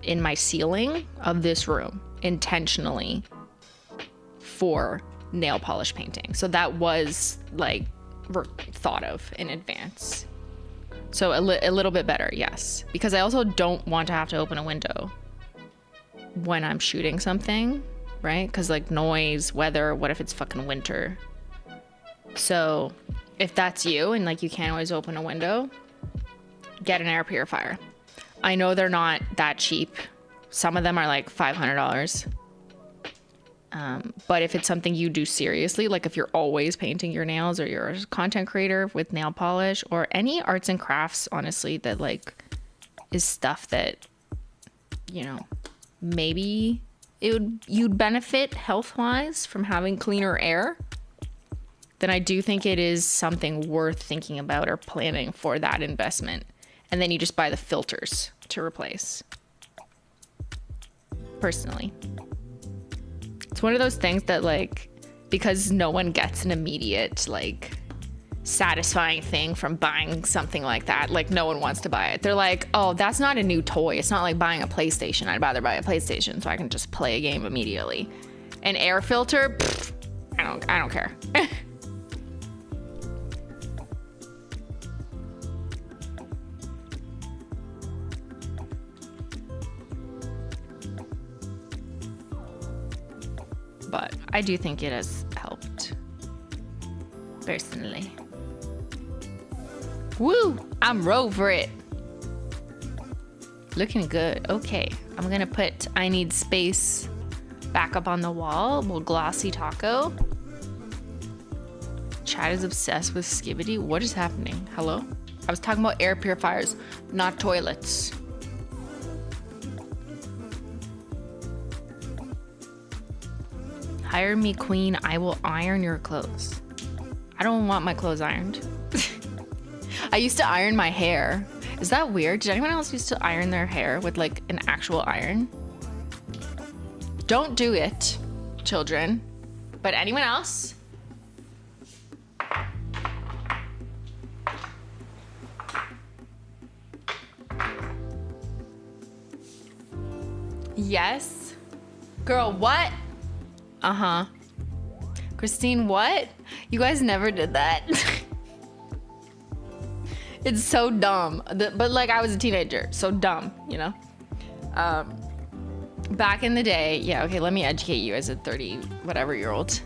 [SPEAKER 1] in my ceiling of this room, intentionally for nail polish painting. So that was like thought of in advance. So a little bit better, yes. Because I also don't want to have to open a window when I'm shooting something, right? Because like noise, weather, what if it's fucking winter? So if that's you and like you can't always open a window, get an air purifier. I know they're not that cheap. Some of them are like $500. But if it's something you do seriously, like if you're always painting your nails, or you're a content creator with nail polish, or any arts and crafts, honestly, that like is stuff that, you know, maybe you'd benefit health-wise from having cleaner air, then I do think it is something worth thinking about or planning for that investment. And then you just buy the filters to replace. Personally. It's one of those things that like, because no one gets an immediate like satisfying thing from buying something like that, like no one wants to buy it. They're like, oh, that's not a new toy. It's not like buying a PlayStation. I'd rather buy a PlayStation so I can just play a game immediately. An air filter, pfft, I don't care. But I do think it has helped, personally. Woo! I'm roll for it. Looking good. Okay, I'm gonna put I Need Space back up on the wall. Well, Glossy Taco. Chad is obsessed with Skibbity. What is happening? Hello? I was talking about air purifiers, not toilets. Hire me, queen. I will iron your clothes. I don't want my clothes ironed. I used to iron my hair. Is that weird? Did anyone else used to iron their hair with like an actual iron? Don't do it, children. But anyone else? Yes. Girl, what? Uh-huh. Christine, what? You guys never did that. It's so dumb. But like, I was a teenager, so dumb, you know? Back in the day, yeah, okay, let me educate you as a 30-whatever-year-old.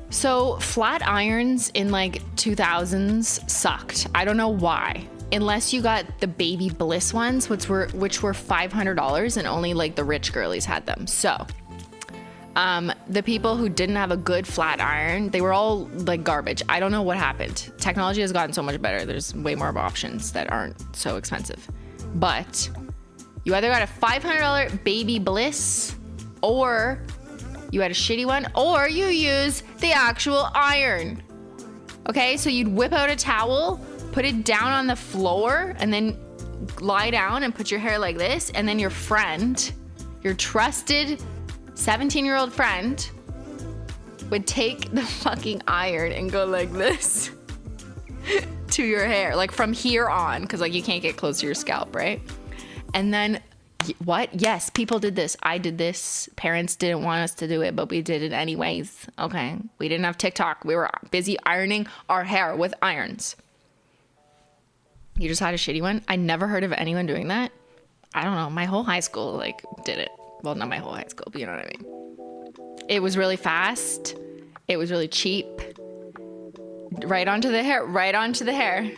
[SPEAKER 1] So flat irons in like 2000s sucked. I don't know why. Unless you got the Baby Bliss ones, which were $500, and only like the rich girlies had them. So the people who didn't have a good flat iron, they were all like garbage. I don't know what happened. Technology has gotten so much better. There's way more options that aren't so expensive. But You either got a $500 Baby Bliss, or you had a shitty one, or you use the actual iron. Okay, so you'd whip out a towel, put it down on the floor, and then lie down and put your hair like this, and then your friend, your trusted 17-year-old friend, would take the fucking iron and go like this to your hair, like from here on, because like you can't get close to your scalp, right? And then what? Yes, people did this. I did this. Parents didn't want us to do it, but we did it anyways. Okay, we didn't have TikTok. We were busy ironing our hair with irons. You just had a shitty one? I never heard of anyone doing that. I don't know. My whole high school like did it. Well, not my whole high school, but you know what I mean. It was really fast. It was really cheap. Right onto the hair. Right onto the hair.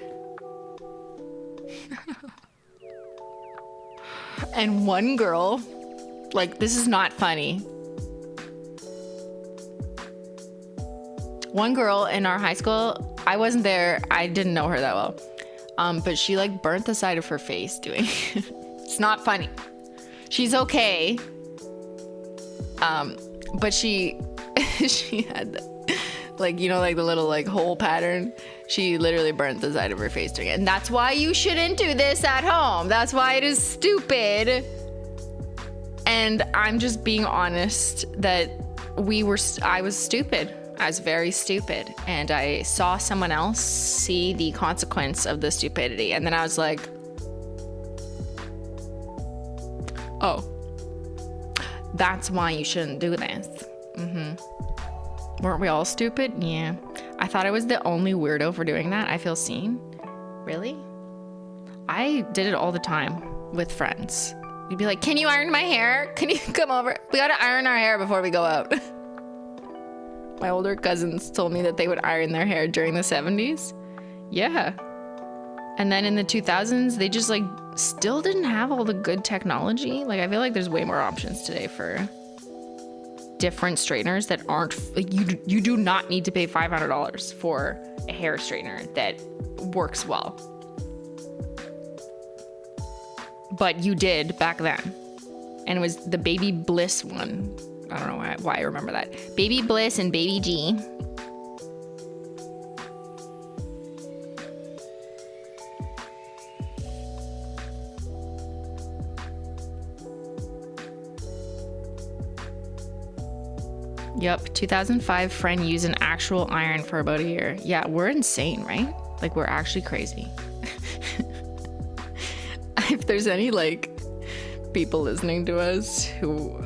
[SPEAKER 1] And one girl, like, this is not funny. One girl in our high school, I wasn't there. I didn't know her that well. But she like burnt the side of her face doing it. It's not funny. She's okay. But she had like, you know, like the little like hole pattern. She literally burnt the side of her face doing it. And that's why you shouldn't do this at home. That's why it is stupid. And I'm just being honest that I was stupid. I was very stupid. And I saw someone else see the consequence of the stupidity. And then I was like, oh, that's why you shouldn't do this. Weren't we all stupid? Yeah. I thought I was the only weirdo for doing that. I feel seen. Really? I did it all the time with friends. You'd be like, can you iron my hair? Can you come over? We gotta iron our hair before we go out. My older cousins told me that they would iron their hair during the 70s. Yeah. And then in the 2000s, they just like still didn't have all the good technology. Like, I feel like there's way more options today for different straighteners that aren't, like, you do not need to pay $500 for a hair straightener that works well. But you did back then. And it was the Baby Bliss one. I don't know why I remember that. Baby Bliss and Baby G. Yep, 2005 friend used an actual iron for about a year. Yeah, we're insane, right? Like, we're actually crazy. If there's any like people listening to us who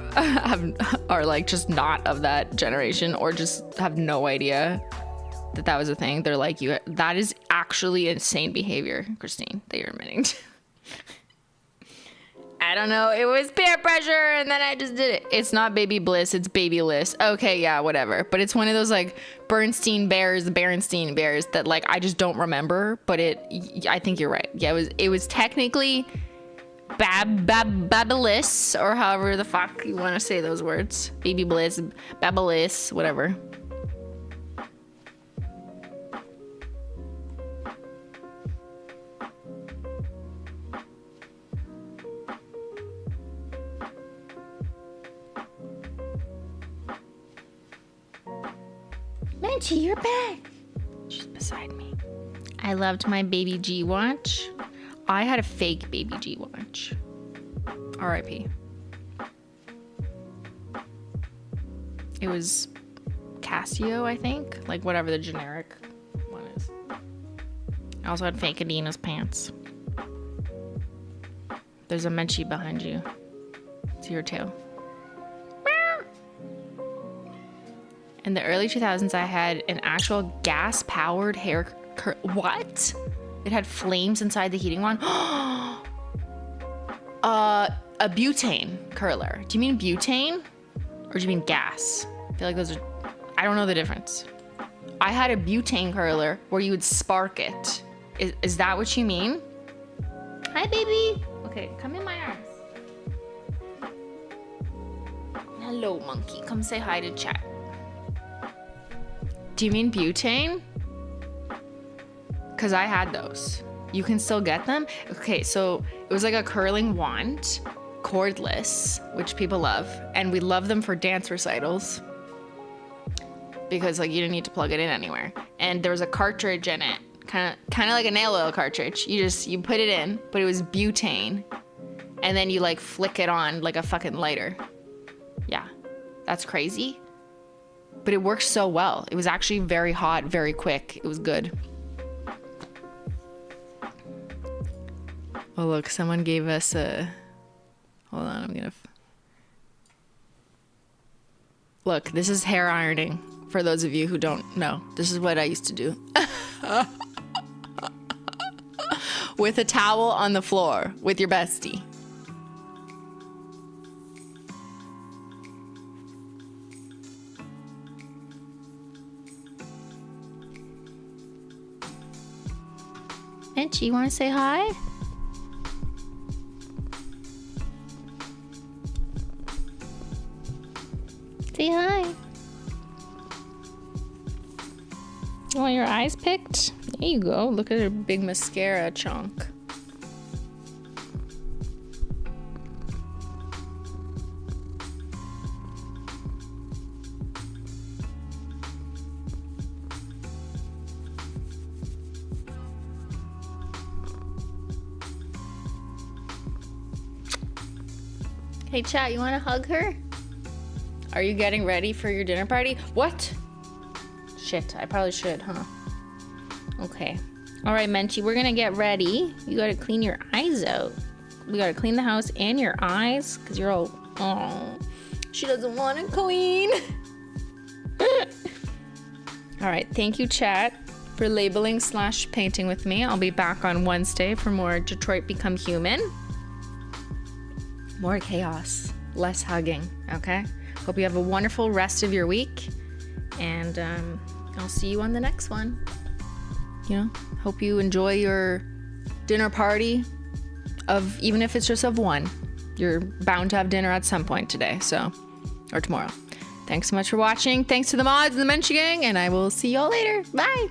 [SPEAKER 1] are like just not of that generation, or just have no idea that that was a thing, they're like, that is actually insane behavior, Christine, that you're admitting to. I don't know, it was peer pressure and then I just did it. It's not Baby Bliss, it's Babyless. Okay, yeah, whatever. But it's one of those like Berenstain Bears that like I just don't remember, but I think you're right. Yeah, it was technically Babyless, or however the fuck you want to say those words. Baby Bliss, Babyless, whatever. Menchie, you're back. She's beside me. I loved my Baby G watch. I had a fake Baby G watch. R.I.P. It was Casio, I think. Like whatever the generic one is. I also had fake Adina's pants. There's a Menchie behind you. It's your tail. In the early 2000s, I had an actual gas-powered hair what? It had flames inside the heating wand. A butane curler. Do you mean butane? Or do you mean gas? I feel like those are... I don't know the difference. I had a butane curler where you would spark it. Is that what you mean? Hi, baby. Okay, come in my arms. Hello, monkey. Come say hi to chat. Do you mean butane? Because I had those. You can still get them? Okay, so It was like a curling wand, cordless, which people love. And we love them for dance recitals because like you didn't need to plug it in anywhere. And there was a cartridge in it, kind of like a nail oil cartridge. You put it in, but it was butane. And then you like flick it on like a fucking lighter. Yeah, that's crazy. But it works so well. It was actually very hot, very quick. It was good. Oh, look, someone gave us a... Hold on, I'm gonna... Look, this is hair ironing. For those of you who don't know, this is what I used to do. With a towel on the floor with your bestie. Menchie, you want to say hi? Say hi. You want your eyes picked? There you go. Look at her big mascara chunk. Hey chat, you want to hug her? Are you getting ready for your dinner party? What? Shit, I probably should, huh? Okay. All right, Menchie, we're gonna get ready. You gotta clean your eyes out. We gotta clean the house and your eyes, because you're all, oh, she doesn't want to clean. All right, thank you, chat, for labeling / painting with me. I'll be back on Wednesday for more Detroit Become Human. More chaos, less hugging, okay? Hope you have a wonderful rest of your week, and I'll see you on the next one. You know, hope you enjoy your dinner party of, even if it's just of one. You're bound to have dinner at some point today, so, or tomorrow. Thanks so much for watching. Thanks to the mods and the Menchie gang, and I will see y'all later. Bye!